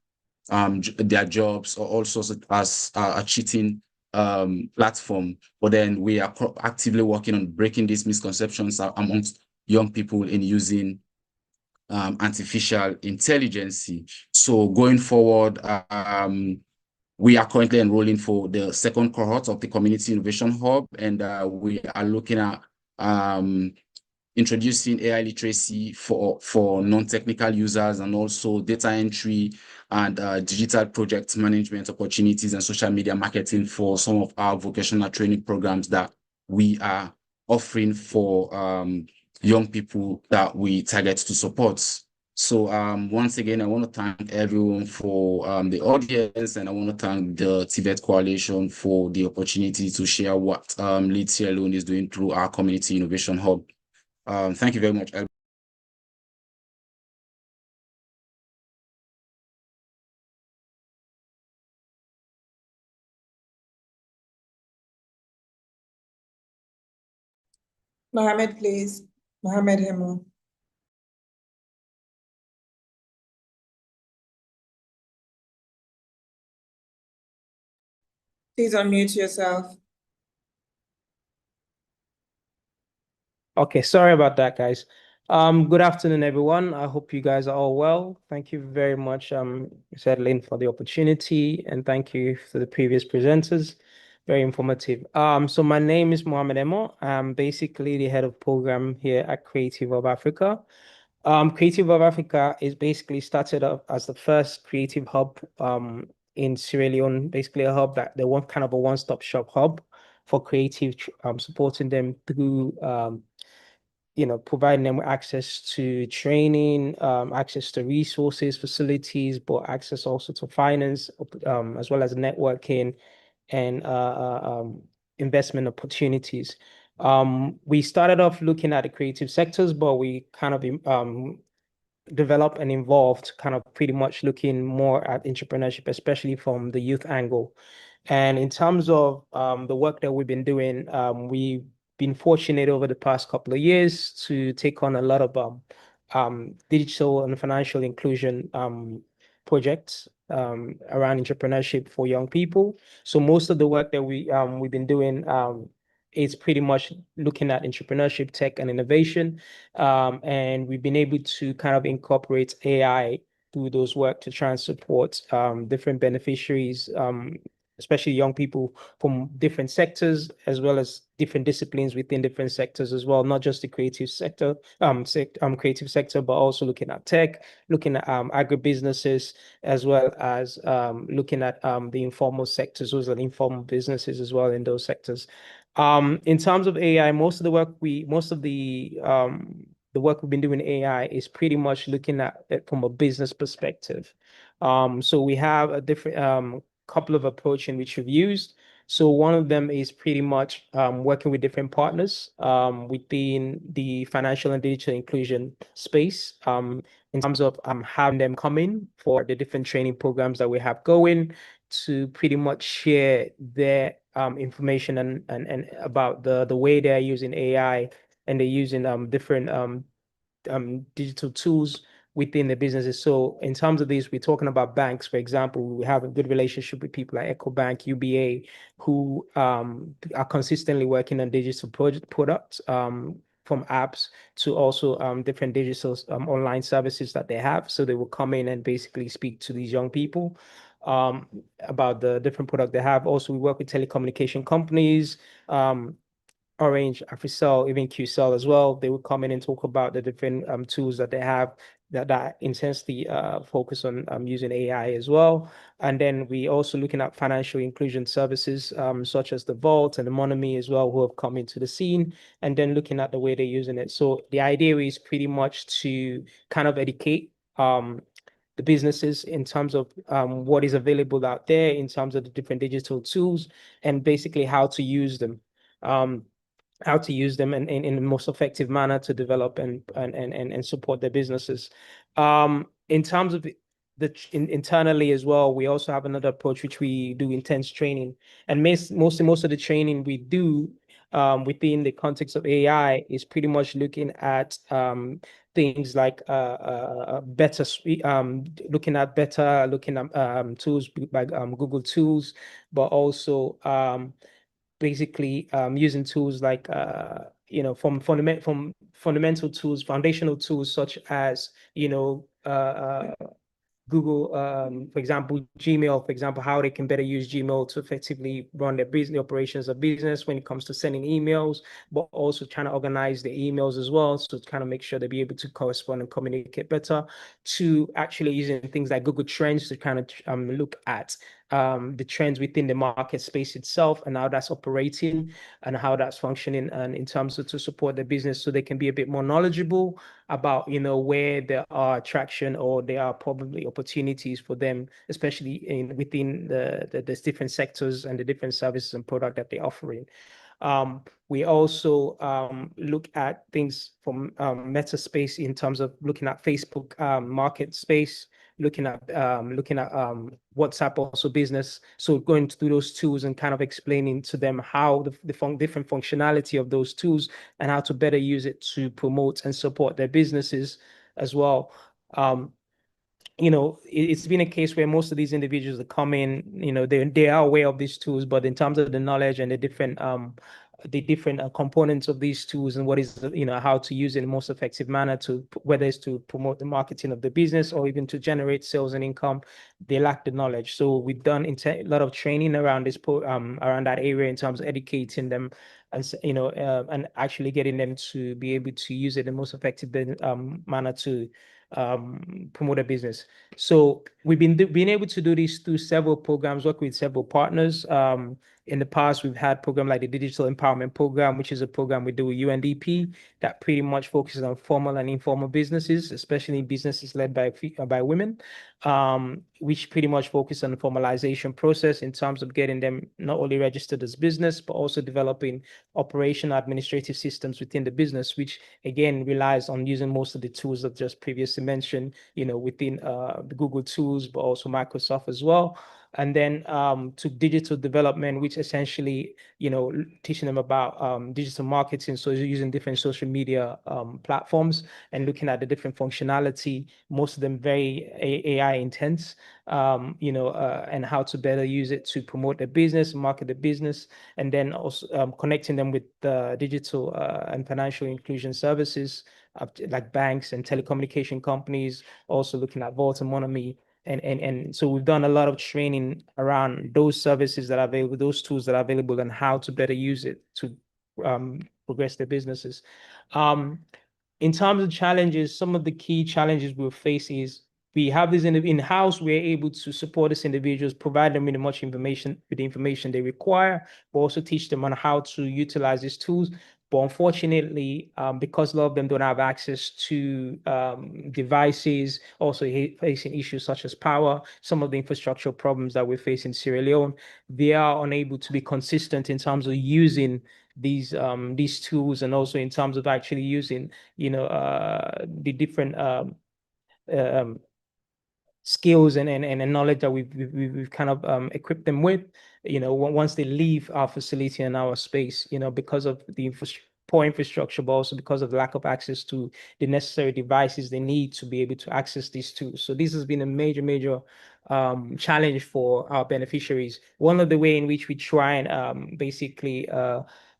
their jobs, or also as a cheating platform. But then we are actively working on breaking these misconceptions amongst young people in using artificial intelligence. So going forward, we are currently enrolling for the second cohort of the Community Innovation Hub, and we are looking at introducing AI literacy for non-technical users, and also data entry and digital project management opportunities and social media marketing for some of our vocational training programs that we are offering for young people that we target to support. So once again, I want to thank everyone for the audience, and I want to thank the TVET Coalition for the opportunity to share what Lead Sierra Leone is doing through our Community Innovation Hub. Thank you very much. Mohammed, please. Mohammed Hemo. Please unmute yourself. Okay, sorry about that, guys. Good afternoon, everyone. I hope you guys are all well. Thank you very much, Ms. Edeline, for the opportunity, and thank you to the previous presenters. Very informative. So my name is Mohamed Emo. I'm basically the head of program here at Creative of Africa. Creative of Africa is basically started up as the first creative hub in Sierra Leone, basically a hub that they want kind of a one-stop shop hub for creative, supporting them through providing them with access to training, access to resources, facilities, but access also to finance, as well as networking and investment opportunities. We started off looking at the creative sectors, but we kind of developed and evolved, kind of pretty much looking more at entrepreneurship, especially from the youth angle. And in terms of the work that we've been doing, we've been fortunate over the past couple of years to take on a lot of digital and financial inclusion projects around entrepreneurship for young people. So most of the work that we've been doing is pretty much looking at entrepreneurship, tech, and innovation. And we've been able to kind of incorporate AI through those work to try and support different beneficiaries, especially young people from different sectors, as well as different disciplines within different sectors as well, not just the creative sector, creative sector, but also looking at tech, looking at agribusinesses, as well as looking at the informal sectors, those are the informal businesses as well in those sectors. In terms of AI, most of the work we've been doing in AI is pretty much looking at it from a business perspective. So we have a different couple of approach in which we've used. So one of them is pretty much working with different partners within the financial and digital inclusion space, in terms of having them come in for the different training programs that we have going to pretty much share their information and about the way they're using AI, and they're using different digital tools within the businesses. So in terms of this, we're talking about banks, for example. We have a good relationship with people like EcoBank, UBA, who are consistently working on digital products, from apps to also different digital online services that they have. So they will come in and basically speak to these young people about the different product they have. Also, we work with telecommunication companies, Orange, Africell, even QCell as well. They would come in and talk about the different tools that they have that intensely focus on using AI as well. And then we also looking at financial inclusion services, such as the Vault and the Monomy as well, who have come into the scene, and then looking at the way they're using it. So the idea is pretty much to kind of educate the businesses in terms of what is available out there in terms of the different digital tools, and basically how to use them. How to use them in the most effective manner to develop and support their businesses. In terms of internally as well, we also have another approach which we do intense training, and most of the training we do within the context of AI is pretty much looking at things like looking at tools like Google tools, but also basically using tools like from fundamental tools, foundational tools such as Google, for example, Gmail, for example, how they can better use Gmail to effectively run their business operations of business when it comes to sending emails, but also trying to organize the emails as well. So to kind of make sure they be able to correspond and communicate better, to actually using things like Google Trends to kind of look at the trends within the market space itself and how that's operating and how that's functioning, and in terms of to support the business so they can be a bit more knowledgeable about where there are traction or there are probably opportunities for them, especially within the different sectors and the different services and product that they're offering. We also look at things from meta space in terms of looking at Facebook market space, looking at WhatsApp also business. So going through those tools and kind of explaining to them how the different functionality of those tools and how to better use it to promote and support their businesses as well. It's been a case where most of these individuals that come in, they are aware of these tools, but in terms of the knowledge and the different the different components of these tools and what is, how to use it in the most effective manner, to whether it's to promote the marketing of the business or even to generate sales and income. They lack the knowledge. So we've done a lot of training around around that area in terms of educating them, and and actually getting them to be able to use it in the most effective manner to promote a business. So we've been able to do this through several programs, work with several partners. In the past, we've had programs like the Digital Empowerment Program, which is a program we do with UNDP that pretty much focuses on formal and informal businesses, especially businesses led by women, which pretty much focus on the formalization process in terms of getting them not only registered as business, but also developing operational administrative systems within the business, which again relies on using most of the tools that just previously mentioned, within the Google tools, but also Microsoft as well. And then to digital development, which essentially, teaching them about digital marketing. So using different social media platforms and looking at the different functionality, most of them very AI intense, and how to better use it to promote the business, market the business, and then also connecting them with the digital and financial inclusion services like banks and telecommunication companies, also looking at vault economy. And so we've done a lot of training around those services that are available, those tools that are available, and how to better use it to progress their businesses. In terms of challenges, some of the key challenges we'll face is we have this in-house, we're able to support these individuals, provide them with the information they require, but also teach them on how to utilize these tools. But unfortunately, because a lot of them don't have access to devices, also facing issues such as power, some of the infrastructural problems that we face in Sierra Leone, they are unable to be consistent in terms of using these tools, and also in terms of actually using, the different skills and knowledge that we've kind of equipped them with, once they leave our facility and our space, because of the poor infrastructure, but also because of the lack of access to the necessary devices they need to be able to access these tools. So this has been a major challenge for our beneficiaries. One of the way in which we try and basically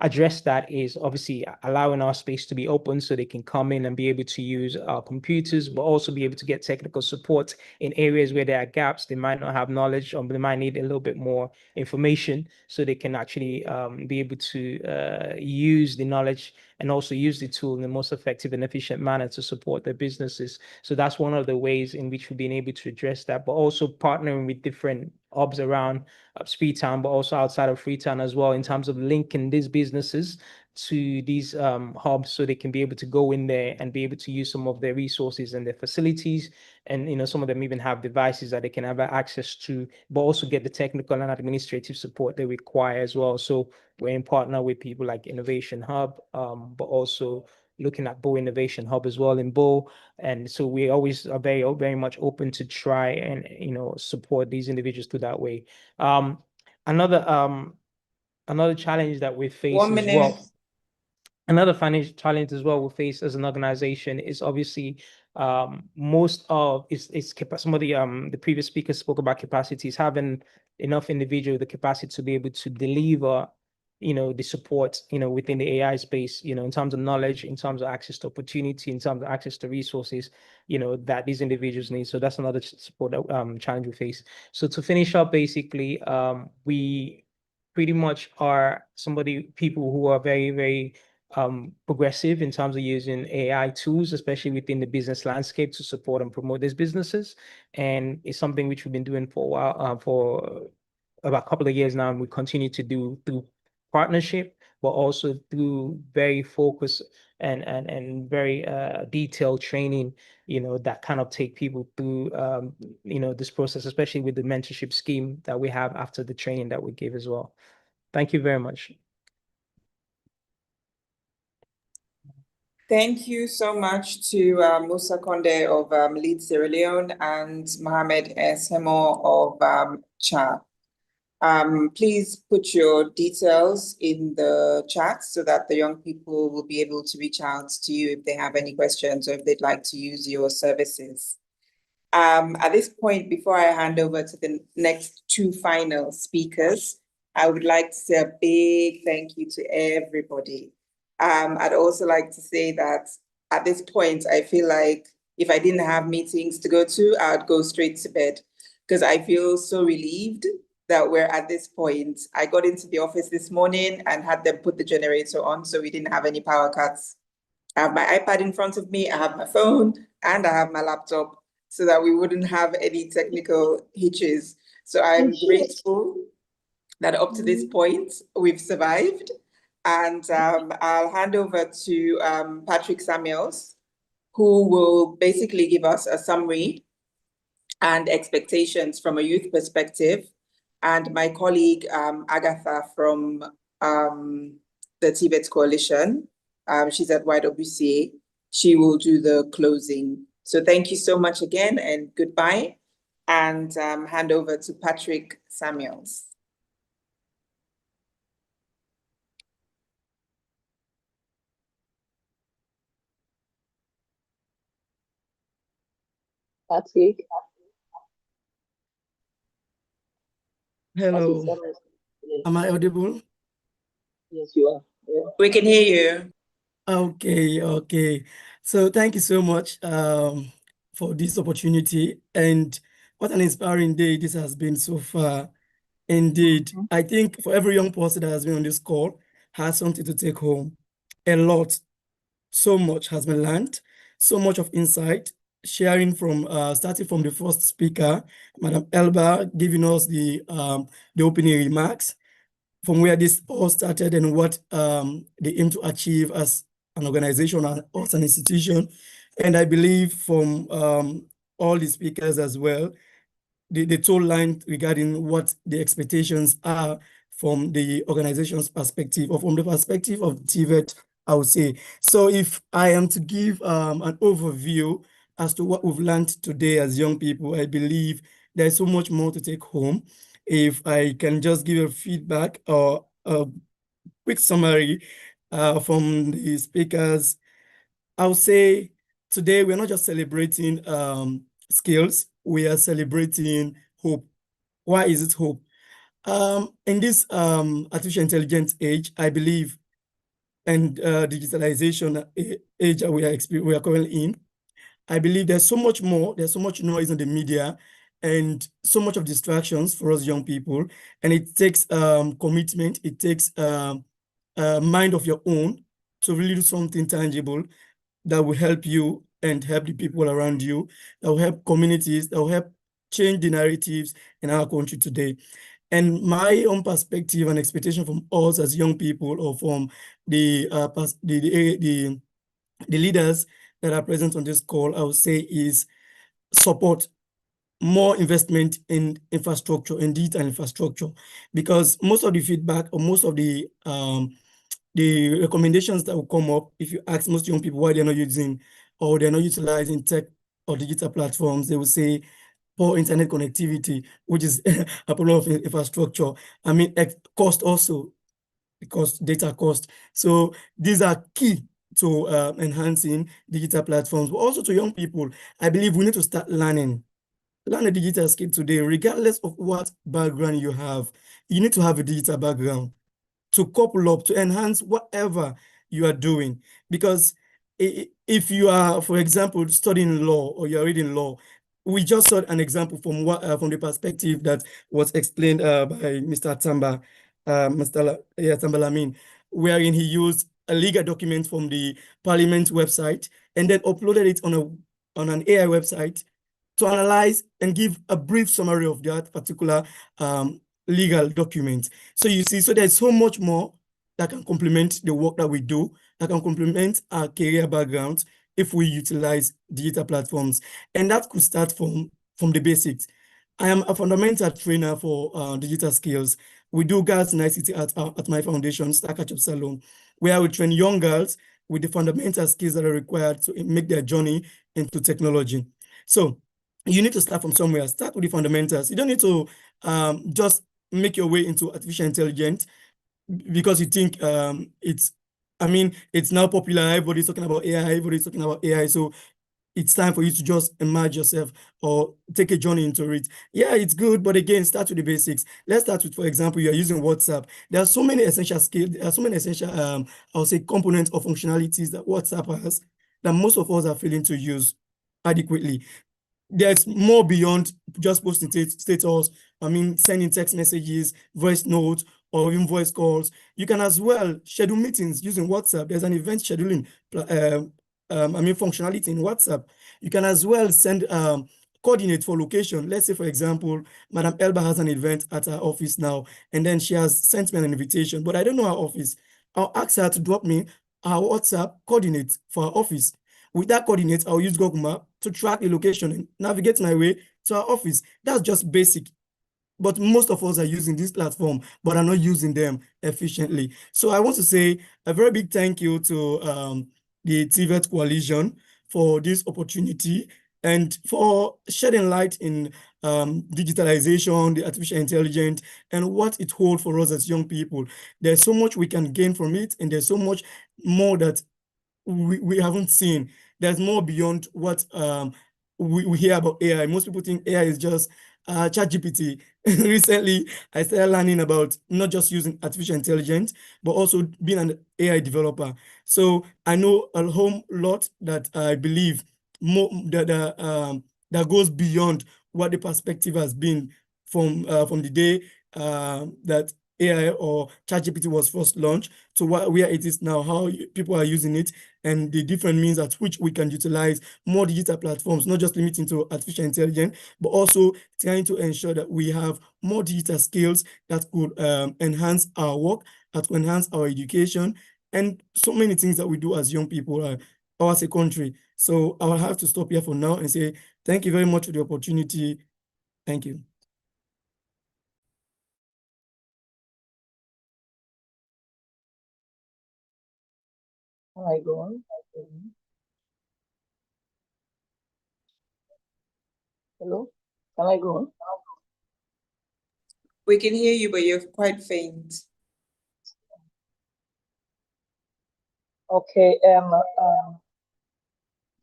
address that is obviously allowing our space to be open so they can come in and be able to use our computers, but also be able to get technical support in areas where there are gaps. They might not have knowledge, or they might need a little bit more information, so they can actually be able to use the knowledge and also use the tool in the most effective and efficient manner to support their businesses. So that's one of the ways in which we've been able to address that, but also partnering with different hubs around Freetown, but also outside of Freetown as well, in terms of linking these businesses to these hubs, so they can be able to go in there and be able to use some of their resources and their facilities. And some of them even have devices that they can have access to, but also get the technical and administrative support they require as well. So we're in partner with people like Innovation Hub, but also looking at Bo Innovation Hub as well in Bo. And so we always are very much open to try and support these individuals through that way. Another challenge that we face as well. Another financial challenge as well we face as an organization is obviously most of some of the previous speakers spoke about capacities, having enough individual the capacity to be able to deliver the support within the AI space, in terms of knowledge, in terms of access to opportunity, in terms of access to resources, that these individuals need. So that's another support challenge we face. So to finish up, basically, we pretty much are people who are very progressive in terms of using AI tools, especially within the business landscape, to support and promote these businesses. And it's something which we've been doing for a while, for about a couple of years now, and we continue to do through partnership, but also through very focused and very detailed training, that kind of take people through, this process, especially with the mentorship scheme that we have after the training that we give as well. Thank you very much. Thank you so much to Musa Konde of Lead Sierra Leone and Mohamed S. Hemo of CHA. Please put your details in the chat so that the young people will be able to reach out to you if they have any questions or if they'd like to use your services. At this point, before I hand over to the next two final speakers, I would like to say a big thank you to everybody. I'd also like to say that at this point, I feel like if I didn't have meetings to go to, I'd go straight to bed because I feel so relieved that we're at this point. I got into the office this morning and had them put the generator on, so we didn't have any power cuts. I have my iPad in front of me, I have my phone, and I have my laptop so that we wouldn't have any technical hitches. So I'm grateful that up to this point, we've survived. And I'll hand over to Patrick Samuels, who will basically give us a summary and expectations from a youth perspective. And my colleague, Agatha from the TVET Coalition, she's at YWCA, she will do the closing. So thank you so much again and goodbye. And hand over to Patrick Samuels. Patrick. Hello. Am I audible? Yes, you are. Yeah. We can hear you. Okay. So thank you so much for this opportunity, and what an inspiring day this has been so far. Indeed, I think for every young person that has been on this call has something to take home. A lot, so much has been learned, so much of insight, sharing from starting from the first speaker, Madam Elba, giving us the opening remarks from where this all started and what they aim to achieve as an organization and as an institution. And I believe from all the speakers as well, the total line regarding what the expectations are from the organization's perspective or from the perspective of TVET, I would say. So if I am to give an overview as to what we've learned today as young people, I believe there's so much more to take home. If I can just give a feedback or a quick summary from the speakers, I would say today we're not just celebrating skills, we are celebrating hope. Why is it hope? In this artificial intelligence age, I believe, and digitalization age that we are currently in, I believe there's so much more, there's so much noise in the media and so much of distractions for us young people. And it takes commitment, it takes a mind of your own to really do something tangible that will help you and help the people around you, that will help communities, that will help change the narratives in our country today. And my own perspective and expectation from us as young people or from the leaders that are present on this call, I would say is support more investment in infrastructure, in digital infrastructure, because most of the feedback or most of the recommendations that will come up, if you ask most young people why they're not using or they're not utilizing tech or digital platforms, they will say poor internet connectivity, which is a problem of infrastructure. I mean, cost also, because data cost. So these are key to enhancing digital platforms, but also to young people. I believe we need to start learn a digital skill today, regardless of what background you have. You need to have a digital background to couple up, to enhance whatever you are doing. Because if you are, for example, studying law or you're reading law, we just saw an example from from the perspective that was explained by Mr. Tamba, Tamba Lamin, wherein he used a legal document from the Parliament website and then uploaded it on an AI website to analyze and give a brief summary of that particular legal document. So you see, so there's so much more that can complement the work that we do, that can complement our career backgrounds if we utilize digital platforms. And that could start from the basics. I am a fundamental trainer for digital skills. We do girls in ICT at my foundation, Star Catch-up Salon, where we train young girls with the fundamental skills that are required to make their journey into technology. So you need to start from somewhere. Start with the fundamentals. You don't need to just make your way into artificial intelligence because you think it's now popular. Everybody's talking about AI. So it's time for you to just immerse yourself or take a journey into it. Yeah, it's good, but again, start with the basics. Let's start with, for example, you're using WhatsApp. There are so many essential skills, there are so many essential, I would say, components or functionalities that WhatsApp has that most of us are failing to use adequately. There's more beyond just posting status, sending text messages, voice notes, or even voice calls. You can as well schedule meetings using WhatsApp. There's an event scheduling functionality in WhatsApp. You can as well send coordinate for location. Let's say, for example, Madam Elba has an event at her office now, and then she has sent me an invitation, but I don't know her office. I'll ask her to drop me her WhatsApp coordinates for her office. With that coordinate, I'll use Google Map to track the location and navigate my way to our office. That's just basic. But most of us are using this platform, but are not using them efficiently. So I want to say a very big thank you to the TVET Coalition for this opportunity and for shedding light in digitalization, the artificial intelligence, and what it holds for us as young people. There's so much we can gain from it, and there's so much more that we haven't seen. There's more beyond what we hear about AI. Most people think AI is just ChatGPT. Recently, I started learning about not just using artificial intelligence, but also being an AI developer. So I know a whole lot that I believe more that goes beyond what the perspective has been from the day that AI or ChatGPT was first launched to where it is now, how people are using it, and the different means at which we can utilize more digital platforms, not just limiting to artificial intelligence, but also trying to ensure that we have more digital skills that could enhance our work, that could enhance our education, and so many things that we do as young people or as a country. So I will have to stop here for now and say thank you very much for the opportunity. Thank you. Can I go on? Hello? Can I go on? We can hear you, but you're quite faint. Okay,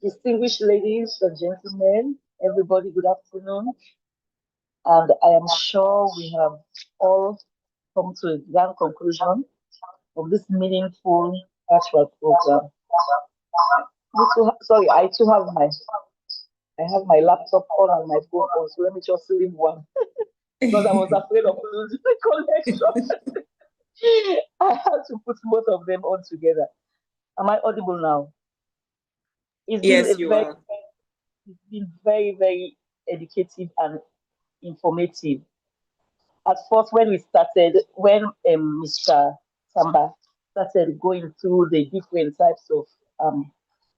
distinguished ladies and gentlemen, everybody, good afternoon. And I am sure we have all come to a grand conclusion of this meaningful virtual program. Sorry, I have my laptop on and my phone on, so let me just leave one because I was afraid of losing the connection. I had to put both of them on together. Am I audible now? Yes, you are. It's been very, very educative and informative. At first, when Mr. Samba started going through the different types of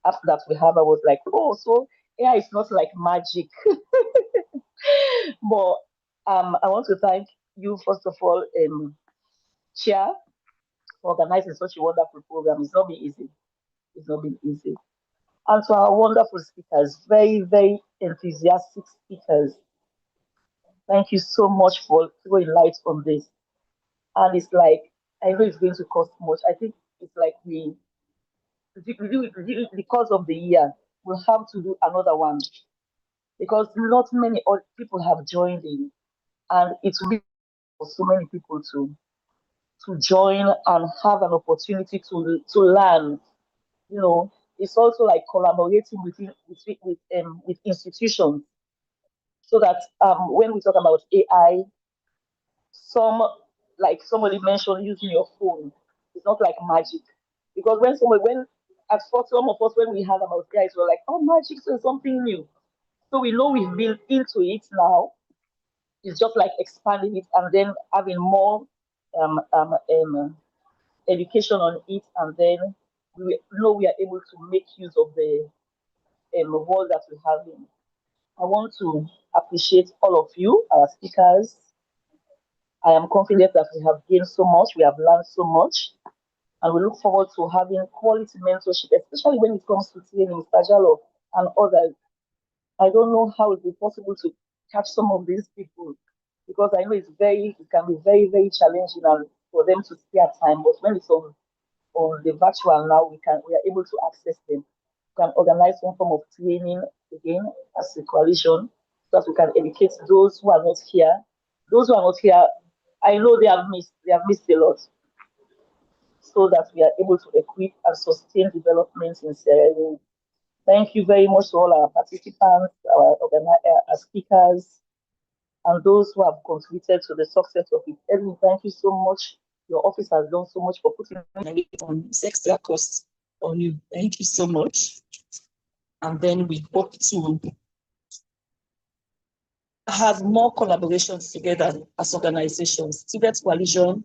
apps that we have, I was like, oh, so AI is not like magic. But I want to thank you, first of all, Chair, for organizing such a wonderful program. It's not been easy. It's not been easy. And to our wonderful speakers, very, very enthusiastic speakers. Thank you so much for throwing light on this. And it's like, I know it's going to cost much. I think it's like because of the year, we'll have to do another one because not many people have joined in, and it's really for so many people to join and have an opportunity to learn. You know, it's also like collaborating with institutions, so that when we talk about AI, like somebody mentioned using your phone, it's not like magic. Because when at first some of us when we heard about guys were like, oh, magic is something new. So we know we've been into it now. It's just like expanding it and then having more education on it, and then we know we are able to make use of the world that we have in. I want to appreciate all of you, our speakers. I am confident that we have gained so much, we have learned so much, and we look forward to having quality mentorship, especially when it comes to training, Mr. Jalo and others. I don't know how it will be possible to catch some of these people because I know it can be very, very challenging and for them to spare time. But when it's on the virtual now, we are able to access them. can organize some form of training again as a coalition, so that we can educate those who are not here. Those who are not here, I know they have missed a lot, so that we are able to equip and sustain development in Sierra Leone. Thank you very much to all our participants, our speakers, and those who have contributed to the success of it. Edwin, thank you so much. Your office has done so much for putting on this extra cost on you. Thank you so much. And then we hope to have more collaborations together as organizations. TVET Coalition